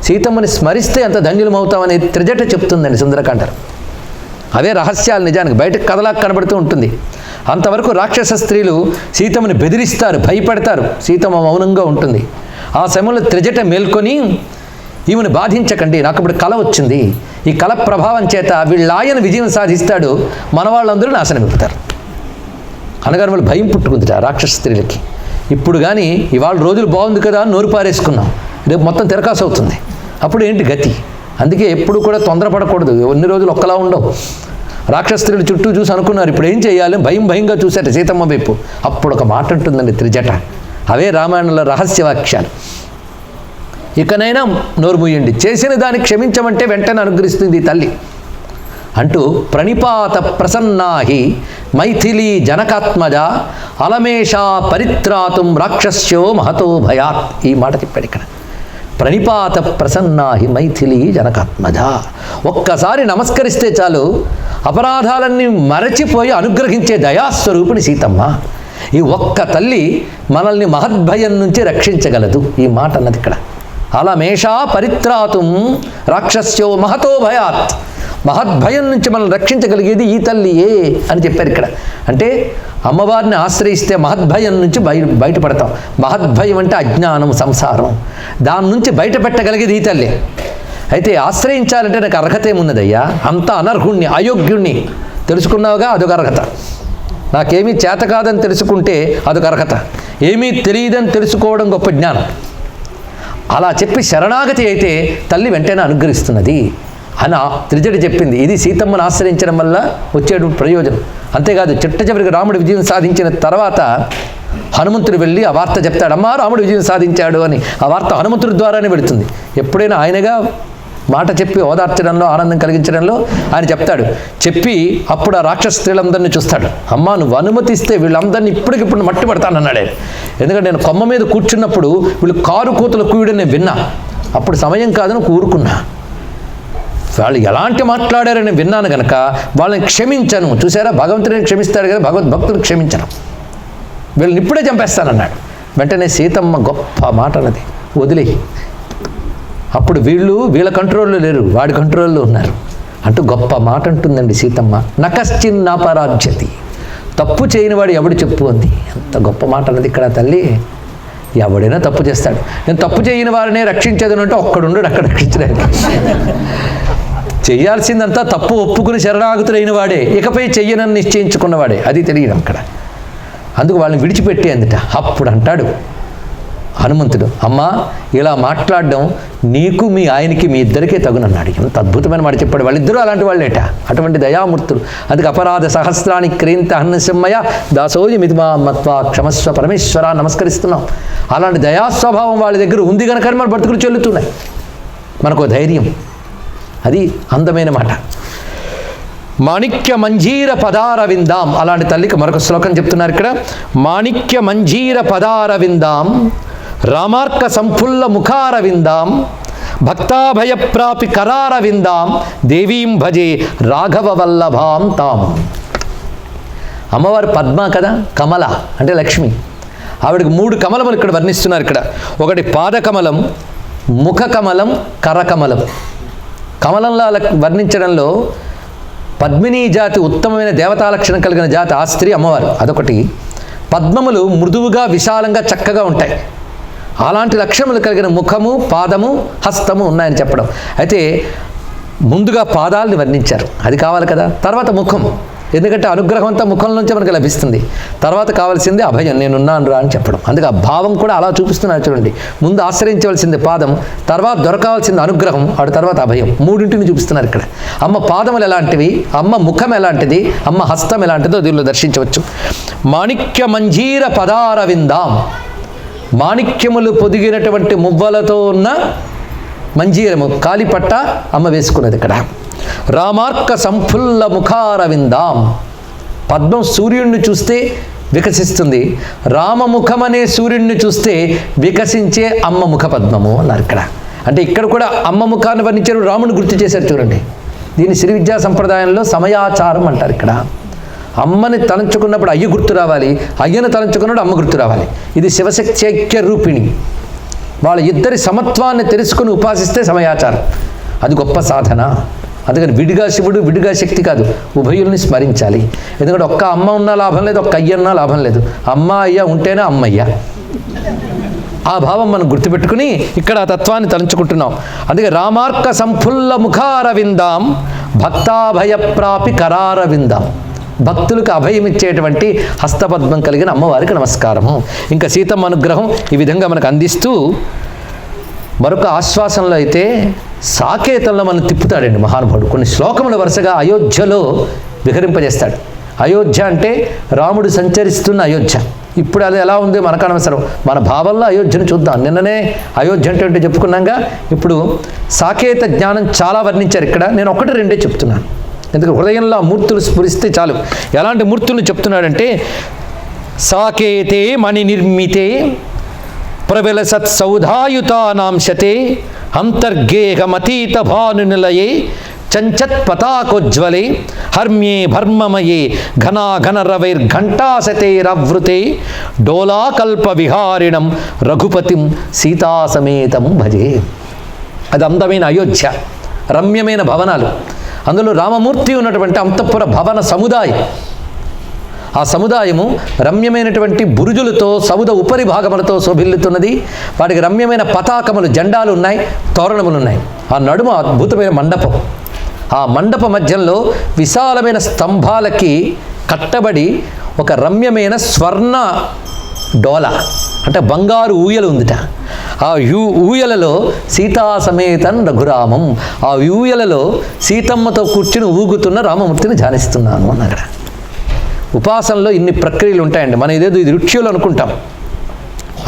సీతమ్మని స్మరిస్తే ఎంత ధన్యులమవుతామని త్రిజట చెప్తుందండి సుందరకాండలో. అవే రహస్యాలు నిజానికి బయటకు కథలా కనబడుతూ ఉంటుంది. అంతవరకు రాక్షస స్త్రీలు సీతమ్మని బెదిరిస్తారు, భయపడతారు. సీతమ్మ మౌనంగా ఉంటుంది. ఆ సమయంలో త్రిజట మేల్కొని ఈమెను బాధించకండి, నాకు ఇప్పుడు కళ వచ్చింది, ఈ కళ ప్రభావం చేత వీళ్ళాయన విజయం సాధిస్తాడు, మన వాళ్ళందరూ నాశనం అయిపోతారు అనగానే వాళ్ళు భయం పుట్టుకుంది రాక్షస స్త్రీలకి. ఇప్పుడు కానీ ఇవాళ రోజులు బాగుంది కదా అని నోరు పారేసుకున్నాం, రేపు మొత్తం తిరకాసు అవుతుంది, అప్పుడు ఏంటి గతి? అందుకే ఎప్పుడు కూడా తొందరపడకూడదు. ఎన్ని రోజులు ఒక్కలా ఉండవు. రాక్షస స్త్రీలు చుట్టూ చూసి అనుకున్నారు ఇప్పుడు ఏం చేయాలి, భయంగా చూశారు సీతమ్మ వైపు. అప్పుడు ఒక మాట ఉంటుందండి త్రిజట, అవే రామాయణంలో రహస్యవాక్యాలు. ఇకనైనా నోరు మూయండి, చేసిన దాన్ని క్షమించమంటే వెంటనే అనుగ్రహిస్తుంది ఈ తల్లి అంటూ ప్రణిపాత ప్రసన్నాహి మైథిలీ జనకాత్మజ అలమేషా పరిత్రాతుం రాక్షస్యో మహతో భయాత్. ఈ మాట చెప్పాడు ఇక్కడ. ప్రణిపాత ప్రసన్నాహి మైథిలీ జనకాత్మజ. ఒక్కసారి నమస్కరిస్తే చాలు అపరాధాలన్నీ మరచిపోయి అనుగ్రహించే దయాస్వరూపిణి సీతమ్మ. ఈ ఒక్క తల్లి మనల్ని మహద్భయం నుంచి రక్షించగలదు. ఈ మాట అన్నది ఇక్కడ. అలమేషా పరిత్రాతుం రాక్షస్యో మహతో భయాత్. మహద్భయం నుంచి మనల్ని రక్షించగలిగేది ఈ తల్లియే అని చెప్పారు ఇక్కడ. అంటే అమ్మవారిని ఆశ్రయిస్తే మహద్భయం నుంచి బయటపడతాం. మహద్భయం అంటే అజ్ఞానం, సంసారం, దాని నుంచి బయటపెట్టగలిగేది ఈ తల్లి. అయితే ఆశ్రయించాలంటే నాకు అర్హత ఏమున్నదయ్యా? అంత అనర్హుణ్ణి, అయోగ్యుణ్ణి తెలుసుకున్నావుగా, అదొక అర్హత. నాకేమీ చేత కాదని తెలుసుకుంటే అదొక అర్హత. ఏమీ తెలియదని తెలుసుకోవడం గొప్ప జ్ఞానం. అలా చెప్పి శరణాగతి అయితే తల్లి వెంటనే అనుగ్రహిస్తున్నది అని త్రిజటి చెప్పింది. ఇది సీతమ్మను ఆశ్రయించడం వల్ల వచ్చేటు ప్రయోజనం. అంతేకాదు చిట్ట చివరికి రాముడు విజయం సాధించిన తర్వాత హనుమంతుడు వెళ్ళి ఆ వార్త చెప్తాడు, అమ్మా రాముడు విజయం సాధించాడు అని. ఆ వార్త హనుమంతుడి ద్వారానే వెళుతుంది. ఎప్పుడైనా ఆయనగా మాట చెప్పి ఓదార్చడంలో, ఆనందం కలిగించడంలో ఆయన చెప్తాడు. చెప్పి అప్పుడు ఆ రాక్షస స్త్రీలందరినీ చూస్తాడు. అమ్మా నువ్వు అనుమతిస్తే వీళ్ళందరినీ ఇప్పటికిప్పుడు మట్టి పడతానన్నాడే. ఎందుకంటే నేను కొమ్మ మీద కూర్చున్నప్పుడు వీళ్ళు కారు కూతలు కూయడం నేను విన్నా. అప్పుడు సమయం కాదని కూరుకున్నా. వాళ్ళు ఎలాంటి మాట్లాడారని విన్నాను కనుక వాళ్ళని క్షమించను. చూసారా, భగవంతుడిని క్షమిస్తాడు కదా, భగవద్భక్తులు క్షమించను, వీళ్ళని ఇప్పుడే చంపేస్తానన్నాడు. వెంటనే సీతమ్మ గొప్ప మాట అన్నది, వదిలేయి. అప్పుడు వీళ్ళ కంట్రోల్లో లేరు, వాడి కంట్రోల్లో ఉన్నారు అంటూ గొప్ప మాట అంటుందండి సీతమ్మ. నకశ్చిన్నాపరాధ్యతి. తప్పు చేయని వాడు ఎవడు చెప్పు అంది. ఎంత గొప్ప మాట అన్నది ఇక్కడ తల్లి. ఎవడైనా తప్పు చేస్తాడు. నేను తప్పు చేయని వారినే రక్షించేదని అంటే ఒక్కడుండడు అక్కడ రక్షించడానికి. చేయాల్సిందంతా తప్పు ఒప్పుకుని శరణాగతులైన వాడే, ఇకపై చెయ్యనని నిశ్చయించుకున్నవాడే. అది తెలియదు అక్కడ. అందుకు వాళ్ళని విడిచిపెట్టి అందుట. అప్పుడు అంటాడు హనుమంతుడు, అమ్మా ఇలా మాట్లాడడం నీకు మీ ఆయనకి మీ ఇద్దరికే తగునన్నాడు. ఎంత అద్భుతమైన మాట చెప్పాడు. వాళ్ళిద్దరూ అలాంటి వాళ్ళేట, అటువంటి దయామూర్తులు. అందుకు అపరాధ సహస్రాన్ని క్రీంత హన్నసిమ్మయ దాసోజి మితిమా మత్వా క్షమస్వ పరమేశ్వర నమస్కరిస్తున్నాం. అలాంటి దయాస్వభావం వాళ్ళ దగ్గర ఉంది కనుక మన బ్రతుకులు చెల్లుతున్నాయి, మనకు ధైర్యం. అది అందమైన మాట. మాణిక్య మంజీర పదార విందాం. అలాంటి తల్లికి మరొక శ్లోకం చెప్తున్నారు ఇక్కడ. మాణిక్య మంజీర పదార విందాం రామార్క సంఫుల్ల ముఖార విందాం భక్తాభయప్రాపి కరార విందాం దేవీం భజే రాఘవ వల్లభాం తాం. అమ్మవారు పద్మ కదా, కమల అంటే లక్ష్మి. ఆవిడకి 3 కమలములు ఇక్కడ వర్ణిస్తున్నారు. ఇక్కడ ఒకటి పాదకమలం, ముఖ కమలం, కరకమలం. కమలంలా వర్ణించడంలో పద్మినీ జాతి ఉత్తమమైన దేవతా లక్షణం కలిగిన జాతి ఆ స్త్రీ అమ్మవారు, అదొకటి. పద్మములు మృదువుగా విశాలంగా చక్కగా ఉంటాయి. అలాంటి లక్షణములు కలిగిన ముఖము, పాదము, హస్తము ఉన్నాయని చెప్పడం. అయితే ముందుగా పాదాలని వర్ణించారు, అది కావాలి కదా. తర్వాత ముఖం, ఎందుకంటే అనుగ్రహం అంతా ముఖం నుంచే మనకు లభిస్తుంది. తర్వాత కావాల్సింది అభయం, నేనున్నాను రా అని చెప్పడం. అందుకే ఆ భావం కూడా అలా చూపిస్తున్నారు చూడండి. ముందు ఆశ్రయించవలసింది పాదం, తర్వాత దొరకాల్సింది అనుగ్రహం, ఆ తర్వాత అభయం. 3 చూపిస్తున్నారు ఇక్కడ. అమ్మ పాదములు ఎలాంటివి, అమ్మ ముఖం ఎలాంటిది, అమ్మ హస్తం ఎలాంటిదో దీనిలో దర్శించవచ్చు. మాణిక్య మంజీర పదార విందాం. మాణిక్యములు పొదిగినటువంటి మువ్వలతో ఉన్న మంజీరము, కాలిపట్ట అమ్మ వేసుకున్నది ఇక్కడ. రామార్క సంఫుల్ల ముఖారవిందాం. పద్మం సూర్యుడిని చూస్తే వికసిస్తుంది, రామముఖం అనే సూర్యుడిని చూస్తే వికసించే అమ్మ ముఖ పద్మము అన్నారు ఇక్కడ. అంటే ఇక్కడ కూడా అమ్మ ముఖాన్ని వర్ణించారు, రాముని గుర్తు చేశారు చూడండి. దీన్ని శ్రీ విద్యా సంప్రదాయంలో సమయాచారం అంటారు. ఇక్కడ అమ్మని తలంచుకున్నప్పుడు అయ్య గుర్తు రావాలి, అయ్యను తలంచుకున్నప్పుడు అమ్మ గుర్తు రావాలి. ఇది శివశక్తి ఐక్య రూపిణి. వాళ్ళ ఇద్దరి సమత్వాన్ని తెలుసుకుని ఉపాసిస్తే సమయాచారం, అది గొప్ప సాధన. అందుకని విడిగా శివుడు విడిగా శక్తి కాదు, ఉభయుల్ని స్మరించాలి. ఎందుకంటే ఒక్క అమ్మ ఉన్నా లాభం లేదు, ఒక్క అయ్య ఉన్నా లాభం లేదు. అమ్మ అయ్య ఉంటేనే అమ్మయ్య. ఆ భావం మనం గుర్తుపెట్టుకుని ఇక్కడ ఆ తత్వాన్ని తలంచుకుంటున్నాం. అందుకే రామార్క సంఫుల్ల ముఖారవిందాం భక్తాభయప్రాపి కరారవిందాం. భక్తులకు అభయమిచ్చేటువంటి హస్తపద్మం కలిగిన అమ్మవారికి నమస్కారము. ఇంకా సీతమ్మ అనుగ్రహం ఈ విధంగా మనకు అందిస్తూ మరొక ఆశ్వాసంలో అయితే సాకేతంలో మనం తిప్పుతాడండి మహానుభావుడు. కొన్ని శ్లోకముల వరుసగా అయోధ్యలో విహరింపజేస్తాడు. అయోధ్య అంటే రాముడు సంచరిస్తున్న అయోధ్య. ఇప్పుడు అది ఎలా ఉంది మనకు అనవసరం, మన భావంలో అయోధ్యను చూద్దాం. నిన్ననే అయోధ్య అంటే చెప్పుకున్నాగా. ఇప్పుడు సాకేత జ్ఞానం చాలా వర్ణించారు ఇక్కడ. నేను ఒకటి రెండే చెప్తున్నాను, ఎందుకంటే హృదయంలో ఆ మూర్తులు స్ఫురిస్తే చాలు. ఎలాంటి మూర్తులను చెప్తున్నాడంటే, సాకేతే మణి నిర్మితే ప్రబలసత్ సౌధాయుతానాంశతే అంతర్గేహమతీత భానునిలయే చంచత్ పతాకోజ్వలే హర్మ్యే భర్మమయే ఘనాఘనరవైర్ఘంటాశతైరవృతే డోలాకల్ప విహారిణం రఘుపతిం సీతాసమేతం భజే. అది అందమైన అయోధ్య, రమ్యమైన భవనాలు, అందులో రామమూర్తి ఉన్నటువంటి అంతఃపుర భవన సముదాయం. ఆ సముదాయము రమ్యమైనటువంటి బురుజులతో సముద ఉపరి భాగములతో శోభిల్లుతున్నది. వాటికి రమ్యమైన పతాకములు, జెండాలు ఉన్నాయి, తోరణములు ఉన్నాయి. ఆ నడుమ అద్భుతమైన మండపం. ఆ మండప మధ్యంలో విశాలమైన స్తంభాలకి కట్టబడి ఒక రమ్యమైన స్వర్ణ డోల, అంటే బంగారు ఊయలు ఉందిట. ఆ ఊయలలో సీతా సమేతం రఘురామం, ఆ ఊయలలో సీతమ్మతో కూర్చుని ఊగుతున్న రామమూర్తిని ధ్యానిస్తున్నాను అన్నాడు. ఉపాసనలో ఇన్ని ప్రక్రియలు ఉంటాయండి. మనం ఇదేదో ఇది రుచ్యులు అనుకుంటాం.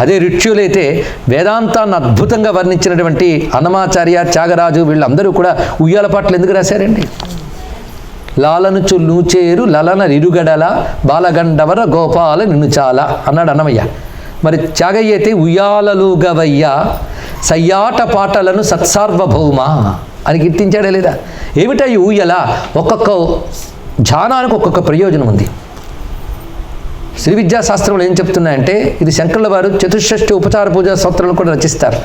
అదే రుచ్యులైతే వేదాంతాన్ని అద్భుతంగా వర్ణించినటువంటి అన్నమాచార్య, త్యాగరాజు వీళ్ళందరూ కూడా ఉయ్యాల పాటలు ఎందుకు రాశారండి? లాలనుచు నూచేరు లలన ఇరుగడల బాలగండవర గోపాల నిన్నుచాల అన్నాడు అన్నమయ్య. మరి త్యాగయ్య అయితే ఉయ్యాలలుగవయ్య సయ్యాట పాటలను సత్సార్వభౌమ అని కీర్తించాడే లేదా? ఏమిటా ఈ ఊయల? ఒక్కొక్క ధ్యానానికి ఒక్కొక్క ప్రయోజనం ఉంది. శ్రీ విద్యా శాస్త్రంలో ఏం చెప్తున్నాయంటే, ఇది శంకరుల వారు చతుషష్ఠి ఉపచార పూజా స్తోత్రాలను కూడా రచిస్తారు.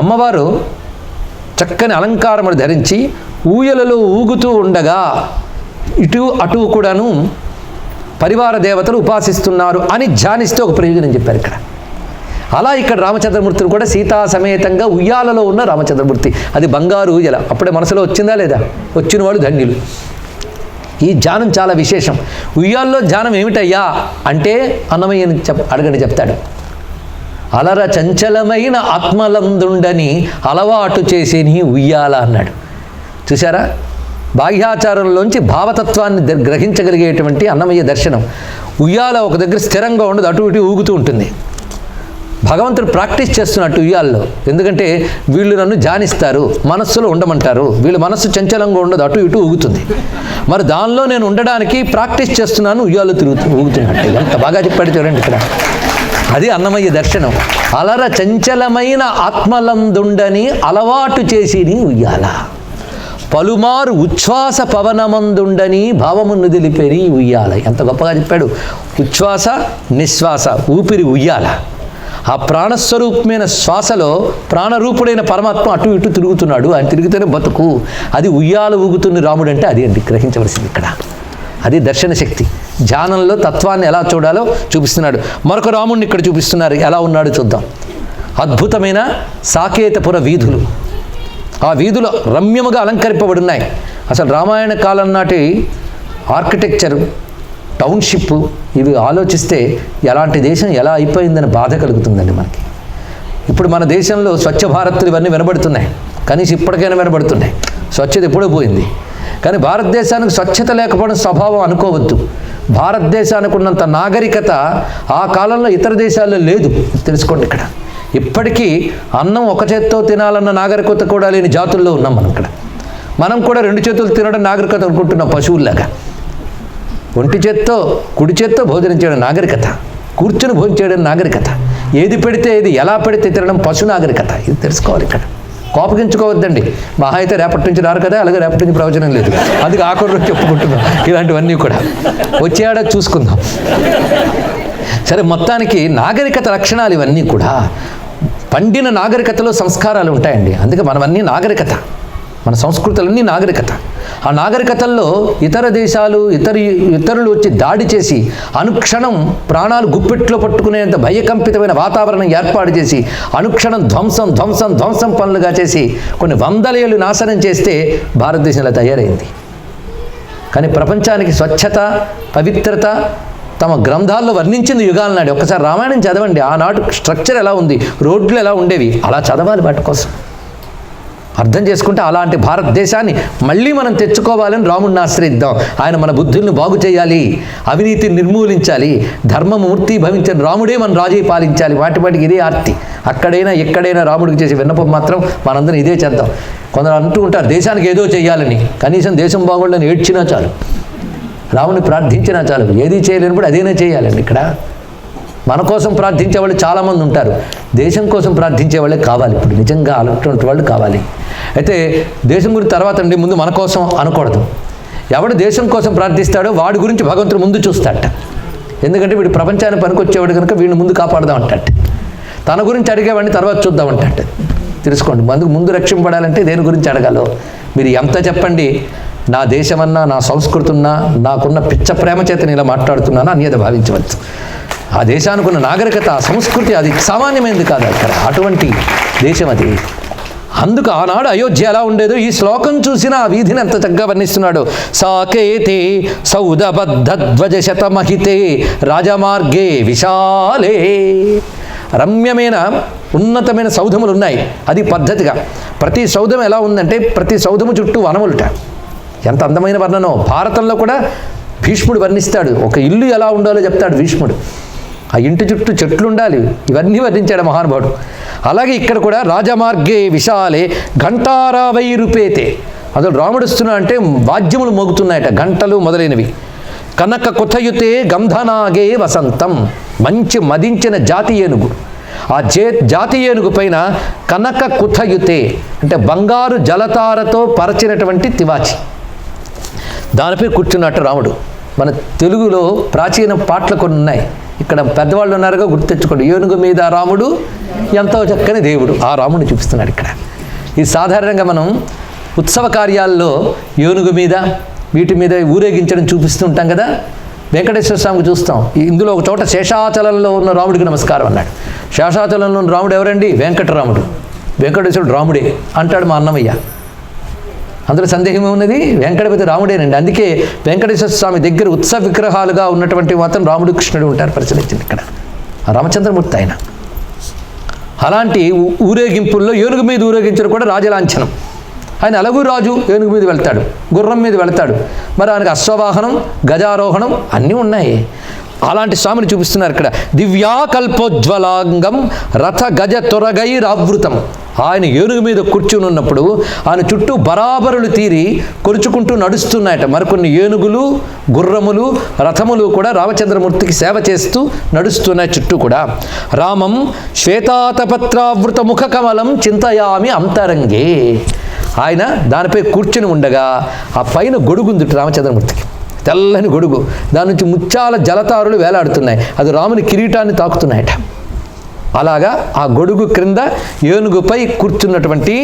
అమ్మవారు చక్కని అలంకారములు ధరించి ఊయలలో ఊగుతూ ఉండగా ఇటు అటు కూడాను పరివార దేవతలు ఉపాసిస్తున్నారు అని ధ్యానిస్తే ఒక ప్రయోజనం చెప్పారు ఇక్కడ. అలా ఇక్కడ రామచంద్రమూర్తిని కూడా సీతా సమేతంగా ఉయ్యాలలో ఉన్న రామచంద్రమూర్తి, అది బంగారు ఊయల. అప్పుడే మనసులో వచ్చిందా లేదా? వచ్చిన వాళ్ళు ధన్యులు. ఈ ధ్యానం చాలా విశేషం. ఉయ్యాల్లో ధ్యానం ఏమిటయ్యా అంటే అన్నమయ్యని అడగని చెప్తాడు. అలర చంచలమైన ఆత్మలందుండని అలవాటు చేసి నీ ఉయ్యాల అన్నాడు. చూసారా? బాహ్యాచారంలోంచి భావతత్వాన్ని గ్రహించగలిగేటువంటి అన్నమయ్య దర్శనం. ఉయ్యాల ఒక దగ్గర స్థిరంగా ఉండదు, అటు ఇటు ఊగుతూ ఉంటుంది. భగవంతుడు ప్రాక్టీస్ చేస్తున్నట్టు ఉయ్యాల్లో. ఎందుకంటే వీళ్ళు నన్ను ధ్యానిస్తారు, మనస్సులో ఉండమంటారు, వీళ్ళ మనస్సు చంచలంగా ఉండదు, అటు ఇటు ఊగుతుంది. మరి దానిలో నేను ఉండడానికి ప్రాక్టీస్ చేస్తున్నాను, ఉయ్యాల్లో ఊగుతున్నట్టు. ఎంత బాగా చెప్పాడు చూడండి ఇక్కడ. అది అన్నమయ్య దర్శనం. అలర చంచలమైన ఆత్మలందుండని అలవాటు చేసి నీ ఉయ్యాల, పలుమారు ఉచ్ఛ్వాస పవనమందుండని భావమును దిలిపెరి ఉయ్యాల. ఎంత గొప్పగా చెప్పాడు. ఉచ్ఛ్వాస నిశ్వాస ఊపిరి ఉయ్యాల. ఆ ప్రాణస్వరూపమైన శ్వాసలో ప్రాణరూపుడైన పరమాత్మ అటు ఇటు తిరుగుతున్నాడు, ఆయన తిరిగితేనే బతుకు. అది ఉయ్యాల ఊగుతున్న రాముడు అంటే అది అండి గ్రహించవలసింది ఇక్కడ. అది దర్శన శక్తి. ధ్యానంలో తత్వాన్ని ఎలా చూడాలో చూపిస్తున్నాడు. మరొక రాముడిని ఇక్కడ చూపిస్తున్నారు, ఎలా ఉన్నాడు చూద్దాం. అద్భుతమైన సాకేతపుర వీధులు. ఆ వీధులు రమ్యముగా అలంకరింపబడి ఉన్నాయి. అసలు రామాయణ కాలం నాటి ఆర్కిటెక్చరు, టౌన్షిప్, ఇవి ఆలోచిస్తే ఎలాంటి దేశం ఎలా అయిపోయిందని బాధ కలుగుతుందండి మనకి. ఇప్పుడు మన దేశంలో స్వచ్ఛ భారత్లు ఇవన్నీ వినబడుతున్నాయి, కనీసం ఇప్పటికైనా వినబడుతున్నాయి. స్వచ్ఛత ఎప్పుడూ పోయింది. కానీ భారతదేశానికి స్వచ్ఛత లేకపోవడం స్వభావం అనుకోవద్దు. భారతదేశానికి ఉన్నంత నాగరికత ఆ కాలంలో ఇతర దేశాల్లో లేదు, తెలుసుకోండి ఇక్కడ. ఇప్పటికీ అన్నం ఒక చేత్తో తినాలన్న నాగరికత కూడా లేని జాతుల్లో ఉన్నాం మనం ఇక్కడ. మనం కూడా 2 చేతులు తినడం నాగరికత అనుకుంటున్నాం, పశువుల్లాగా. ఒంటి చేత్తో కుడి చేత్తో భోజనం చేయడం నాగరికత, కూర్చుని భోజనం చేయడం నాగరికత, ఏది పెడితే ఏది ఎలా పెడితే తినడం పశు నాగరికత. ఇది తెలుసుకోవాలి. ఇక్కడ కోపగించుకోవద్దండి. మహా అయితే రేపటి నుంచి రారు కదా, అలాగే రేపటి నుంచి ప్రయోజనం లేదు, అందుకే ఆఖరిలో చెప్పుకుంటున్నాం. ఇలాంటివన్నీ కూడా వచ్చే ఏడాది చూసుకుందాం. సరే, మొత్తానికి నాగరికత లక్షణాలు ఇవన్నీ కూడా. పండిన నాగరికతలో సంస్కారాలు ఉంటాయండి. అందుకే మనవన్నీ నాగరికత, మన సంస్కృతులన్నీ నాగరికత. ఆ నాగరికతల్లో ఇతర దేశాలు ఇతరులు వచ్చి దాడి చేసి అనుక్షణం ప్రాణాలు గుప్పెట్లో పట్టుకునేంత భయకంపితమైన వాతావరణం ఏర్పాటు చేసి అనుక్షణం ధ్వంసం ధ్వంసం ధ్వంసం పనులుగా చేసి కొన్ని 100 ఏళ్ళు నాశనం చేస్తే భారతదేశంలో తయారైంది. కానీ ప్రపంచానికి స్వచ్ఛత, పవిత్రత తమ గ్రంథాల్లో వర్ణించింది యుగాల నాడు. ఒకసారి రామాయణం చదవండి. ఆనాడు స్ట్రక్చర్ ఎలా ఉంది, రోడ్లు ఎలా ఉండేవి, అలా చదవాలి. వాటి కోసం అర్థం చేసుకుంటే అలాంటి భారతదేశాన్ని మళ్ళీ మనం తెచ్చుకోవాలని రాముడిని ఆశ్రయిద్దాం. ఆయన మన బుద్ధుల్ని బాగు చేయాలి, అవినీతిని నిర్మూలించాలి, ధర్మమూర్తి భవించిన రాముడే మన రాజీ పాలించాలి. వాటికి ఇదే ఆర్తి. అక్కడైనా ఎక్కడైనా రాముడికి చేసే విన్నపం మాత్రం మనందరం ఇదే చేద్దాం. కొందరు అంటూ ఉంటారు దేశానికి ఏదో చేయాలని, కనీసం దేశం బాగోళ్ళని ఏడ్చినా చాలు, రాముని ప్రార్థించినా చాలు. ఏది చేయలేనప్పుడు అదేనా చేయాలండి. ఇక్కడ మన కోసం ప్రార్థించే వాళ్ళు చాలామంది ఉంటారు, దేశం కోసం ప్రార్థించే వాళ్ళే కావాలి. ఇప్పుడు నిజంగా అటువంటి వాళ్ళు కావాలి. అయితే దేశం గురించి తర్వాత అండి, ముందు మన కోసం అనకూడదు. ఎవడు దేశం కోసం ప్రార్థిస్తాడో వాడి గురించి భగవంతుడు ముందు చూస్తాడట. ఎందుకంటే వీడు ప్రపంచాన్ని పనికొచ్చేవాడు కనుక వీడిని ముందు కాపాడదాం అంటాడు. తన గురించి అడిగేవాడిని తర్వాత చూద్దాం అంటాడు. తెలుసుకోండి, ముందు రక్షింపడాలంటే దేని గురించి అడగాలో. మీరు ఎంత చెప్పండి, నా దేశమన్నా నా సంస్కృతి ఉన్నా నాకున్న పిచ్చ ప్రేమ చేత నేను ఇలా మాట్లాడుతున్నాను అన్యత భావించవచ్చు. ఆ దేశానికి ఉన్న నాగరికత, సంస్కృతి అది సామాన్యమైనది కాదు. అక్కడ అటువంటి దేశం అది. అందుకు ఆనాడు అయోధ్య ఎలా ఉండేదో ఈ శ్లోకం చూసిన ఆ వీధిని ఎంత చక్కగా వర్ణిస్తున్నాడు. సాకేతే సౌదబద్ధధ్వజ శతమహితే రాజమార్గే విశాలే. రమ్యమైన ఉన్నతమైన సౌధములు ఉన్నాయి. అది పద్ధతిగా. ప్రతి సౌధం ఎలా ఉందంటే ప్రతి సౌధము చుట్టూ వనములుట. ఎంత అందమైన వర్ణనో. భారతంలో కూడా భీష్ముడు వర్ణిస్తాడు. ఒక ఇల్లు ఎలా ఉండాలో చెప్తాడు భీష్ముడు. ఆ ఇంటి చుట్టూ చెట్లు ఉండాలి, ఇవన్నీ వర్ణించాడు మహానుభావుడు. అలాగే ఇక్కడ కూడా రాజమార్గే విశాలే ఘంటారావైరుపేతే. అసలు రాముడు వస్తున్నా అంటే వాద్యములు మోగుతున్నాయట, గంటలు మొదలైనవి. కనక కుథయుతే గంధనాగే వసంతం. మంచి మదించిన జాతి ఏనుగు. ఆ జాతి ఏనుగు పైన కనక కుథయుతే అంటే బంగారు జలతారతో పరచినటువంటి తివాచి, దానిపై కూర్చున్నట్టు రాముడు. మన తెలుగులో ప్రాచీన పాటలు కొన్ని ఉన్నాయి. ఇక్కడ పెద్దవాళ్ళు ఉన్నారుగా, గుర్తెచ్చుకోండి. ఏనుగు మీద రాముడు ఎంతో చక్కని దేవుడు. ఆ రాముడిని చూపిస్తున్నాడు ఇక్కడ. ఇది సాధారణంగా మనం ఉత్సవ కార్యాల్లో ఏనుగు మీద వీటి మీద ఊరేగించడం చూపిస్తూ ఉంటాం కదా. వెంకటేశ్వర స్వామికి చూస్తాం. ఇందులో ఒక చోట శేషాచలంలో ఉన్న రాముడికి నమస్కారం అన్నాడు. శేషాచలంలో ఉన్న రాముడు ఎవరండి? వెంకటరాముడు. వెంకటేశ్వరుడు రాముడే అంటాడు మా అన్నమయ్య. అందులో సందేహం ఉన్నది, వెంకటపతి రాముడేనండి. అందుకే వెంకటేశ్వర స్వామి దగ్గర ఉత్సవ విగ్రహాలుగా ఉన్నటువంటి మాత్రం రాముడు కృష్ణుడు ఉంటారు. పరిశీలించింది ఇక్కడ రామచంద్రమూర్తి ఆయన. అలాంటి ఊరేగింపుల్లో ఏనుగు మీద ఊరేగించడం కూడా రాజలాంఛనం. ఆయన అలగు రాజు ఏనుగు మీద వెళ్తాడు, గుర్రం మీద వెళ్తాడు. మరి ఆయనకు అశ్వవాహనం, గజారోహణం అన్నీ ఉన్నాయి. అలాంటి స్వామిని చూపిస్తున్నారు ఇక్కడ. దివ్యాకల్పోజ్వలాంగం రథ గజ తొరగైరావృతం. ఆయన ఏనుగు మీద కూర్చుని ఉన్నప్పుడు ఆయన చుట్టూ బరాబరులు తీరి కొరుచుకుంటూ నడుస్తున్నాయట. మరికొన్ని ఏనుగులు, గుర్రములు, రథములు కూడా రామచంద్రమూర్తికి సేవ చేస్తూ నడుస్తున్నాయి చుట్టూ కూడా. రామం శ్వేతాతపత్రావృత ముఖ కమలం చింతయామి అంతరంగే. ఆయన దానిపై కూర్చుని ఉండగా ఆ పైన గొడుగుందుట రామచంద్రమూర్తికి, తెల్లని గొడుగు. దాని నుంచి ముత్యాల జలతారులు వేలాడుతున్నాయి. అది రాముని కిరీటాన్ని తాకుతున్నాయట. అలాగా ఆ గొడుగు క్రింద ఏనుగుపై కూర్చున్నటువంటి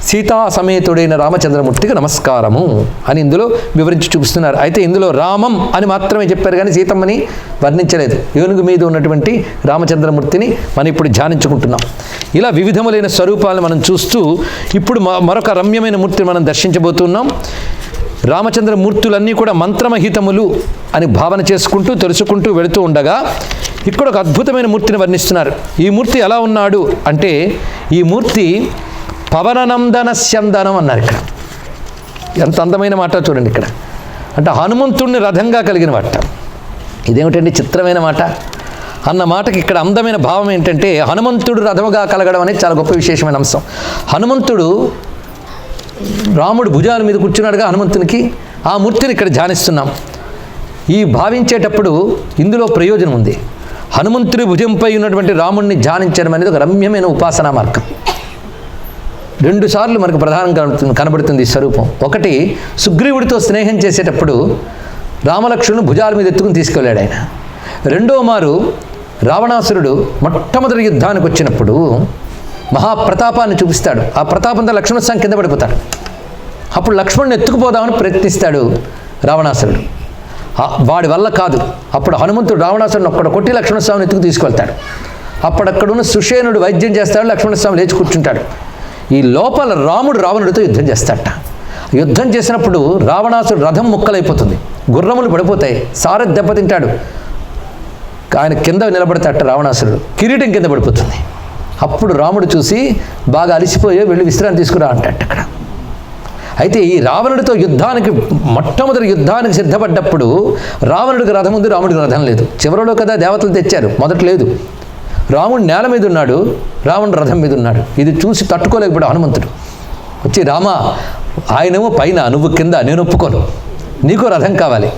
సీతా సమేతుడైన రామచంద్రమూర్తికి నమస్కారము అని ఇందులో వివరించి చూపిస్తున్నారు. అయితే ఇందులో రామం అని మాత్రమే చెప్పారు కానీ సీతమ్మని వర్ణించలేదు. ఏనుగు మీద ఉన్నటువంటి రామచంద్రమూర్తిని మనం ఇప్పుడు ధ్యానించుకుంటున్నాం. ఇలా వివిధములైన స్వరూపాలను మనం చూస్తూ ఇప్పుడు మరొక రమ్యమైన మూర్తిని మనం దర్శించబోతున్నాం. రామచంద్రమూర్తులన్నీ కూడా మంత్రమహితములు అని భావన చేసుకుంటూ తెలుసుకుంటూ వెళుతూ ఉండగా ఇక్కడ ఒక అద్భుతమైన మూర్తిని వర్ణిస్తున్నారు. ఈ మూర్తి ఎలా ఉన్నాడు అంటే ఈ మూర్తి పవననందన స్యందనం అన్నారు. ఇక్కడ ఎంత అందమైన మాట చూడండి. ఇక్కడ అంటే హనుమంతుడిని రథంగా కలిగిన వాట. ఇదేమిటండి చిత్రమైన మాట అన్న మాటకి ఇక్కడ అందమైన భావం ఏంటంటే హనుమంతుడు రథముగా కలగడం అనేది చాలా గొప్ప విశేషమైన అంశం. హనుమంతుడు రాముడు భుజాల మీద కూర్చున్నాడుగా హనుమంతునికి, ఆ మూర్తిని ఇక్కడ ధ్యానిస్తున్నాం. ఈ భావించేటప్పుడు ఇందులో ప్రయోజనం ఉంది. హనుమంతుడి భుజంపై ఉన్నటువంటి రాముడిని ధ్యానించడం అనేది ఒక రమ్యమైన ఉపాసనా మార్గం. 2 సార్లు మనకు ప్రధానంగా కనబడుతుంది ఈ స్వరూపం. ఒకటి, సుగ్రీవుడితో స్నేహం చేసేటప్పుడు రామలక్ష్మణుని భుజాల మీద ఎత్తుకుని తీసుకెళ్ళాడు ఆయన. రెండవ మారు రావణాసురుడు మొట్టమొదటి యుద్ధానికి వచ్చినప్పుడు మహాప్రతాపాన్ని చూపిస్తాడు. ఆ ప్రతాపంతో లక్ష్మణస్వామి కింద పడిపోతాడు. అప్పుడు లక్ష్మణుని ఎత్తుకుపోదామని ప్రయత్నిస్తాడు రావణాసురుడు. వాడి వల్ల కాదు. అప్పుడు హనుమంతుడు రావణాసురుని ఒక్కడ కొట్టి లక్ష్మణస్వామిని ఎత్తుకు తీసుకెళ్తాడు. అప్పుడక్కడున్న సుషేనుడు వైద్యం చేస్తాడు, లక్ష్మణస్వామి లేచి కూర్చుంటాడు. ఈ లోపల రాముడు రావణుడితో యుద్ధం చేస్తాడట. యుద్ధం చేసినప్పుడు రావణాసురుడు రథం ముక్కలైపోతుంది, గుర్రములు పడిపోతాయి, సారథి దెబ్బతింటాడు. ఆయన కింద నిలబడతాడట రావణాసురుడు, కిరీటం కింద పడిపోతుంది. అప్పుడు రాముడు చూసి, బాగా అలసిపోయే వెళ్ళి విశ్రాంతి తీసుకురా అంటాడు అక్కడ. అయితే ఈ రావణుడితో యుద్ధానికి మొట్టమొదటి యుద్ధానికి సిద్ధపడ్డప్పుడు రావణుడికి రథం ఉంది, రాముడికి రథం లేదు. చివరిలో కదా దేవతలు తెచ్చారు, మొదట లేదు. రాముడు నేల మీద ఉన్నాడు, రావణుడు రథం మీద ఉన్నాడు. ఇది చూసి తట్టుకోలేకపోయాడు హనుమంతుడు. వచ్చి, రామా, ఆయనేమో పైన, నువ్వు కింద, నేను ఒప్పుకోను, నీకు రథం కావాలి.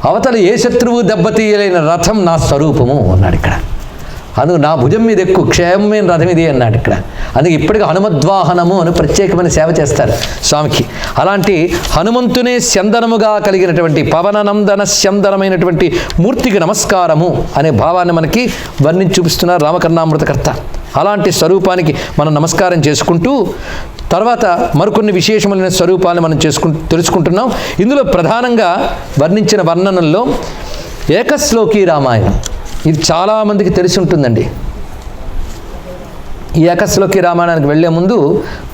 అవతల ఏ శత్రువు దెబ్బతీయలేని రథం నా స్వరూపము అన్నాడు ఇక్కడ. అందుకు నా భుజం మీద ఎక్కువ క్షేమమైన రథం ఇది అన్నాడు ఇక్కడ. అందుకే ఇప్పటికీ హనుమద్వాహనము అని ప్రత్యేకమైన సేవ చేస్తారు స్వామికి. అలాంటి హనుమంతునే స్యందనముగా కలిగినటువంటి పవననందన స్యందనమైనటువంటి మూర్తికి నమస్కారము అనే భావాన్ని మనకి వర్ణించి చూపిస్తున్నారు రామకర్ణామృతకర్త. అలాంటి స్వరూపానికి మనం నమస్కారం చేసుకుంటూ తర్వాత మరికొన్ని విశేషమైన స్వరూపాలను మనం తెలుసుకుంటున్నాం. ఇందులో ప్రధానంగా వర్ణించిన వర్ణనల్లో ఏకశ్లోకి రామాయణం, ఇది చాలామందికి తెలిసి ఉంటుందండి. ఈ ఏకశ్లోకి రామాయణానికి వెళ్లే ముందు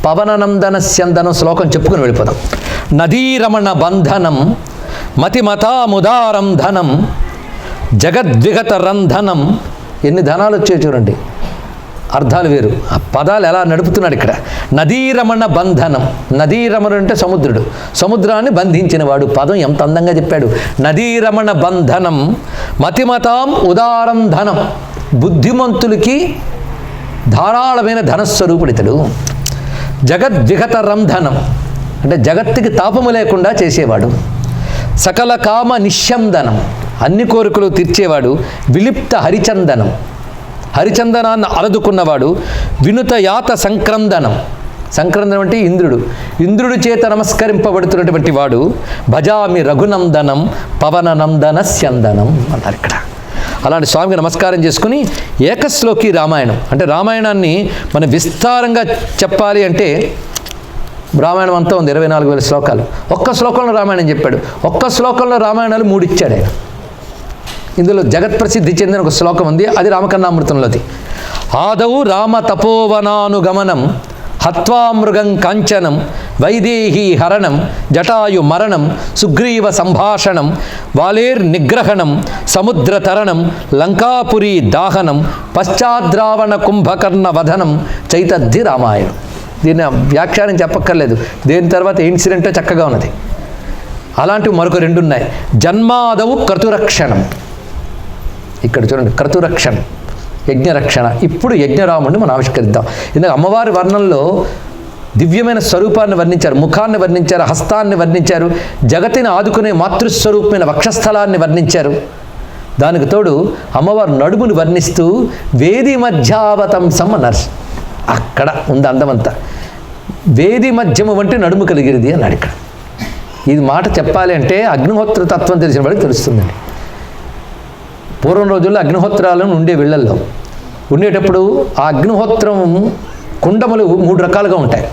పవననందన స్యందనం శ్లోకం చెప్పుకుని వెళ్ళిపోదాం. నదీరమణ బంధనం మతిమతాముదారం ధనం జగద్విగత రంధనం. ఎన్ని ధనాలు వచ్చాయి చూడండి, అర్థాలు వేరు. ఆ పదాలు ఎలా నడుపుతున్నాడు ఇక్కడ. నదీరమణ బంధనం, నదీరమణుడు అంటే సముద్రుడు, సముద్రాన్ని బంధించినవాడు. పదం ఎంత అందంగా చెప్పాడు. నదీరమణ బంధనం మతిమతాం ఉదారం ధనం. బుద్ధిమంతులకి ధారాళమైన ధనస్వరూపుడు ఇతడు. జగద్విగత రంధనం అంటే జగత్తుకి తాపము లేకుండా చేసేవాడు. సకల కామ నిశ్యందనం, అన్ని కోరికలు తీర్చేవాడు. విలిప్త హరిచందనం, హరిచందనాన్ని అలదుకున్నవాడు. వినుత యాత సంక్రందనం, సంక్రందనం అంటే ఇంద్రుడు, ఇంద్రుడి చేత నమస్కరింపబడుతున్నటువంటి వాడు. భజామి రఘునందనం పవననందన స్యందనం అన్నారు ఇక్కడ. అలాంటి స్వామికి నమస్కారం చేసుకుని ఏకశ్లోకి రామాయణం అంటే రామాయణాన్ని మనం విస్తారంగా చెప్పాలి అంటే రామాయణం అంతా ఉంది, 24,000 శ్లోకాలు. ఒక్క శ్లోకంలో రామాయణం చెప్పాడు. ఒక్క శ్లోకంలో రామాయణాలు 3 ఇచ్చాడు ఆయన. ఇందులో జగత్ప్రసిద్ధి చెందిన ఒక శ్లోకం ఉంది, అది రామకర్ణామృతంలోది. ఆదౌ రామ తపోవనానుగమనం హత్వామృగం కాంచనం వైదేహీ హరణం జటాయు మరణం సుగ్రీవ సంభాషణం వాలేర్ నిగ్రహణం సముద్రతరణం లంకాపురి దాహనం పశ్చాద్రావణ కుంభకర్ణ వధనం చైతద్ధి రామాయణం. దీన్ని వ్యాఖ్యానం చెప్పక్కర్లేదు, దేని తర్వాత ఇన్సిడెంటే చక్కగా ఉన్నది. అలాంటివి మరొక 2 ఉన్నాయి. జన్మాదవు క్రతురక్షణం, ఇక్కడ చూడండి క్రతురక్షణం, యజ్ఞరక్షణ. ఇప్పుడు యజ్ఞరాముడిని మనం ఆవిష్కరిద్దాం. ఇందుకు అమ్మవారి వర్ణంలో దివ్యమైన స్వరూపాన్ని వర్ణించారు, ముఖాన్ని వర్ణించారు, హస్తాన్ని వర్ణించారు, జగతిని ఆదుకునే మాతృస్వరూపమైన వక్షస్థలాన్ని వర్ణించారు. దానికి తోడు అమ్మవారు నడుముని వర్ణిస్తూ వేది మధ్యావతంసం అన్నారు. అక్కడ ఉంది అందమంతా. వేది మధ్యము వంటి నడుము కలిగినది అన్నాడు ఇక్కడ. ఇది మాట చెప్పాలి అంటే అగ్నిహోత్ర తత్వం తెలిసిన వాడికి తెలుస్తుందండి. పూర్వం రోజుల్లో అగ్నిహోత్రాలను ఉండే వీళ్ళల్లో ఉండేటప్పుడు ఆ అగ్నిహోత్రం కుండములు 3 రకాలుగా ఉంటాయి.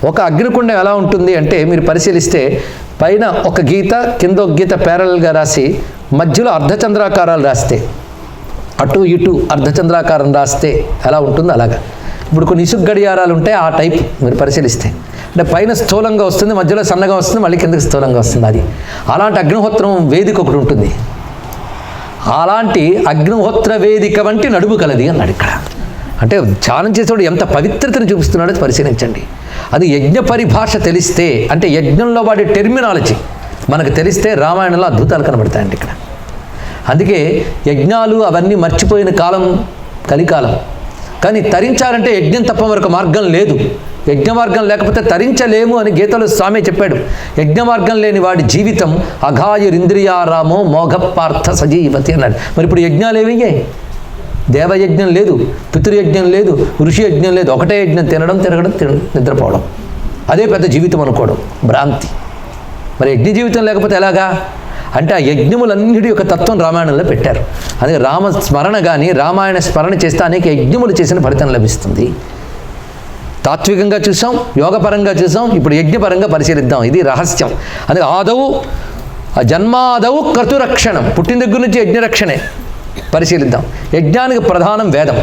ఒక అగ్నికుండం ఎలా ఉంటుంది అంటే మీరు పరిశీలిస్తే పైన ఒక గీత, కింద ఒక గీత ప్యారలల్గా రాసి మధ్యలో అర్ధచంద్రాకారాలు రాస్తే, అటు ఇటు అర్ధచంద్రాకారం రాస్తే ఎలా ఉంటుందో అలాగా. ఇప్పుడు కొన్ని ఇసుక గడియారాలు ఉంటాయి, ఆ టైప్ మీరు పరిశీలిస్తే అంటే పైన స్థూలంగా వస్తుంది, మధ్యలో సన్నగా వస్తుంది, మళ్ళీ కిందకి స్థూలంగా వస్తుంది. అది అలాంటి అగ్నిహోత్రం వేదిక ఒకటి ఉంటుంది. అలాంటి అగ్నిహోత్ర వేదిక వంటి నడుము కలది అన్నాడు ఇక్కడ. అంటే ధ్యానం చేసేవాడు ఎంత పవిత్రతను చూపిస్తున్నాడో పరిశీలించండి. అది యజ్ఞ పరిభాష తెలిస్తే, అంటే యజ్ఞంలో వాడి టెర్మినాలజీ మనకు తెలిస్తే రామాయణంలో అద్భుతాలు కనబడతాయండి ఇక్కడ. అందుకే యజ్ఞాలు అవన్నీ మర్చిపోయిన కాలం కలికాలం. కానీ తరించాలంటే యజ్ఞం తప్ప మరొక మార్గం లేదు. యజ్ఞమార్గం లేకపోతే తరించలేము అని గీతలో స్వామి చెప్పాడు. యజ్ఞమార్గం లేని వాడి జీవితం అఘాయురింద్రియారామో మోఘపార్థ సజీవతి అన్నాడు. మరి ఇప్పుడు యజ్ఞాలు ఏమయ్యాయి? దేవయజ్ఞం లేదు, పితృయజ్ఞం లేదు, ఋషి యజ్ఞం లేదు. ఒకటే యజ్ఞం, తినడం, తిరగడం, నిద్రపోవడం. అదే పెద్ద జీవితం అనుకోవడం భ్రాంతి. మరి యజ్ఞ జీవితం లేకపోతే ఎలాగా అంటే ఆ యజ్ఞములన్నిటి యొక్క తత్వం రామాయణంలో పెట్టారు. అందుకే రామ స్మరణ కానీ రామాయణ స్మరణ చేస్తే అనేక యజ్ఞములు చేసిన ఫలితం లభిస్తుంది. తాత్వికంగా చూసాం, యోగపరంగా చూసాం, ఇప్పుడు యజ్ఞపరంగా పరిశీలిద్దాం. ఇది రహస్యం. అందుకే ఆదవు జన్మాదవు క్రతురక్షణం, పుట్టిన దగ్గర నుంచి యజ్ఞరక్షణే పరిశీలిద్దాం. యజ్ఞానికి ప్రధానం వేదం.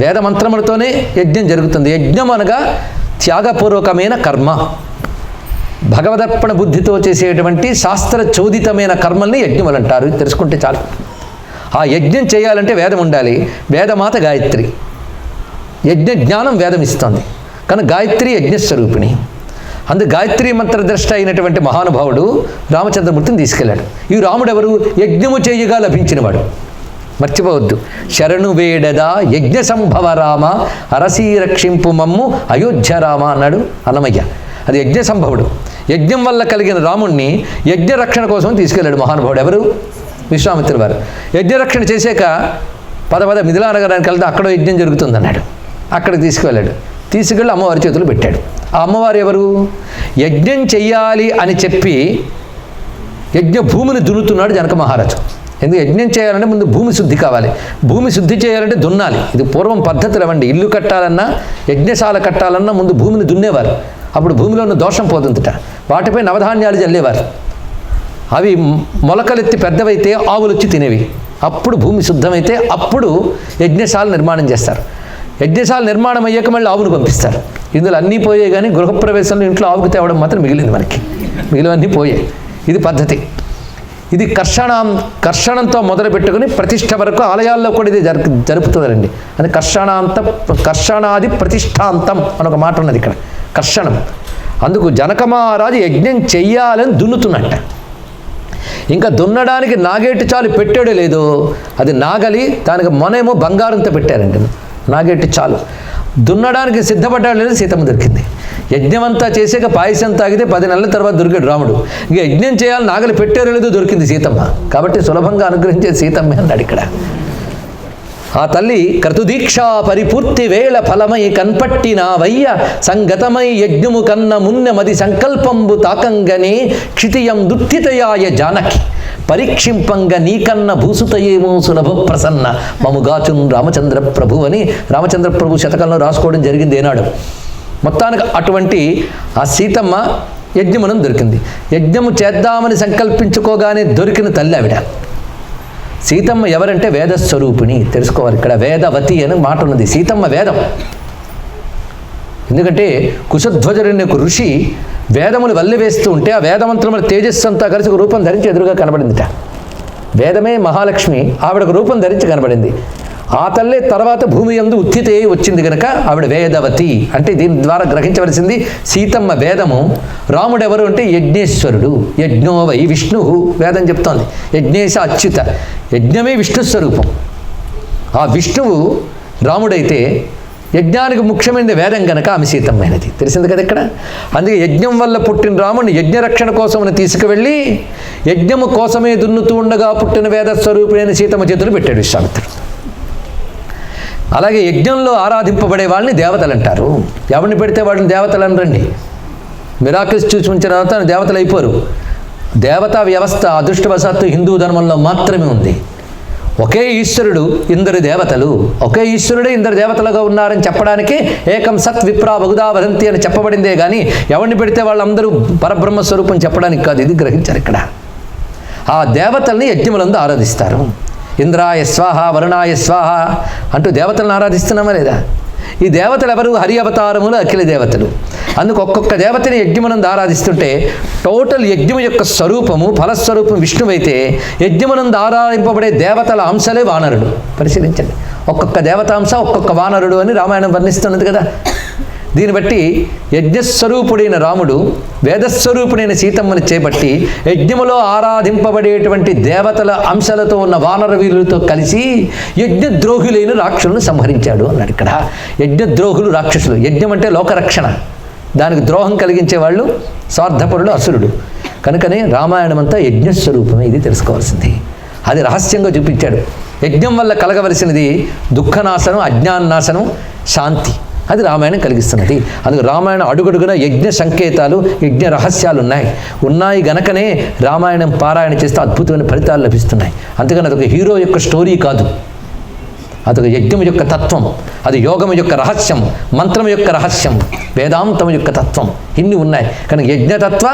వేద మంత్రములతోనే యజ్ఞం జరుగుతుంది. యజ్ఞం అనగా త్యాగపూర్వకమైన కర్మ, భగవదర్పణ బుద్ధితో చేసేటువంటి శాస్త్ర చోదితమైన కర్మల్ని యజ్ఞములు అంటారు. తెలుసుకుంటే చాలు. ఆ యజ్ఞం చేయాలంటే వేదం ఉండాలి. వేదమాత గాయత్రి, యజ్ఞ జ్ఞానం వేదం ఇస్తుంది. కానీ గాయత్రి యజ్ఞస్వరూపిణి. అందుకు గాయత్రి మంత్రద్రష్ట అయినటువంటి మహానుభావుడు రామచంద్రమూర్తిని తీసుకెళ్ళాడు. ఈ రాముడు ఎవరు? యజ్ఞము చేయగా లభించినవాడు. మర్చిపోవద్దు. శరణు వేడదా యజ్ఞ సంభవ రామ అరసీ రక్షింపు మమ్ము అయోధ్య రామ అన్నాడు అన్నమయ్య. అది యజ్ఞ సంభవుడు. యజ్ఞం వల్ల కలిగిన రాముణ్ణి యజ్ఞ రక్షణ కోసం తీసుకెళ్ళాడు మహానుభావుడు. ఎవరు? విశ్వామిత్రుడు వారు. యజ్ఞరక్షణ చేశాక పద మిథిలా నగరానికి వెళ్తే అక్కడ యజ్ఞం జరుగుతుందన్నాడు. అక్కడికి తీసుకువెళ్ళాడు. తీసుకెళ్ళి అమ్మవారి చేతులు పెట్టాడు. ఆ అమ్మవారు ఎవరు? యజ్ఞం చెయ్యాలి అని చెప్పి యజ్ఞ భూమిని దున్నుతున్నాడు జనక మహారాజు. ఎందుకు? యజ్ఞం చేయాలంటే ముందు భూమి శుద్ధి కావాలి. భూమి శుద్ధి చేయాలంటే దున్నాలి. ఇది పూర్వం పద్ధతులు అవండి. ఇల్లు కట్టాలన్నా యజ్ఞశాల కట్టాలన్నా ముందు భూమిని దున్నేవారు. అప్పుడు భూమిలో ఉన్న దోషం పోతుందట. వాటిపై నవధాన్యాలు చల్లేవారు. అవి మొలకలెత్తి పెద్దవైతే ఆవులు వచ్చి తినేవి. అప్పుడు భూమి శుద్ధమైతే అప్పుడు యజ్ఞశాల నిర్మాణం చేస్తారు. యజ్ఞశాల నిర్మాణం అయ్యాక మళ్ళీ ఆవును పంపిస్తారు. ఇందులో అన్నీ పోయాయి, కానీ గృహప్రవేశంలో ఇంట్లో ఆవుకు తేవడం మాత్రం మిగిలింది. మనకి మిగిలినవన్నీ పోయాయి. ఇది పద్ధతి. ఇది కర్షణంతో మొదలు పెట్టుకుని ప్రతిష్ఠ వరకు ఆలయాల్లో కూడా ఇది జరుపుతుందండి. అది కర్షణాది ప్రతిష్టాంతం అని ఒక మాట ఉన్నది ఇక్కడ. కర్షణం. అందుకు జనక మహారాజు యజ్ఞం చెయ్యాలని దున్నుతున్నట్ట. ఇంకా దున్నడానికి నాగేటి చాలు పెట్టాడో లేదో, అది నాగలి, దానికి మొనేమో బంగారంతో పెట్టారండి. నాగేటి చాలు దున్నడానికి సిద్ధపడ్డాడు లేదు, సీతమ్మ దొరికింది. యజ్ఞమంతా చేసాక పాయసం తాగితే 10 నెలల తర్వాత దొరికాడు రాముడు. ఇక యజ్ఞం చేయాలి, నాగలి పెట్టారో లేదో దొరికింది సీతమ్మ. కాబట్టి సులభంగా అనుగ్రహించే సీతమ్మే అన్నాడు ఇక్కడ. ఆ తల్లి క్రతుదీక్షా పరిపూర్తి వేళ ఫలమై కన్పట్టిన వయ్య సంగతమై యజ్ఞము కన్న మున్నెమది సంకల్పంబు తాకంగనే క్షితియం దుఃఖితయాయ జానకి పరీక్షింపంగా నీకన్న భూసుతయేమో సులభ ప్రసన్న మముగాచున్ రామచంద్ర ప్రభు అని రామచంద్ర ప్రభు శతకంలో రాసుకోవడం జరిగింది ఏనాడు. మొత్తానికి అటువంటి ఆ సీతమ్మ యజ్ఞమునం దొరికింది. యజ్ఞము చేద్దామని సంకల్పించుకోగానే దొరికిన తల్లి ఆవిడ. సీతమ్మ ఎవరంటే వేదస్వరూపిణి. తెలుసుకోవాలి. ఇక్కడ వేదవతి అని మాట ఉన్నది. సీతమ్మ వేదం. ఎందుకంటే కుశధ్వజుని ఒక ఋషి వేదములు వల్లివేస్తూ ఉంటే ఆ వేదమంత్రముల తేజస్సు అంతా కలిసి ఒక రూపం ధరించి ఎదురుగా కనబడిందిట. వేదమే మహాలక్ష్మి, ఆవిడకు రూపం ధరించి కనబడింది. ఆ తల్లే తర్వాత భూమి యందు ఉత్థితే వచ్చింది కనుక ఆవిడ వేదవతి. అంటే దీని ద్వారా గ్రహించవలసింది సీతమ్మ వేదము. రాముడు ఎవరు అంటే యజ్ఞేశ్వరుడు. యజ్ఞో వై విష్ణు వేదం చెప్తోంది. యజ్ఞేశ అచ్యుత. యజ్ఞమే విష్ణు స్వరూపం. ఆ విష్ణువు రాముడైతే యజ్ఞానికి ముఖ్యమైనది వేదం కనుక ఆమె సీతమ్మైనది. తెలిసింది కదా ఇక్కడ. అందుకే యజ్ఞం వల్ల పుట్టిన రాముడిని యజ్ఞరక్షణ కోసమని తీసుకువెళ్ళి యజ్ఞము కోసమే దున్నుతూ ఉండగా పుట్టిన వేద స్వరూపుడైన సీతమ్మ చేతులు పెట్టాడు విశ్వామిత్రుడు. అలాగే యజ్ఞంలో ఆరాధింపబడే వాళ్ళని దేవతలు అంటారు. ఎవరిని పెడితే వాడిని దేవతలు అనరండి. మిరాకిల్స్ చూసి ఉంచిన తర్వాత దేవతలు అయిపోరు. దేవతా వ్యవస్థ అదృష్టవశాత్తు హిందూ ధర్మంలో మాత్రమే ఉంది. ఒకే ఈశ్వరుడు ఇందరు దేవతలు, ఒకే ఈశ్వరుడే ఇందరు దేవతలుగా ఉన్నారని చెప్పడానికి ఏకం సత్ విప్రా బహుదా వదంతి అని చెప్పబడిందే కానీ ఎవరిని పెడితే వాళ్ళందరూ పరబ్రహ్మ స్వరూపం చెప్పడానికి కాదు. ఇది గ్రహించారు ఇక్కడ. ఆ దేవతల్ని యజ్ఞములందు ఆరాధిస్తారు. ఇంద్రాయ స్వాహ, వరుణాయ స్వాహ అంటూ దేవతలను ఆరాధిస్తున్నామా లేదా? ఈ దేవతలు ఎవరు? హరి అవతారములు, అఖిల దేవతలు. అందుకు ఒక్కొక్క దేవతని యజ్ఞమునందు ఆరాధిస్తుంటే టోటల్ యజ్ఞము యొక్క స్వరూపము ఫలస్వరూపం విష్ణువైతే యజ్ఞమునందు ఆరాధింపబడే దేవతల అంశలే వానరుడు. పరిశీలించండి. ఒక్కొక్క దేవతాంశ ఒక్కొక్క వానరుడు అని రామాయణం వర్ణిస్తున్నది కదా. దీన్ని బట్టి యజ్ఞస్వరూపుడైన రాముడు వేదస్వరూపుడైన సీతమ్మని చేపట్టి యజ్ఞములో ఆరాధింపబడేటువంటి దేవతల అంశాలతో ఉన్న వానర వీరులతో కలిసి యజ్ఞద్రోహులైన రాక్షసులను సంహరించాడు అన్నాడు. ఇక్కడ యజ్ఞద్రోహులు రాక్షసులు. యజ్ఞం అంటే లోకరక్షణ, దానికి ద్రోహం కలిగించే వాళ్ళు స్వార్థపరుడు, అసురుడు. కనుకనే రామాయణం అంతా యజ్ఞస్వరూపమే, ఇది తెలుసుకోవాల్సింది. అది రహస్యంగా చూపించాడు. యజ్ఞం వల్ల కలగవలసినది దుఃఖనాశనం, అజ్ఞాననాశనం, శాంతి. అది రామాయణం కలిగిస్తున్నది. అందుకు రామాయణం అడుగడుగున యజ్ఞ సంకేతాలు, యజ్ఞ రహస్యాలు ఉన్నాయి గనకనే రామాయణం పారాయణ చేస్తే అద్భుతమైన ఫలితాలు లభిస్తున్నాయి. అంతేగాని అదొక హీరో యొక్క స్టోరీ కాదు, అదొక యజ్ఞం యొక్క తత్వం, అది యోగం యొక్క రహస్యం, మంత్రం యొక్క రహస్యం, వేదాంతం యొక్క తత్వం, ఇన్ని ఉన్నాయి. కనుక యజ్ఞతత్వ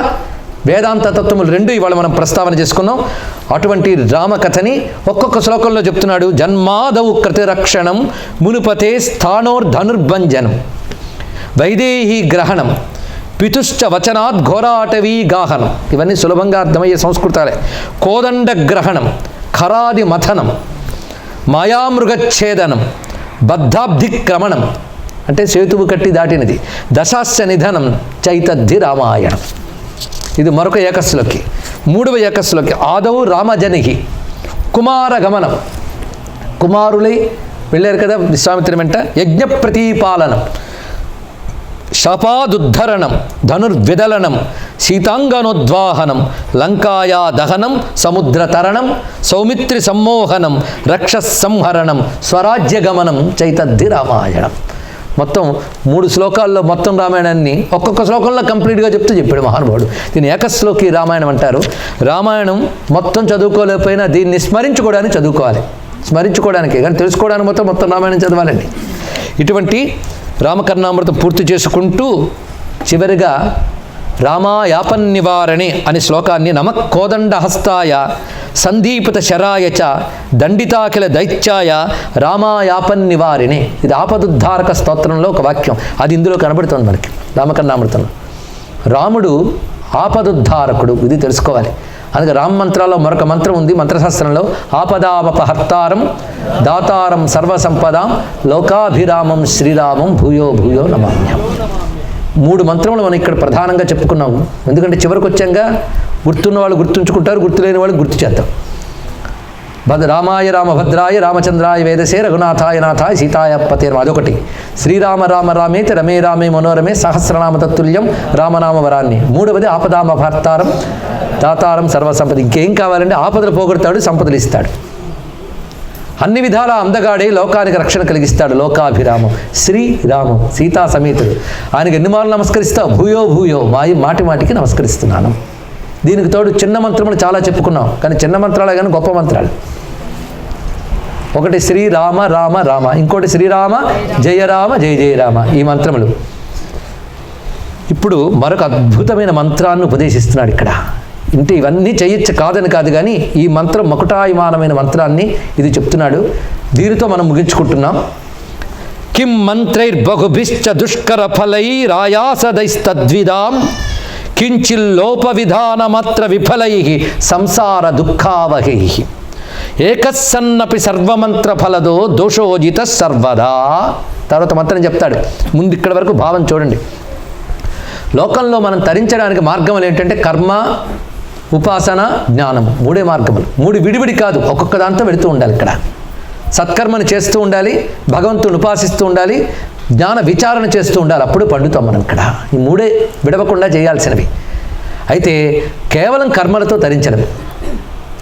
వేదాంత తత్వములు రెండు ఇవాళ మనం ప్రస్తావన చేసుకున్నాం. అటువంటి రామకథని ఒక్కొక్క శ్లోకంలో చెప్తున్నాడు. జన్మాదౌ కృతిరక్షణం మునుపతే స్థానోర్ధనుర్భంజనం వైదేహి గ్రహణం పితుశ్చ వచనాత్ ఘోరాటవీ గాహనం. ఇవన్నీ సులభంగా అర్థమయ్యే సంస్కృతాలే. కోదండ గ్రహణం, ఖరాది మథనం, మాయామృగచ్ఛేదనం, బద్ధాబ్ధిక్రమణం అంటే సేతువు కట్టి దాటినది, దశాస్య నిధనం, చైతద్ధి రామాయణం. ఇది మరొక ఏకస్సులోకి. మూడవ ఏకస్సులోకి ఆదౌ రామజనిహి కుమార గమనం. కుమారులై వెళ్ళారు కదా విశ్వామిత్రుని వెంట. యజ్ఞ ప్రతీపాలనం, శపాదుద్ధరణం, ధనుర్విదలనం, సీతాంగనోద్వాహనం, లంకాయా దహనం, సముద్రతరణం, సౌమిత్రి సమ్మోహనం, రక్షసంహరణం, స్వరాజ్యగమనం, చైతద్ధి రామాయణం. మొత్తం 3 శ్లోకాల్లో మొత్తం రామాయణాన్ని ఒక్కొక్క శ్లోకంలో కంప్లీట్గా చెప్పాడు మహానుభావుడు. దీన్ని ఏకశ్లోకి రామాయణం అంటారు. రామాయణం మొత్తం చదువుకోలేకపోయినా దీన్ని స్మరించుకోవడానికి చదువుకోవాలి. స్మరించుకోవడానికి కానీ తెలుసుకోవడానికి మొత్తం రామాయణం చదవాలండి. ఇటువంటి రామకర్ణామృతం పూర్తి చేసుకుంటూ చివరిగా రామాయాపన్ నివారణే అనే శ్లోకాన్ని నమః కోదండహస్తాయ సందీపిత శరాయ చ దండితాఖిల దైత్యాయ రామాయాపన్ నివారిణే. ఇది ఆపదుద్ధారక స్తోత్రంలో ఒక వాక్యం. అది ఇందులో కనబడుతుంది మనకి రామకర్ణామృతంలో. రాముడు ఆపదుద్ధారకుడు, ఇది తెలుసుకోవాలి. అందుకే రామ మంత్రాల్లో మరొక మంత్రం ఉంది మంత్రశాస్త్రంలో. ఆపదామపహర్తారం దాతారం సర్వసంపదాం లోకాభిరామం శ్రీరామం భూయో భూయో నమామ్యం. 3 మంత్రములు మనం ఇక్కడ ప్రధానంగా చెప్పుకున్నాము. ఎందుకంటే చివరికి వచ్చాక గుర్తున్న వాళ్ళు గుర్తుంచుకుంటారు, గుర్తులేని వాళ్ళు గుర్తు చేద్దాం. రామాయ రామభద్రాయ రామచంద్రాయ వేదసే రఘునాథాయ నాథాయ సీతాయ పతే. అదొకటి. శ్రీరామ రామ రామేతి రమే రామే మనోరమే సహస్రనామ తత్తుల్యం రామనామ వరాన్ని. 3వది ఆపదామభర్తారం దాతారం సర్వసంపద. ఇంకేం కావాలంటే ఆపదలు పోగొడతాడు, సంపదలు ఇస్తాడు. అన్ని విధాల అందగాడే లోకానికి రక్షణ కలిగిస్తాడు. లోకాభిరామం శ్రీరామం సీతా సమేతుడు. ఆయనకి ఎన్ని మార్లు నమస్కరిస్తావు? భూయో భూయో మాటి మాటికి నమస్కరిస్తున్నాను. దీనికి తోడు చిన్న మంత్రములు చాలా చెప్పుకున్నాం, కానీ చిన్న మంత్రాలే కానీ గొప్ప మంత్రాలు. ఒకటి శ్రీరామ రామ రామ, ఇంకోటి శ్రీరామ జయ రామ జయ జయ రామ. ఈ మంత్రములు. ఇప్పుడు మరొక అద్భుతమైన మంత్రాన్ని ఉపదేశిస్తున్నాడు ఇక్కడ. ఇంటే ఇవన్నీ చేయొచ్చు కాదని కాదు, కానీ ఈ మంత్రం మకుటాయమానమైన మంత్రాన్ని ఇది చెప్తున్నాడు. దీనితో మనం ముగించుకుంటున్నాం. కిం మంత్రైర్బహుభిశ్చ దుష్కర ఫలైరాయాసదైస్తద్విదాం కించిల్లోప విధానమాత్ర విఫలై సంసార దుఃఖావహై ఏకస్సన్నపి సర్వమంత్ర ఫలదో దోషోజిత సర్వదా. తర్వాత మంత్రం చెప్తాడు. ముందు ఇక్కడ వరకు భావం చూడండి. లోకంలో మనం తరించడానికి మార్గములు ఏంటంటే కర్మ, ఉపాసన, జ్ఞానము. 3 మార్గములు. 3 విడివిడి కాదు, ఒక్కొక్క దాంతో వెళుతూ ఉండాలి. ఇక్కడ సత్కర్మను చేస్తూ ఉండాలి, భగవంతుని ఉపాసిస్తూ ఉండాలి, జ్ఞాన విచారణ చేస్తూ ఉండాలి. అప్పుడు పండుతాం మనం. ఇక్కడ ఈ 3 విడవకుండా చేయాల్సినవి. అయితే కేవలం కర్మలతో తరించడం.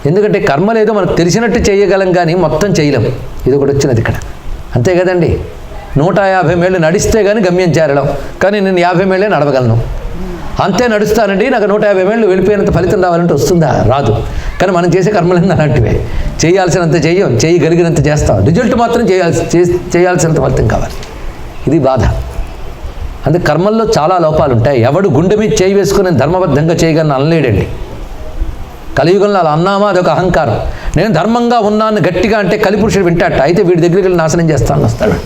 ఎందుకంటే కర్మలేదో మనకు తెలిసినట్టు చేయగలం, కానీ మొత్తం చేయలేం. ఇది ఒకటి వచ్చినది ఇక్కడ. అంతే కదండి. 150 మైళ్ళు నడిస్తే కానీ గమ్యం చేరడం, కానీ నేను 50 మైళ్ళే నడవగలను. అంతే నడుస్తానండి, నాకు 150 మైళ్ళు వెళ్ళిపోయినంత ఫలితం రావాలంటే వస్తుందా? రాదు. కానీ మనం చేసే కర్మలన్నీ అలాంటివే. చేయాల్సినంత చెయ్యం, చేయగలిగినంత చేస్తాం. రిజల్ట్ మాత్రం చేయాల్సినంత ఫలితం కావాలి. ఇది బాధ. అందుకే కర్మల్లో చాలా లోపాలు ఉంటాయి. ఎవడు గుండె మీద చేయి వేసుకుని ధర్మబద్ధంగా చేయగలను అనలేడండి. కలియుగంలో అలా అన్నామా అదొక అహంకారం. నేను ధర్మంగా ఉన్నాను గట్టిగా అంటే కలిపురుషుడు వింటాట. అయితే వీడి దగ్గరికి వెళ్ళి నాశనం చేస్తాను వస్తాడు.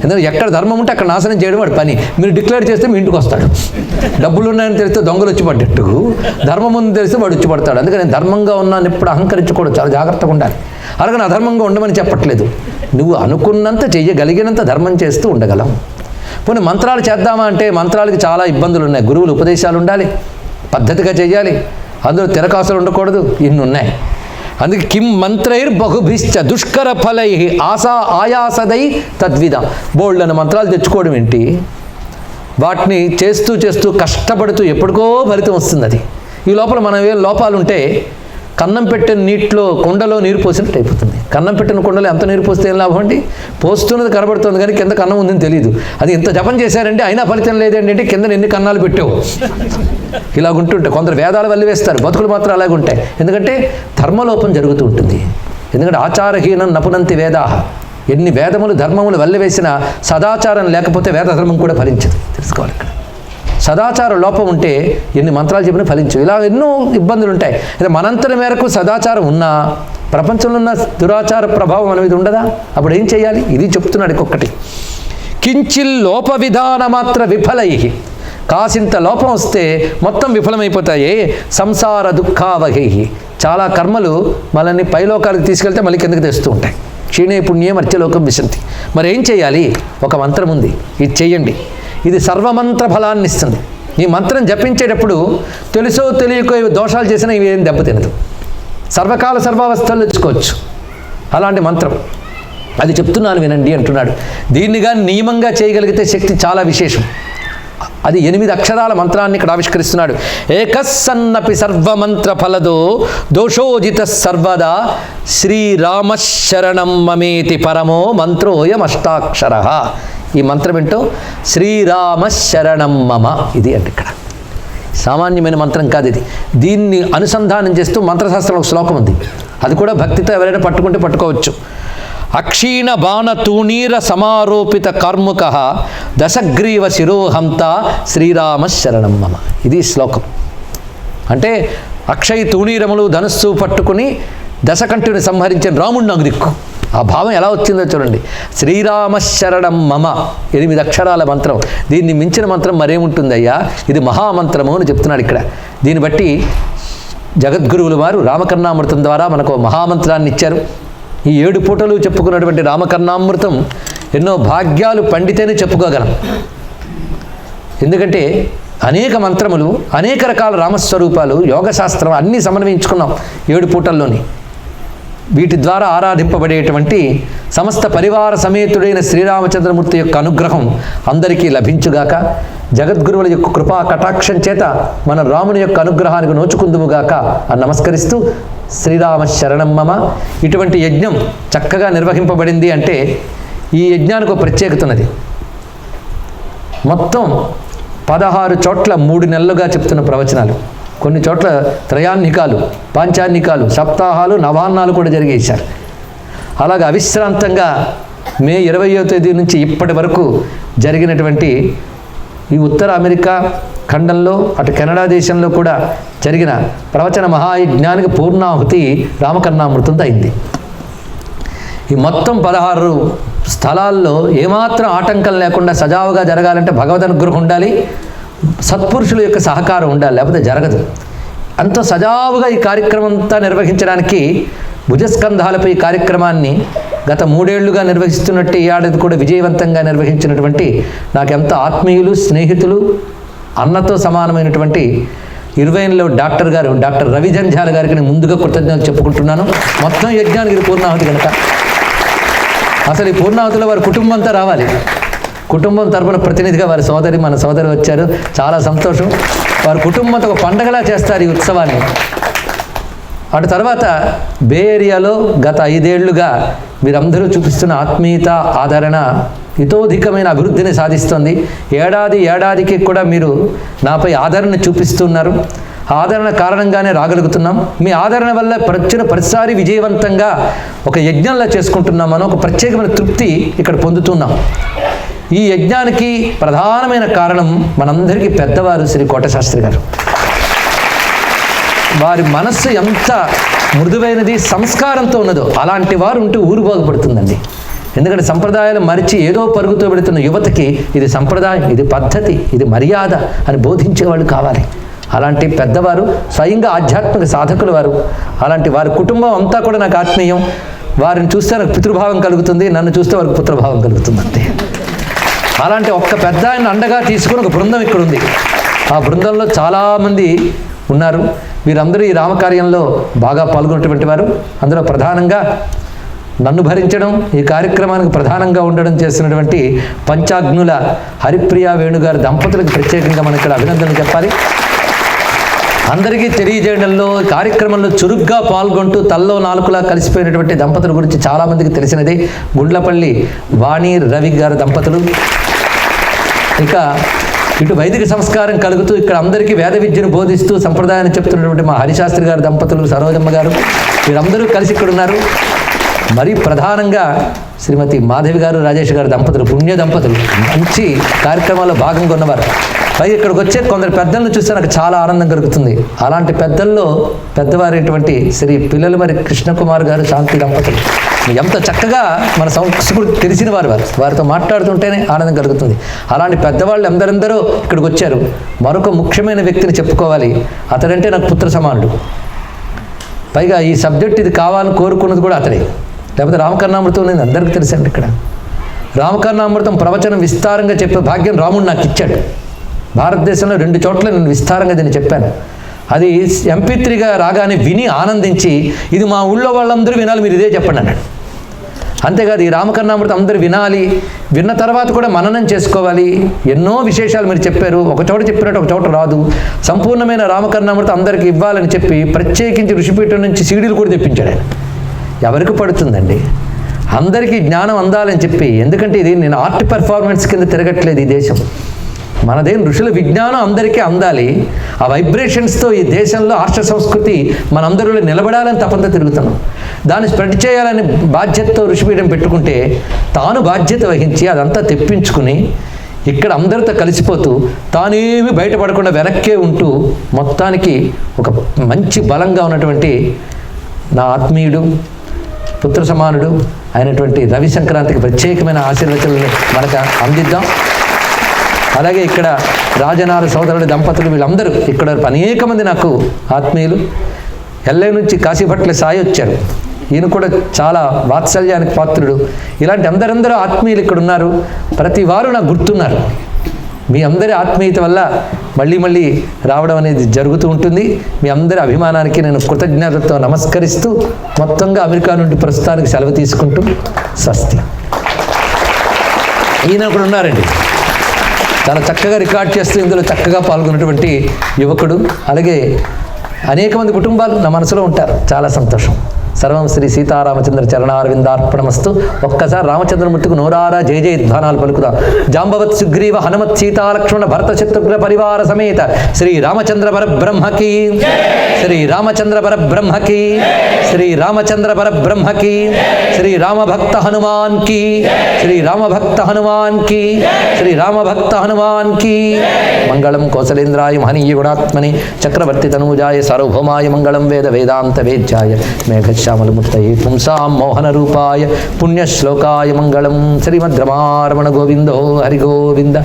ఎందుకంటే ఎక్కడ ధర్మం ఉంటే అక్కడ నాశనం చేయడం వాడి పని. మీరు డిక్లేర్ చేస్తే మీ ఇంటికి వస్తాడు. డబ్బులు ఉన్నాయని తెలిస్తే దొంగలు వచ్చి పడ్డట్టు, ధర్మం ఉంది తెలిస్తే వాడు వచ్చి పడతాడు. అందుకని నేను ధర్మంగా ఉన్నాను ఎప్పుడు అహంకరించకూడదు, చాలా జాగ్రత్తగా ఉండాలి. అలాగే అధర్మంగా ఉండమని చెప్పట్లేదు. నువ్వు అనుకున్నంత చెయ్యగలిగినంత ధర్మం చేస్తూ ఉండగలం. పోనీ మంత్రాలు చేద్దామా అంటే మంత్రాలకి చాలా ఇబ్బందులు ఉన్నాయి. గురువులు ఉపదేశాలు ఉండాలి, పద్ధతిగా చేయాలి, అందులో తిరకాసులు ఉండకూడదు, ఇన్ని ఉన్నాయి. అందుకే కిం మంత్రైర్ బహుభిశ్చ దుష్కర ఫలై ఆయాసదై తద్విధ. బోల్డని మంత్రాలు తెచ్చుకోవడం ఏంటి, వాటిని చేస్తూ చేస్తూ కష్టపడుతూ ఎప్పటికో ఫలితం వస్తుంది. అది ఈ లోపల మనం ఏ లోపాలు ఉంటే కన్నం పెట్టిన నీటిలో కుండలో నీరు పోసినట్టు అయిపోతుంది. కన్నం పెట్టిన కుండలో ఎంత నీరు పోస్తే ఏం లాభం అండి? పోస్తున్నది కనబడుతుంది కానీ కింద కన్నం ఉందని తెలియదు. అది ఇంత జపం చేశారంటే అయినా ఫలితం లేదండి అంటే కింద ఎన్ని కన్నాలు పెట్టావు ఇలాగుంటుంటే కొందరు వేదాలు వల్లి వేస్తారు, బతుకులు మాత్రం అలాగే ఉంటాయి. ఎందుకంటే ధర్మలోపం జరుగుతూ ఉంటుంది. ఎందుకంటే ఆచారహీనం నపునంతి వేదాహ. ఎన్ని వేదములు ధర్మములు వల్లి వేసినా సదాచారం లేకపోతే వేద ధర్మం కూడా ఫలించదు. తెలుసుకోవాలి. ఇక్కడ సదాచార లోపం ఉంటే ఎన్ని మంత్రాలు చెప్పినా ఫలించు. ఇలా ఎన్నో ఇబ్బందులు ఉంటాయి. అయితే మనంతటి మేరకు సదాచారం ఉన్నా ప్రపంచంలో ఉన్న దురాచార ప్రభావం మన మీద ఉండదా? అప్పుడు ఏం చేయాలి? ఇది చెప్తున్నాడు ఇంకొకటి. కించిల్ లోప విధాన మాత్ర విఫలై. కాసింత లోపం వస్తే మొత్తం విఫలమైపోతాయి. సంసార దుఃఖావహి. చాలా కర్మలు మనల్ని పైలోకాలకు తీసుకెళ్తే మళ్ళీ కిందకి తెస్తూ ఉంటాయి. క్షీణే పుణ్యం అర్చలోకం విశంతి. మరి ఏం చేయాలి? ఒక మంత్రం ఉంది, ఇది చెయ్యండి. ఇది సర్వమంత్ర ఫలాన్ని ఇస్తుంది. ఈ మంత్రం జపించేటప్పుడు తెలుసో తెలియకో దోషాలు చేసినా ఇవి ఏం దెబ్బతినదు. సర్వకాల సర్వావస్థలు తెచ్చుకోవచ్చు అలాంటి మంత్రం. అది చెప్తున్నాను వినండి అంటున్నాడు. దీన్ని కానీ నియమంగా చేయగలిగితే శక్తి చాలా విశేషం. అది 8 అక్షరాల మంత్రాన్ని ఇక్కడ ఆవిష్కరిస్తున్నాడు. ఏకస్సన్నపి సర్వమంత్ర ఫలదో దోషోజిత సర్వదా శ్రీరామశరణం మమేతి పరమో మంత్రోయం అష్టాక్షర. ఈ మంత్రం ఏంటో శ్రీరామశరణం మమ. ఇది అంటే ఇక్కడ సామాన్యమైన మంత్రం కాదు ఇది. దీన్ని అనుసంధానం చేస్తూ మంత్రశాస్త్రంలో ఒక శ్లోకం ఉంది. అది కూడా భక్తితో ఎవరైనా పట్టుకుంటే పట్టుకోవచ్చు. అక్షీణ బాణ తూణీర సమారోపిత కార్ముక దశగ్రీవ శిరోహంత శ్రీరామశరణం మమ. ఇది శ్లోకం. అంటే అక్షయ తూణీరములు ధనుస్సు పట్టుకుని దశకంఠుని సంహరించిన రాముడు నాకు దిక్కు. ఆ భావం ఎలా వచ్చిందో చూడండి. శ్రీరామశరణం మమ 8 అక్షరాల మంత్రం. దీన్ని మించిన మంత్రం మరేముంటుందయ్యా? ఇది మహామంత్రము అని చెప్తున్నాడు ఇక్కడ. దీన్ని బట్టి జగద్గురువులు వారు రామకర్ణామృతం ద్వారా మనకు మహామంత్రాన్ని ఇచ్చారు. ఈ 7 పూటలు చెప్పుకున్నటువంటి రామకర్ణామృతం ఎన్నో భాగ్యాలు పండితేనే చెప్పుకోగలం. ఎందుకంటే అనేక మంత్రములు, అనేక రకాల రామస్వరూపాలు, యోగశాస్త్రం అన్నీ సమన్వయించుకున్నాం 7 పూటల్లోని. వీటి ద్వారా ఆరాధింపబడేటువంటి సమస్త పరివార సమేతుడైన శ్రీరామచంద్రమూర్తి యొక్క అనుగ్రహం అందరికీ లభించుగాక. జగద్గురువుల యొక్క కృపా కటాక్షం చేత మన రాముని యొక్క అనుగ్రహానికి నోచుకుందుముగాక అని నమస్కరిస్తూ శ్రీరామ శరణం మమ. ఇటువంటి యజ్ఞం చక్కగా నిర్వహింపబడింది అంటే ఈ యజ్ఞానికి ఒక ప్రత్యేకత ఉన్నది. మొత్తం 16 చోట్ల 3 నెలలుగా చెప్తున్న ప్రవచనాలు, కొన్ని చోట్ల త్రయాన్నికాలు, పాంచాన్నికాలు, సప్తాహాలు, నవాన్నాలు కూడా జరిగేశారు. అలాగే అవిశ్రాంతంగా మే 20వ తేదీ నుంచి ఇప్పటి వరకు జరిగినటువంటి ఈ ఉత్తర అమెరికా ఖండంలో అటు కెనడా దేశంలో కూడా జరిగిన ప్రవచన మహాయజ్ఞానికి పూర్ణాహుతి రామకర్ణామృతంతో అయింది. ఈ మొత్తం 16 స్థలాల్లో ఏమాత్రం ఆటంకం లేకుండా సజావుగా జరగాలంటే భగవద్ అనుగ్రహం ఉండాలి, సత్పురుషుల యొక్క సహకారం ఉండాలి, లేకపోతే జరగదు. అంత సజావుగా ఈ కార్యక్రమం అంతా నిర్వహించడానికి భుజస్కంధాలపై ఈ కార్యక్రమాన్ని గత 3 ఏళ్లుగా నిర్వహిస్తున్నట్టు ఈ ఏడాది కూడా విజయవంతంగా నిర్వహించినటువంటి నాకెంత ఆత్మీయులు, స్నేహితులు, అన్నతో సమానమైనటువంటి ఇర్వైన్లో డాక్టర్ గారు, డాక్టర్ రవి జంఝాల గారికి నేను ముందుగా కృతజ్ఞతలు చెప్పుకుంటున్నాను. మొత్తం యజ్ఞానికి ఇది పూర్ణాహుతి కనుక అసలు ఈ పూర్ణాహుతిలో వారి కుటుంబం అంతా రావాలి. కుటుంబం తరపున ప్రతినిధిగా వారి మన సోదరి వచ్చారు. చాలా సంతోషం. వారి కుటుంబంతో ఒక పండగలా చేస్తారు ఈ ఉత్సవాన్ని. అటు తర్వాత బే ఏరియాలో గత 5 ఏళ్లుగా మీరందరూ చూపిస్తున్న ఆత్మీయత, ఆదరణ హితోధికమైన అభివృద్ధిని సాధిస్తుంది. ఏడాదికి కూడా మీరు నాపై ఆదరణ చూపిస్తున్నారు. ఆదరణ కారణంగానే రాగలుగుతున్నాం. మీ ఆదరణ వల్ల ప్రతిసారి విజయవంతంగా ఒక యజ్ఞంలా చేసుకుంటున్నామని ఒక ప్రత్యేకమైన తృప్తి ఇక్కడ పొందుతున్నాం. ఈ యజ్ఞానికి ప్రధానమైన కారణం మనందరికీ పెద్దవారు శ్రీ కోటశాస్త్రి గారు. వారి మనస్సు ఎంత మృదువైనది, సంస్కారంతో ఉన్నదో అలాంటి వారు ఉంటే ఊరు బాగుపడుతుందండి. ఎందుకంటే సంప్రదాయాలు మరిచి ఏదో పరుగుతో పెడుతున్న యువతకి ఇది సంప్రదాయం, ఇది పద్ధతి, ఇది మర్యాద అని బోధించేవాళ్ళు కావాలి. అలాంటి పెద్దవారు స్వయంగా ఆధ్యాత్మిక సాధకులు వారు. అలాంటి వారి కుటుంబం అంతా కూడా నాకు ఆత్మీయం. వారిని చూస్తే నాకు పితృభావం కలుగుతుంది, నన్ను చూస్తే వారికి పుత్రభావం కలుగుతుంది అంతే. అలాంటి ఒక్క పెద్ద ఆయన అండగా తీసుకుని ఒక బృందం ఇక్కడ ఉంది. ఆ బృందంలో చాలామంది ఉన్నారు. వీరందరూ ఈ రామకార్యంలో బాగా పాల్గొన్నటువంటి వారు. అందులో ప్రధానంగా నన్ను భరించడం, ఈ కార్యక్రమానికి ప్రధానంగా ఉండడం చేసినటువంటి పంచాగ్నుల హరిప్రియ వేణుగారి దంపతులకు ప్రత్యేకంగా మనం ఇక్కడ అభినందనలు చెప్పాలి. అందరికీ తెలియజేయడంలో, కార్యక్రమంలో చురుగ్గా పాల్గొంటూ తల్లో నాలుకలా కలిసిపోయినటువంటి దంపతుల గురించి చాలామందికి తెలిసినది. గుండ్లపల్లి వాణి రవి గారి దంపతులు. ఇంకా ఇటు వైదిక సంస్కారం కలుగుతూ ఇక్కడ అందరికీ వేద విద్యను బోధిస్తూ సంప్రదాయాన్ని చెప్తున్నటువంటి మా హరిశాస్త్రి గారి దంపతులు, సరోజమ్మ గారు, వీరందరూ కలిసి ఇక్కడ ఉన్నారు. మరి ప్రధానంగా శ్రీమతి మాధవి గారు, రాజేష్ గారు దంపతులు, పుణ్య దంపతులు, మంచి కార్యక్రమాల్లో భాగంగా ఉన్నవారు. పైగా ఇక్కడికి వచ్చే కొందరు పెద్దలను చూస్తే నాకు చాలా ఆనందం కలుగుతుంది. అలాంటి పెద్దల్లో పెద్దవారైనటువంటి శ్రీ పిల్లలమరి కృష్ణకుమార్ గారు, శాంతి దంపతులు ఎంత చక్కగా మన సంస్కృతి తెలిసిన వారు. వారితో మాట్లాడుతుంటేనే ఆనందం కలుగుతుంది. అలాంటి పెద్దవాళ్ళు ఎందరెందరో ఇక్కడికి వచ్చారు. మరొక ముఖ్యమైన వ్యక్తిని చెప్పుకోవాలి. అతడంటే నాకు పుత్ర సమానుడు. పైగా ఈ సబ్జెక్ట్ ఇది కావాలని కోరుకున్నది కూడా అతడే. లేకపోతే రామకర్ణామృతం నేను అందరికీ తెలుసండి. ఇక్కడ రామకర్ణామృతం ప్రవచనం విస్తారంగా చెప్పే భాగ్యం రాముడు నాకు ఇచ్చాడు. భారతదేశంలో 2 చోట్ల నేను విస్తారంగా దీన్ని చెప్పాను. అది MP3గా రాగానే విని ఆనందించి, ఇది మా ఊళ్ళో వాళ్ళందరూ వినాలి, మీరు ఇదే చెప్పండి అన్నాడు. అంతేకాదు ఈ రామకర్ణామృతం అందరూ వినాలి, విన్న తర్వాత కూడా మననం చేసుకోవాలి. ఎన్నో విశేషాలు మీరు చెప్పారు, ఒక చోట చెప్పినట్టు ఒక చోట రాదు. సంపూర్ణమైన రామకర్ణామృతం అందరికీ ఇవ్వాలని చెప్పి ప్రత్యేకించి ఋషిపీఠం నుంచి సీడీలు కూడా తెప్పించాడు ఆయన. ఎవరికి పడుతుందండి? అందరికీ జ్ఞానం అందాలని చెప్పి. ఎందుకంటే ఇది నేను ఆర్ట్ పెర్ఫార్మెన్స్ కింద తిరగట్లేదు ఈ దేశం. మనదేం ఋషుల విజ్ఞానం అందరికీ అందాలి. ఆ వైబ్రేషన్స్తో ఈ దేశంలో ఆర్ష సంస్కృతి మనందరిలో నిలబడాలని తప్పంతా తిరుగుతున్నాం. దాన్ని స్ప్రెడ్ చేయాలని బాధ్యతతో ఋషిపీఠం పెట్టుకుంటే తాను బాధ్యత వహించి అదంతా తెప్పించుకుని ఇక్కడ అందరితో కలిసిపోతూ తానేమి బయటపడకుండా వెనక్కే ఉంటూ మొత్తానికి ఒక మంచి బలంగా ఉన్నటువంటి నా ఆత్మీయుడు, పుత్ర సమానుడు అయినటువంటి రవి సంక్రాంతికి ప్రత్యేకమైన ఆశీర్వచనలు మనకు అందిద్దాం. అలాగే ఇక్కడ రాజనార సోదరుడి దంపతులు, వీళ్ళందరూ ఇక్కడ అనేక మంది నాకు ఆత్మీయులు. ఎల్ఐ నుంచి కాశీభట్ల సాయి వచ్చారు. ఈయన కూడా చాలా వాత్సల్యానికి పాత్రుడు. ఇలాంటి అందరందరూ ఆత్మీయులు ఇక్కడ ఉన్నారు. ప్రతి వారు నాకు గుర్తున్నారు. మీ అందరి ఆత్మీయత వల్ల మళ్ళీ మళ్ళీ రావడం అనేది జరుగుతూ ఉంటుంది. మీ అందరి అభిమానానికి నేను కృతజ్ఞతతో నమస్కరిస్తూ మొత్తంగా అమెరికా నుండి ప్రస్తుతానికి సెలవు తీసుకుంటూ స్వస్తి. ఈయన కూడా ఉన్నారండి, చాలా చక్కగా రికార్డ్ చేస్తూ ఇందులో చక్కగా పాల్గొన్నటువంటి యువకుడు. అలాగే అనేక మంది కుటుంబాలు నా మనసులో ఉంటారు. చాలా సంతోషం. సర్వం శ్రీ సీతారామచంద్ర చరణారవిందార్పణమస్తు. ఒక్కసారి రామచంద్రమూర్తికి నోరారా జయ జయధ్వానాలు పలుకుదాం. జాంబవత్ సుగ్రీవ హనుమత్ సీతాలక్ష్మణ భరత శత్రుఘ్న పరివార సమేత శ్రీ రామచంద్ర పరబ్రహ్మకి, శ్రీ రామచంద్ర పరబ్రహ్మకి, శ్రీ రామచంద్ర పరబ్రహ్మకి, శ్రీ రామభక్త హనుమాన్ కి, శ్రీ రామభక్త హనుమాన్ కి, శ్రీ రామభక్త హనుమాన్ కి. మంగళం కౌసలేంద్రాయ మహనీయ గుణాత్మని చక్రవర్తి తనూజాయ సార్వభౌమాయ మంగళం వేద వేదాంత వేద్యాయ మేఘశ్యామలమూర్తయే పుంసాం మోహన రూపాయ పుణ్యశ్లోకాయ మంగళం. శ్రీమద్ రమారమణ గోవిందో హరి గోవింద.